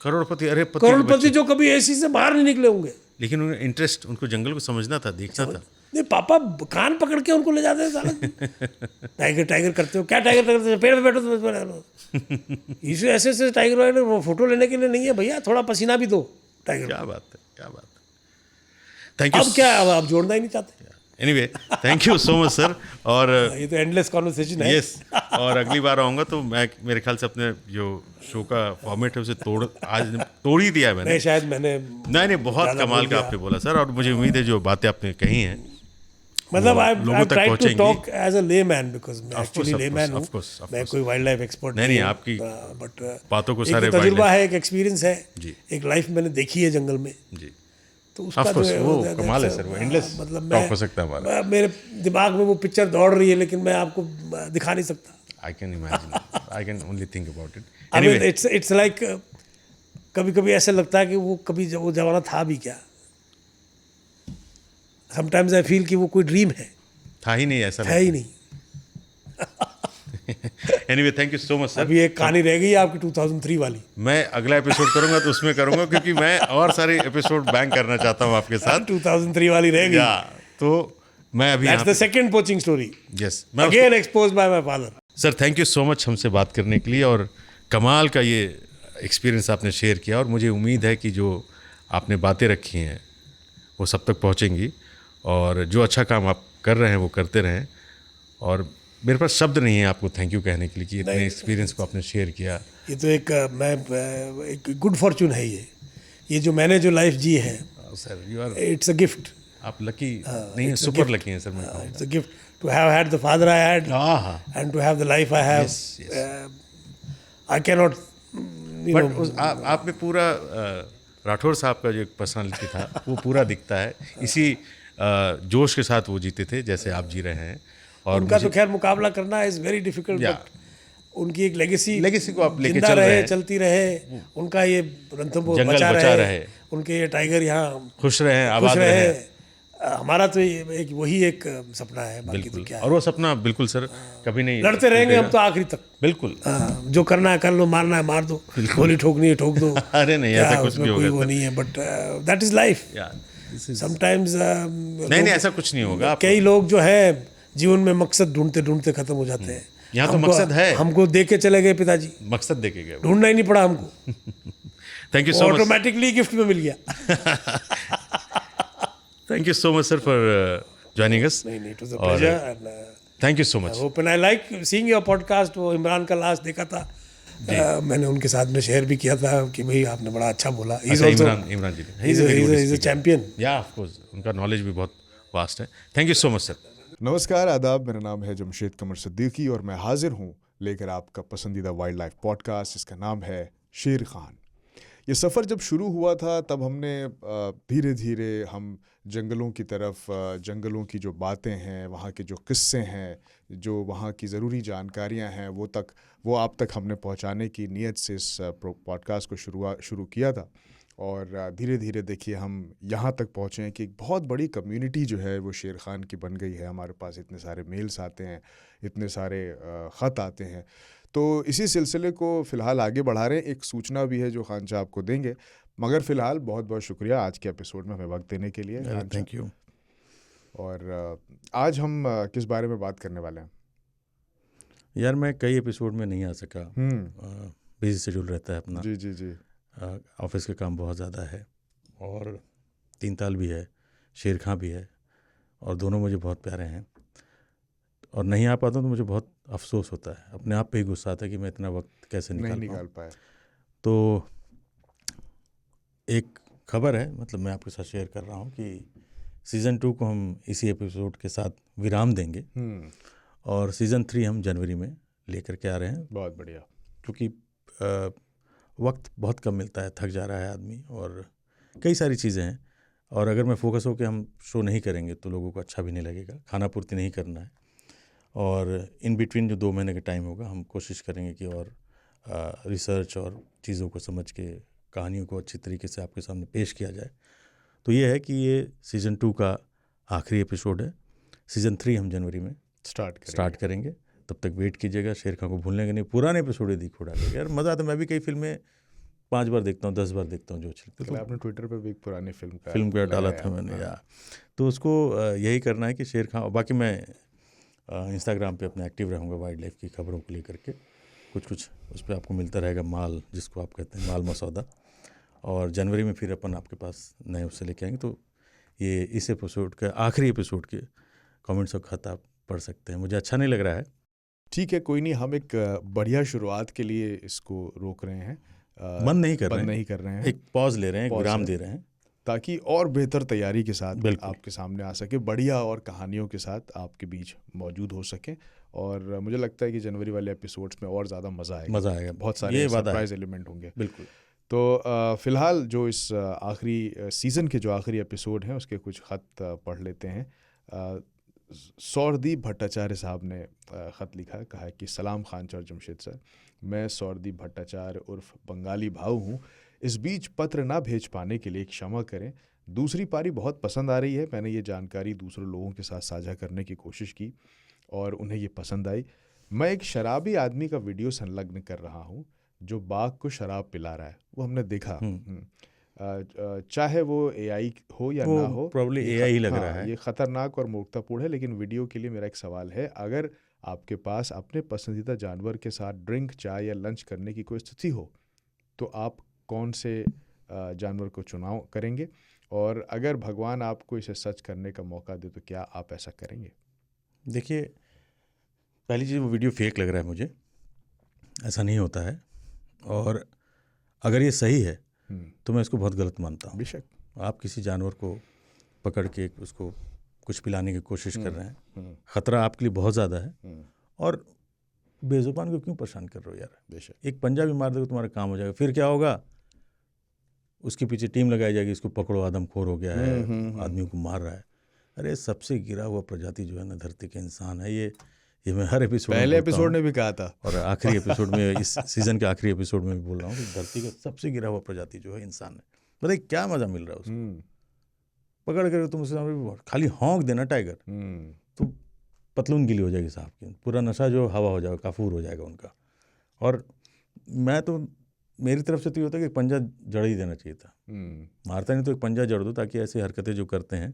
करोड़पति, अरे करोड़पति जो कभी एसी से बाहर नहीं निकले होंगे, लेकिन उन्हें इंटरेस्ट, उनको जंगल को समझना था, देखना था। नहीं, पापा कान पकड़ के उनको ले जाते थे। टाइगर टाइगर करते हो क्या? टाइगर करते हो, पेड़ पे बैठो तो इसे ऐसे ऐसे टाइगर वाइगर वो फोटो लेने के लिए नहीं है भैया, थोड़ा पसीना भी दो टाइगर। क्या बात है, क्या बात है। Thank you. अब क्या, अब आप जोड़ना ही नहीं चाहते। Anyway, thank you so much sir. और ये तो एंडलेस कॉन्वर्सेशन है। यस, और अगली बार आऊँगा तो मैं, मेरे ख्याल से अपने जो शो का फॉर्मेट है उसे आज तोड़ ही दिया है मैंने। नहीं, शायद मैंने नहीं, बहुत कमाल का आपने बोला सर, और मुझे उम्मीद है जो बातें आपने कही हैं, मतलब आई लोगों तक ट्राई टू पहुंचेंगी। Talk as a layman, because मैं एक्चुअली लेमैन हूँ, of course, मैं कोई वाइल्ड लाइफ एक्सपर्ट नहीं, आपकी बट बातों को एक सारे तजुर्बा है, एक एक्सपीरियंस है जी। एक लाइफ मैंने देखी है जंगल में, जी, तो उसका ऑफ कोर्स जो वो है, कमाल है सर, वो एंडलेस मतलब टॉक हो सकता है हमारा। मेरे दिमाग में वो पिक्चर दौड़ रही है, लेकिन मैं आपको दिखा नहीं सकता। I can imagine, I can only think about it. I mean it's like कभी कभी ऐसा लगता है कि वो कभी वो जमाना था भी क्या। समटाइम्स आई फील कि वो कोई ड्रीम है, था ही नहीं, ऐसा है ही नहीं। Anyway, thank you so much sir. अभी एक कहानी रह गई है आपकी 2003 वाली। मैं अगला एपिसोड करूंगा तो उसमें करूंगा, क्योंकि मैं और सारे एपिसोड बैंक करना चाहता हूँ आपके साथ। 2003 वाली रह गई। या तो मैं अभी That's the second poaching story. Yes, Again exposed by my father. Sir thank you so much हमसे बात करने के लिए, और कमाल का ये एक्सपीरियंस आपने शेयर किया, और मुझे उम्मीद है कि जो आपने बातें रखी हैं वो सब तक पहुंचेंगी, और जो अच्छा काम आप कर रहे हैं वो करते रहें। और मेरे पास शब्द नहीं है आपको थैंक यू कहने के लिए कि इतने एक्सपीरियंस को आपने शेयर किया। ये तो एक गुड फॉर्चून है ये जो मैंने जो लाइफ जी है sir, you are, it's a gift. आप लकी नहीं है, सुपर लकी हैं सर। मैं कहूँगा it's a gift to have had the father I had and to have the life I have. I can not, but आप में पूरा राठौर साहब का जो एक पर्सनालिटी था वो पूरा दिखता है। इसी जोश के साथ वो जीते थे जैसे आप जी रहे हैं। और उनका तो खैर मुकाबला करना इज वेरी डिफिकल्ट, बट उनकी एक लेगेसी को आप लेके जिंदा चल रहे रहे, हैं। चलती रहे, उनका ये रणथंभौर जंगल बचा बचा रहे, रहे। उनके ये टाइगर यहाँ खुश रहे, खुश आबाद रहे। रहे। हमारा तो एक वही एक सपना है, बाकी तो बिल्कुल, क्या और वो सपना बिल्कुल सर कभी नहीं, लड़ते रहेंगे हम तो आखिरी तक। बिल्कुल, जो करना है कर लो, मारना है मार दो, गोली ठोकनी है ठोक दो। अरे नहीं, ऐसा कुछ भी होगा वो नहीं है, but that is life. Sometimes नहीं, ऐसा कुछ नहीं होगा। कई लोग जो है जीवन में मकसद ढूंढते ढूंढते खत्म हो जाते हैं। यहाँ तो मकसद है, हमको देख के चले गए पिताजी, मकसद देखे गए। ढूंढना ही नहीं पड़ा हमको, thank you so much, automatically gift में मिल गया। Thank you so much sir for joining us. नहीं, it was a pleasure and thank you so much. Hope and I like seeing your podcast. वो इमरान का लास्ट देखा था, मैंने उनके साथ में शेयर भी किया था कि भाई आपने बड़ा अच्छा बोला। अच्छा, इमरान जी, ही इज अ चैंपियन। या ऑफ कोर्स, उनका नॉलेज भी बहुत वास्ट है। Thank you so much sir. नमस्कार, आदाब, मेरा नाम है जमशेद कमर सिद्दीकी और मैं हाजिर हूँ लेकर आपका पसंदीदा वाइल्ड लाइफ पॉडकास्ट, जिसका नाम है शेर खान। ये सफ़र जब शुरू हुआ था तब हमने धीरे धीरे हम जंगलों की तरफ, जंगलों की जो बातें हैं, वहाँ के जो किस्से हैं, जो वहाँ की ज़रूरी जानकारियाँ हैं, वो आप तक हमने पहुँचाने की नीयत से इस पॉडकास्ट को शुरू किया था। और धीरे धीरे देखिए हम यहाँ तक पहुँचे हैं कि एक बहुत बड़ी कम्युनिटी जो है वो शेर खान की बन गई है। हमारे पास इतने सारे मेल्स आते हैं, इतने सारे ख़त आते हैं। तो इसी सिलसिले को फ़िलहाल आगे बढ़ा रहे हैं। एक सूचना भी है जो खान साहब आपको देंगे, मगर फ़िलहाल बहुत बहुत शुक्रिया आज के एपिसोड में हमें वक्त देने के लिए। Thank you. और आज हम किस बारे में बात करने वाले हैं? यार मैं कई एपिसोड में नहीं आ सका, बिजी शेड्यूल रहता है अपना। जी जी जी। ऑफिस का काम बहुत ज़्यादा है और 3 ताल भी है, शेर खां भी है, और दोनों मुझे बहुत प्यारे हैं। और नहीं आ पाता तो मुझे बहुत अफसोस होता है, अपने आप पे ही गुस्सा आता है कि मैं इतना वक्त कैसे निकाल पाया। तो एक खबर है, मतलब मैं आपके साथ शेयर कर रहा हूँ कि सीज़न 2 को हम इसी एपिसोड के साथ विराम देंगे और सीज़न 3 हम जनवरी में लेकर के आ रहे हैं। बहुत बढ़िया। क्योंकि वक्त बहुत कम मिलता है, थक जा रहा है आदमी और कई सारी चीज़ें हैं, और अगर मैं फोकस हो के हम शो नहीं करेंगे तो लोगों को अच्छा भी नहीं लगेगा, खाना पूर्ति नहीं करना है। और इन बिटवीन जो 2 महीने का टाइम होगा हम कोशिश करेंगे कि और रिसर्च और चीज़ों को समझ के कहानियों को अच्छी तरीके से आपके सामने पेश किया जाए। तो ये है कि ये सीज़न 2 का आखिरी एपिसोड है। सीज़न 3 हम जनवरी में स्टार्ट करेंगे। तब तक वेट कीजिएगा। शेर खां को भूलने के नहीं, पुराने एपिसोड ही दिख उड़ा यार, मज़ा आता है। मैं भी कई फिल्में 5 बार देखता हूँ, 10 बार देखता हूँ जो अच्छी। तो आपने ट्विटर पे भी एक पुरानी फिल्म का डाला था मैंने यार, तो उसको यही करना है कि शेर खां। बाकी मैं इंस्टाग्राम पे अपने एक्टिव रहूँगा वाइल्ड लाइफ की खबरों को लेकर के, कुछ उस पर आपको मिलता रहेगा माल, जिसको आप कहते हैं माल मसौदा। और जनवरी में फिर अपन आपके पास नए उससे लेके आएंगे। तो ये इस एपिसोड का आखिरी एपिसोड के कमेंट्स और खत आप पढ़ सकते हैं। मुझे अच्छा नहीं लग रहा है, ठीक है, कोई नहीं, हम एक बढ़िया शुरुआत के लिए इसको रोक रहे हैं, बंद नहीं कर रहे हैं, एक पॉज ले रहे हैं, एक विराम दे रहे हैं, ताकि और बेहतर तैयारी के साथ आपके सामने आ सके, बढ़िया और कहानियों के साथ आपके बीच मौजूद हो सके। और मुझे लगता है कि जनवरी वाले एपिसोड्स में और ज़्यादा मज़ा आएगा, बहुत सारे सरप्राइज एलिमेंट होंगे। बिल्कुल। तो फ़िलहाल जो इस आखिरी सीज़न के जो आखिरी एपिसोड हैं उसके कुछ ख़त पढ़ लेते हैं। सौरदीप भट्टाचार्य साहब ने ख़त लिखा, कहा कि सलाम खान और जमशेद सर, मैं सौरदीप भट्टाचार्य उर्फ बंगाली भाऊ हूँ। इस बीच पत्र ना भेज पाने के लिए क्षमा करें। दूसरी पारी बहुत पसंद आ रही है। मैंने ये जानकारी दूसरे लोगों के साथ साझा करने की कोशिश की और उन्हें ये पसंद आई। मैं एक शराबी आदमी का वीडियो संलग्न कर रहा हूँ जो बाघ को शराब पिला रहा है। वो हमने देखा, चाहे वो AI हो या ना हो, प्रॉब्ली AI ही लग रहा है। ये ख़तरनाक और मूर्खतापूर्ण है। लेकिन वीडियो के लिए मेरा एक सवाल है, अगर आपके पास अपने पसंदीदा जानवर के साथ ड्रिंक, चाय या लंच करने की कोई स्थिति हो तो आप कौन से जानवर को चुनाव करेंगे? और अगर भगवान आपको इसे सच करने का मौका दे तो क्या आप ऐसा करेंगे? देखिए, पहली चीज़, वो वीडियो फेक लग रहा है मुझे, ऐसा नहीं होता है। और अगर ये सही है तो मैं इसको बहुत गलत मानता हूँ। बेशक आप किसी जानवर को पकड़ के उसको कुछ पिलाने की कोशिश कर रहे हैं, ख़तरा आपके लिए बहुत ज़्यादा है, और बेज़ुबान को क्यों परेशान कर रहे हो यार? बेशक एक पंजा भी मार दो तुम्हारा काम हो जाएगा। फिर क्या होगा? उसके पीछे टीम लगाई जाएगी, इसको पकड़ो, आदमखोर हो गया है, आदमियों को मार रहा है। अरे सबसे गिरा हुआ प्रजाति जो है ना धरती के इंसान है। ये मैं हर एपिसोड, पहले एपिसोड में भी कहा था और आखिरी एपिसोड में, इस सीज़न के आखिरी एपिसोड में भी बोल रहा हूँ कि धरती का सबसे गिरा हुआ प्रजाति जो है इंसान है। बताइए क्या मज़ा मिल रहा है उसको पकड़ कर तुम उसके खाली हौंक देना टाइगर, तो पतलून गीली हो जाएगी साहब की, पूरा नशा जो हवा हो जाएगा, काफूर हो जाएगा उनका। और मैं तो मेरी तरफ से तो ये होता है कि पंजा जड़ ही देना चाहिए था। मारता नहीं तो एक पंजा जड़ दो, ताकि ऐसी हरकतें जो करते हैं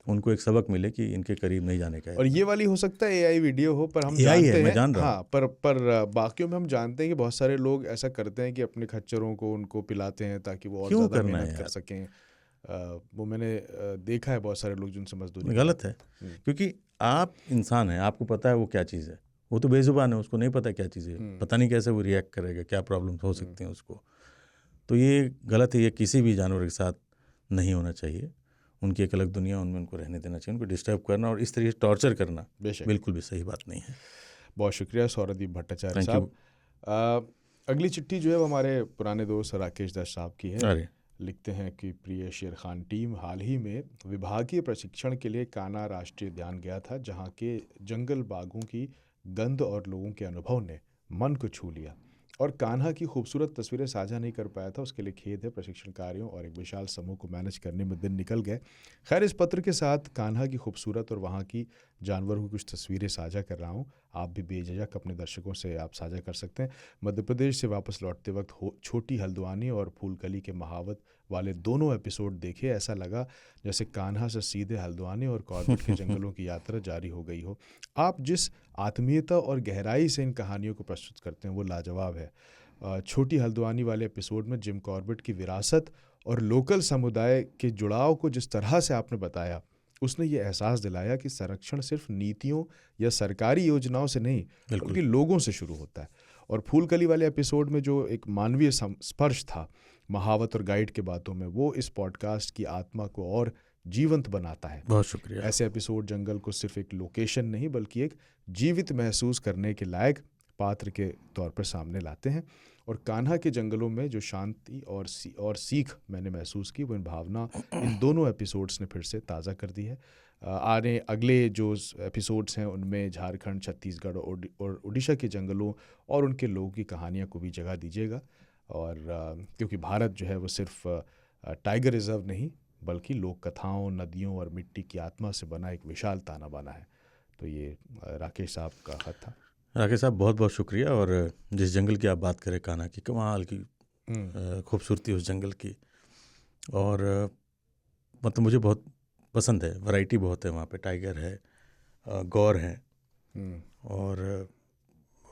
उनको एक सबक मिले कि इनके करीब नहीं जाने का है। और ये वाली हो सकता है AI वीडियो हो, पर हम AI जानते है, हैं, मैं जान रहा हूँ। हाँ, पर बाकियों में हम जानते हैं कि बहुत सारे लोग ऐसा करते हैं कि अपने खच्चरों को उनको पिलाते हैं ताकि वो और क्यों ज़्यादा करना है मेहनत कर यार? सकें। वो मैंने देखा है बहुत सारे लोग जिनसे मजदूरी गलत है, क्योंकि आप इंसान हैं, आपको पता है वो क्या चीज़ है। वो तो बेजुबान है, उसको नहीं पता क्या चीज़ है, पता नहीं कैसे वो रिएक्ट करेगा, क्या प्रॉब्लम हो सकती हैं उसको। तो ये गलत है, ये किसी भी जानवर के साथ नहीं होना चाहिए। उनकी एक अलग दुनिया, उनमें उनको रहने देना चाहिए। उनको डिस्टर्ब करना और इस तरीके से टॉर्चर करना बिल्कुल भी सही बात नहीं है। बहुत शुक्रिया सौरदीप भट्टाचार्य साहब। अगली चिट्ठी जो है वो हमारे पुराने दोस्त राकेश दास साहब की है। लिखते हैं कि प्रिय शेर खान टीम, हाल ही में विभागीय प्रशिक्षण के लिए कान्हा राष्ट्रीय उद्यान गया था, जहां के जंगल बागों की गंध और लोगों के अनुभव ने मन को छू लिया और कान्हा की खूबसूरत तस्वीरें साझा नहीं कर पाया था। उसके लिए खेद है। प्रशिक्षण कार्यों और एक विशाल समूह को मैनेज करने में दिन निकल गए। खैर, इस पत्र के साथ कान्हा की खूबसूरत और वहाँ की जानवरों की कुछ तस्वीरें साझा कर रहा हूँ। आप भी बेझिझक अपने दर्शकों से आप साझा कर सकते हैं। मध्य प्रदेश से वापस लौटते वक्त छोटी हल्द्वानी और फूलकली के महावत वाले दोनों एपिसोड देखे। ऐसा लगा जैसे कान्हा से सीधे हल्द्वानी और कॉर्बेट के जंगलों की यात्रा जारी हो गई हो। आप जिस आत्मीयता और गहराई से इन कहानियों को प्रस्तुत करते हैं वो लाजवाब है। छोटी हल्द्वानी वाले एपिसोड में जिम कॉर्बेट की विरासत और लोकल समुदाय के जुड़ाव को जिस तरह से आपने बताया, उसने ये एहसास दिलाया कि संरक्षण सिर्फ नीतियों या सरकारी योजनाओं से नहीं बल्कि लोगों से शुरू होता है। और फूलकली वाले एपिसोड में जो एक मानवीय स्पर्श था महावत और गाइड के बातों में, वो इस पॉडकास्ट की आत्मा को और जीवंत बनाता है। बहुत शुक्रिया। ऐसे एपिसोड जंगल को सिर्फ एक लोकेशन नहीं बल्कि एक जीवित महसूस करने के लायक पात्र के तौर पर सामने लाते हैं। और कान्हा के जंगलों में जो शांति और सीख मैंने महसूस की, वो इन भावना इन दोनों एपिसोड्स ने फिर से ताज़ा कर दी है। आने अगले जो एपिसोड्स हैं उनमें झारखंड, छत्तीसगढ़ और उड़ीसा के जंगलों और उनके लोगों की कहानियाँ को भी जगह दीजिएगा। और क्योंकि भारत जो है वो सिर्फ टाइगर रिजर्व नहीं बल्कि लोक कथाओं, नदियों और मिट्टी की आत्मा से बना एक विशाल ताना बाना है। तो ये राकेश साहब का खत था। राकेश साहब बहुत बहुत शुक्रिया। और जिस जंगल की आप बात करें, कान्हा की, कमाल की खूबसूरती उस जंगल की, और मतलब मुझे बहुत पसंद है। वैरायटी बहुत है वहाँ पे, टाइगर है, गौर है, और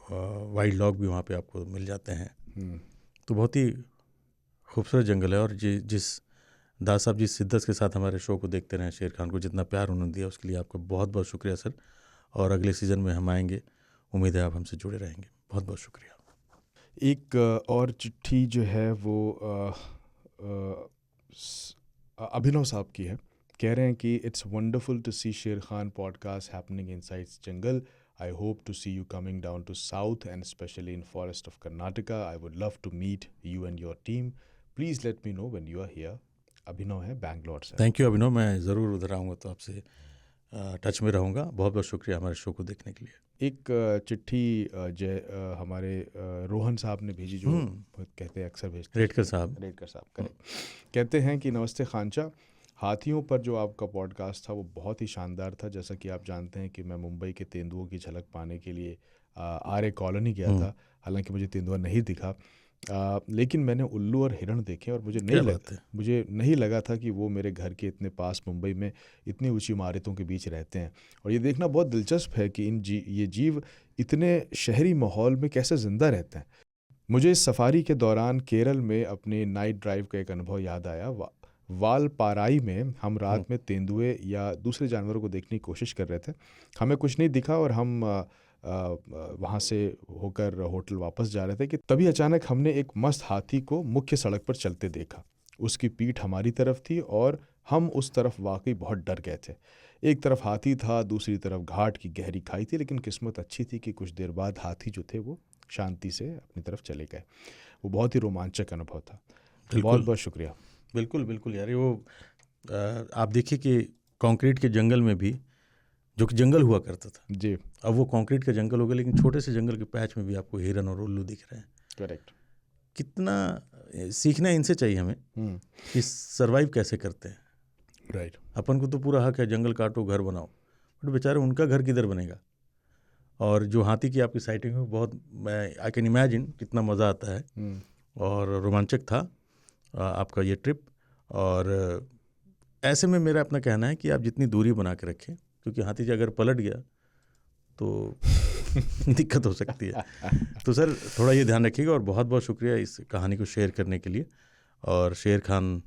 वाइल्ड डॉग भी वहाँ पे आपको मिल जाते हैं। तो बहुत ही खूबसूरत जंगल है। और जिस दास साहब जिस शिद्दत के साथ हमारे शो को देखते रहे, शेर खान को जितना प्यार उन्होंने दिया, उसके लिए आपका बहुत बहुत शुक्रिया सर। और अगले सीज़न में हम आएंगे, उम्मीद है आप हमसे जुड़े रहेंगे। बहुत बहुत शुक्रिया। एक और चिट्ठी जो है वो अभिनव साहब की है। कह रहे हैं कि इट्स वंडरफुल टू सी शेर Khan podcast happening inside jungle. I hope to see you coming down to South and especially in forest of Karnataka. I would love to meet you and your team. Please let me know when you are here. अभिनव है बैंगलोर से। Thank you अभिनव, मैं ज़रूर उधर आऊँगा तो आपसे touch में रहूँगा। बहुत बहुत शुक्रिया हमारे शो को देखने के लिए। एक चिट्ठी हमारे रोहन साहब ने भेजी, जो कहते हैं अक्सर भेजते, रेडकर साहब करेक्ट। कहते हैं कि नमस्ते खानचा, हाथियों पर जो आपका पॉडकास्ट था वो बहुत ही शानदार था। जैसा कि आप जानते हैं कि मैं मुंबई के तेंदुओं की झलक पाने के लिए आर्य कॉलोनी गया था। हालांकि मुझे तेंदुआ नहीं दिखा, लेकिन मैंने उल्लू और हिरण देखे और मुझे नहीं लगा था कि वो मेरे घर के इतने पास मुंबई में इतनी ऊंची इमारतों के बीच रहते हैं। और ये देखना बहुत दिलचस्प है कि ये जीव इतने शहरी माहौल में कैसे ज़िंदा रहते हैं। मुझे इस सफारी के दौरान केरल में अपने नाइट ड्राइव का एक अनुभव याद आया। वालपाराई में हम रात में तेंदुए या दूसरे जानवरों को देखने की कोशिश कर रहे थे। हमें कुछ नहीं दिखा और हम वहाँ से होकर होटल वापस जा रहे थे कि तभी अचानक हमने एक मस्त हाथी को मुख्य सड़क पर चलते देखा। उसकी पीठ हमारी तरफ थी और हम उस तरफ वाकई बहुत डर गए थे। एक तरफ हाथी था, दूसरी तरफ घाट की गहरी खाई थी, लेकिन किस्मत अच्छी थी कि कुछ देर बाद हाथी जो थे वो शांति से अपनी तरफ चले गए। वो बहुत ही रोमांचक अनुभव था। बहुत बहुत शुक्रिया। बिल्कुल यार, वो आप देखिए कि कंक्रीट के जंगल में भी, जो कि जंगल हुआ करता था जी, अब वो कंक्रीट का जंगल हो गया, लेकिन छोटे से जंगल के पैच में भी आपको हिरन और उल्लू दिख रहे हैं। करेक्ट। कितना सीखना इनसे चाहिए हमें कि सर्वाइव कैसे करते हैं। राइट। अपन को तो पूरा हक है, जंगल काटो घर बनाओ, बट बेचारे उनका घर किधर बनेगा। और जो हाथी की आपकी साइटिंग में बहुत, आई कैन इमेजिन कितना मज़ा आता है। और रोमांचक था आपका ये ट्रिप। और ऐसे में मेरा अपना कहना है कि आप जितनी दूरी बना के रखें, क्योंकि हाथी जी अगर पलट गया तो दिक्कत हो सकती है। तो सर थोड़ा ये ध्यान रखिएगा, और बहुत बहुत शुक्रिया इस कहानी को शेयर करने के लिए। और शेर खान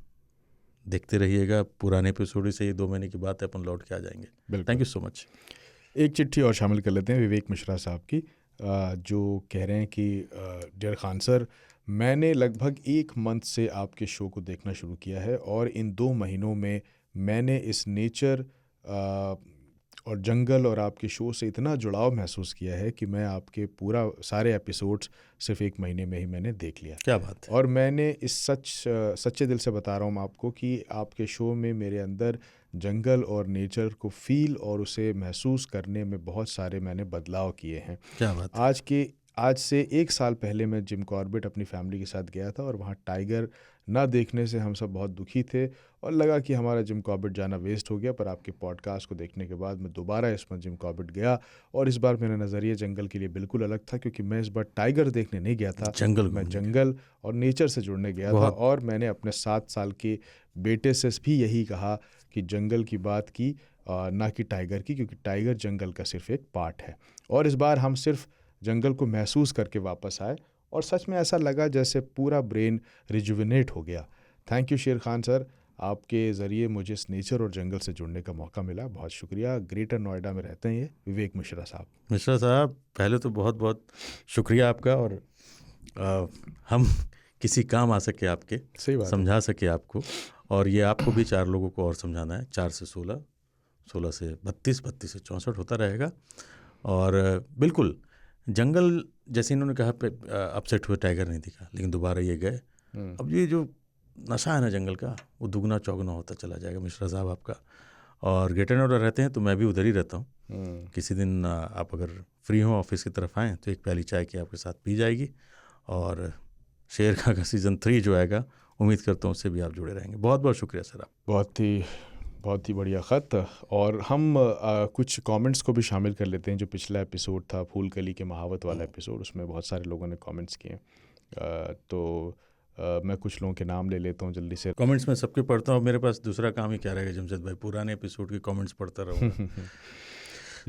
देखते रहिएगा, पुराने एपिसोड से, ये 2 महीने की बात है, अपन लौट के आ जाएंगे। Thank you so much. एक चिट्ठी और शामिल कर लेते हैं विवेक मिश्रा साहब की, जो कह रहे हैं कि डियर खान सर, मैंने लगभग 1 मंथ से आपके शो को देखना शुरू किया है और इन 2 महीनों में मैंने इस नेचर और जंगल और आपके शो से इतना जुड़ाव महसूस किया है कि मैं आपके पूरा सारे एपिसोड्स सिर्फ 1 महीने में ही मैंने देख लिया। क्या बात है। और मैंने इस सच्चे दिल से बता रहा हूँ आपको कि आपके शो में मेरे अंदर जंगल और नेचर को फील और उसे महसूस करने में बहुत सारे मैंने बदलाव किए हैं। क्या बात है। आज से 1 साल पहले मैं जिम कॉर्बेट अपनी फैमिली के साथ गया था और वहाँ टाइगर ना देखने से हम सब बहुत दुखी थे और लगा कि हमारा जिम कॉर्बेट जाना वेस्ट हो गया। पर आपके पॉडकास्ट को देखने के बाद मैं दोबारा इसमें जिम कॉर्बेट गया और इस बार मेरा नज़रिया जंगल के लिए बिल्कुल अलग था, क्योंकि मैं इस बार टाइगर देखने नहीं गया था, मैं जंगल और नेचर से जुड़ने गया था। और मैंने अपने 7 साल के बेटे से भी यही कहा कि जंगल की बात की, ना कि टाइगर की, क्योंकि टाइगर जंगल का सिर्फ एक पार्ट है। और इस बार हम सिर्फ जंगल को महसूस करके वापस आए और सच में ऐसा लगा जैसे पूरा ब्रेन रिजुविनेट हो गया। थैंक यू शेर खान सर, आपके ज़रिए मुझे इस नेचर और जंगल से जुड़ने का मौका मिला, बहुत शुक्रिया। ग्रेटर नोएडा में रहते हैं ये विवेक मिश्रा साहब। मिश्रा साहब, पहले तो बहुत बहुत शुक्रिया आपका, और हम किसी काम आ सके आपके, सही बात, समझा सके आपको। और ये आपको भी 4 लोगों को और समझाना है, 4 से 16, 16 से 32, 32 से 64 होता रहेगा। और बिल्कुल जंगल, जैसे इन्होंने कहा अपसेट हुए टाइगर नहीं दिखा, लेकिन दोबारा ये गए। अब ये जो नशा है ना जंगल का, वो दुगना चौगुना होता चला जाएगा मिश्रा साहब आपका। और ग्रेटर नोएडा रहते हैं तो मैं भी उधर ही रहता हूँ। किसी दिन आप अगर फ्री हो ऑफिस की तरफ आएँ तो एक प्याली चाय की आपके साथ पी जाएगी। और शेर खां का सीज़न 3 जो आएगा, उम्मीद करता हूँ उससे भी आप जुड़े रहेंगे। बहुत बहुत शुक्रिया सर आप। बहुत ही बढ़िया ख़त। और हम कुछ कमेंट्स को भी शामिल कर लेते हैं। जो पिछला एपिसोड था फूल कली के महावत वाला एपिसोड, उसमें बहुत सारे लोगों ने कमेंट्स किए। तो मैं कुछ लोगों के नाम ले लेता हूँ जल्दी से। कमेंट्स में सबके पढ़ता हूँ, मेरे पास दूसरा काम ही क्या रहेगा जमशेद भाई, पुराने एपिसोड के कमेंट्स पढ़ता रहूँगा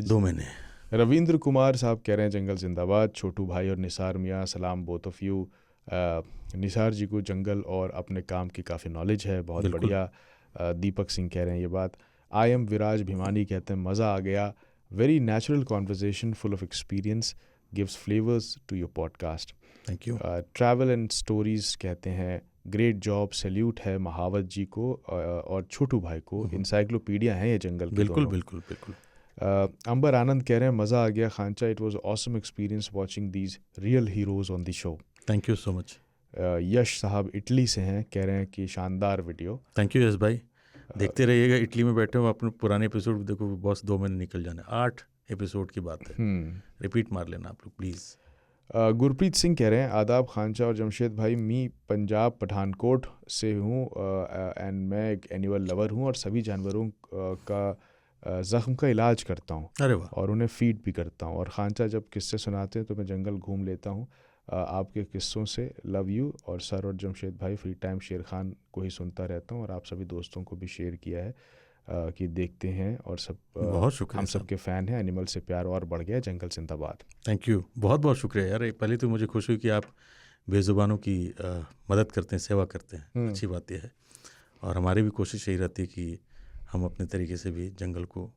2 महीने। रविंद्र कुमार साहब कह रहे हैं जंगल जिंदाबाद, छोटू भाई और निसार मियाँ सलाम बोथ ऑफ यू। निसार जी को जंगल और अपने काम की काफ़ी नॉलेज है, बहुत बढ़िया। दीपक सिंह कह रहे हैं ये बात। आई एम विराज भिमानी कहते हैं मज़ा आ गया, very natural conversation full of experience, gives flavours to your podcast. Thank you. Travel and stories कहते हैं ग्रेट जॉब, सैल्यूट है महावत जी को और छोटू भाई को, इंसाइक्लोपीडिया हैं ये जंगल के। बिल्कुल बिल्कुल बिल्कुल। अंबर आनंद कह रहे हैं मज़ा आ गया खांचा, it was awesome experience watching these real heroes on the show. Thank you so much. Yash साहब इटली से हैं, कह रहे हैं कि शानदार वीडियो। थैंक यू यश भाई, देखते रहिएगा। इटली में बैठे हो, अपने पुराने एपिसोड देखो, बस 2 महीने निकल जाने, 8 एपिसोड की बात है। रिपीट मार लेना आप लोग प्लीज़। गुरप्रीत सिंह कह रहे हैं आदाब खांचा और जमशेद भाई, मी पंजाब पठानकोट से हूँ एंड मैं एक एनिमल लवर हूँ और सभी जानवरों का ज़ख्म का इलाज करता हूँ। अरे वाह। और उन्हें फीड भी करता हूँ। और खांचा जब किस्से सुनाते हैं तो मैं जंगल घूम लेता हूँ आपके किस्सों से। Love you. और सर और जमशेद भाई, फ्री टाइम शेर खान को ही सुनता रहता हूँ और आप सभी दोस्तों को भी शेयर किया है कि देखते हैं और सब। बहुत शुक्रिया, हम सबके फ़ैन हैं। एनिमल से प्यार और बढ़ गया, जंगल जिंदाबाद। थैंक यू, बहुत बहुत शुक्रिया यार। पहले तो मुझे खुशी हुई कि आप बेज़ुबानों की मदद करते हैं, सेवा करते हैं, अच्छी बात यह है। और हमारी भी कोशिश यही रहती है कि हम अपने तरीके से भी जंगल को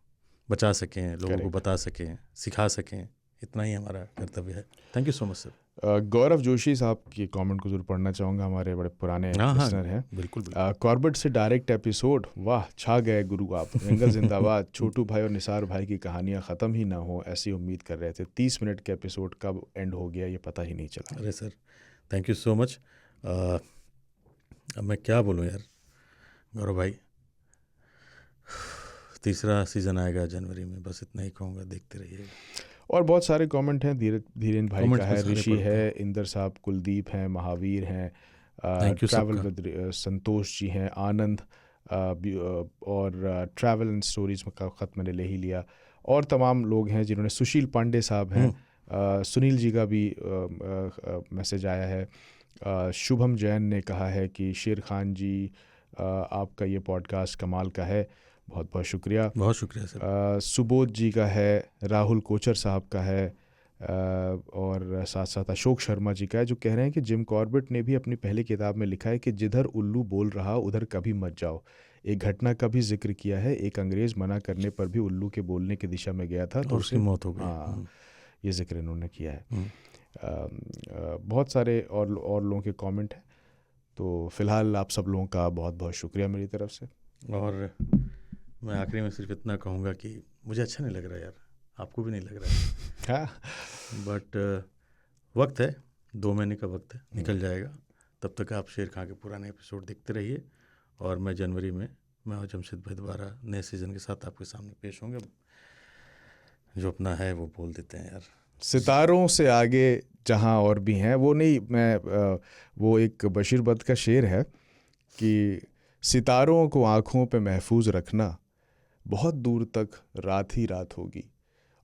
बचा सकें, लोगों को बता सकें, सिखा सकें, इतना ही हमारा कर्तव्य है। Thank you so much sir. Gaurav Joshi साहब के कमेंट को जरूर पढ़ना चाहूँगा, हमारे बड़े पुराने लिसनर हैं। बिल्कुल। कॉर्बेट से डायरेक्ट एपिसोड, वाह छा गए गुरु आप। जंगल जिंदाबाद। छोटू भाई और निसार भाई की कहानियाँ ख़त्म ही ना हो ऐसी उम्मीद कर रहे थे। 30 मिनट के एपिसोड कब एंड हो गया ये पता ही नहीं चला। अरे sir thank you so much. अब मैं क्या बोलूँ यार गौरव भाई, तीसरा सीज़न आएगा जनवरी में, बस इतना ही कहूँगा, देखते रहिएगा। और बहुत सारे कमेंट हैं। धीरेन भाई का है, ऋषि है, इंदर साहब, कुलदीप हैं, महावीर हैं, ट्रैवल विद संतोष जी हैं, आनंद और ट्रैवल एंड स्टोरीज़ का ख़त मैंने ले ही लिया। और तमाम लोग हैं जिन्होंने, सुशील पांडे साहब हैं, सुनील जी का भी मैसेज आया है, शुभम जैन ने कहा है कि शेर खान जी आपका ये पॉडकास्ट कमाल का है, बहुत बहुत शुक्रिया। बहुत शुक्रिया सर। सुबोध जी का है, राहुल कोचर साहब का है, और साथ साथ अशोक शर्मा जी का है, जो कह रहे हैं कि जिम कॉर्बेट ने भी अपनी पहली किताब में लिखा है कि जिधर उल्लू बोल रहा उधर कभी मत जाओ। एक घटना का भी जिक्र किया है, एक अंग्रेज़ मना करने पर भी उल्लू के बोलने की दिशा में गया था तो उसकी मौत हो गई। हाँ, ये जिक्र इन्होंने किया है। बहुत सारे और लोगों के कमेंट हैं, तो फ़िलहाल आप सब लोगों का बहुत बहुत शुक्रिया मेरी तरफ से। और मैं आखिरी में सिर्फ इतना कहूँगा कि मुझे अच्छा नहीं लग रहा यार, आपको भी नहीं लग रहा है, बट वक्त है, 2 महीने का वक्त है, निकल जाएगा। तब तक आप शेर खान के पुराने एपिसोड देखते रहिए, और मैं जनवरी में मैं और जमशेद भाई दोबारा नए सीज़न के साथ आपके सामने पेश होंगे। जो अपना है वो बोल देते हैं यार, सितारों से आगे जहाँ और भी हैं वो नहीं। वो एक बशीर बद्र का शेर है कि सितारों को आँखों पे महफूज रखना, बहुत दूर तक रात ही रात होगी,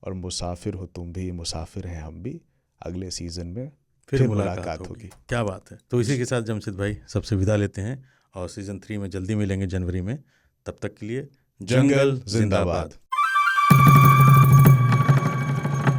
और मुसाफिर हो तुम भी, मुसाफिर हैं हम भी, अगले सीज़न में फिर मुलाकात होगी। क्या बात है। तो इसी के साथ जमशेद भाई सबसे विदा लेते हैं, और सीज़न 3 में जल्दी मिलेंगे जनवरी में। तब तक के लिए जंगल जिंदाबाद।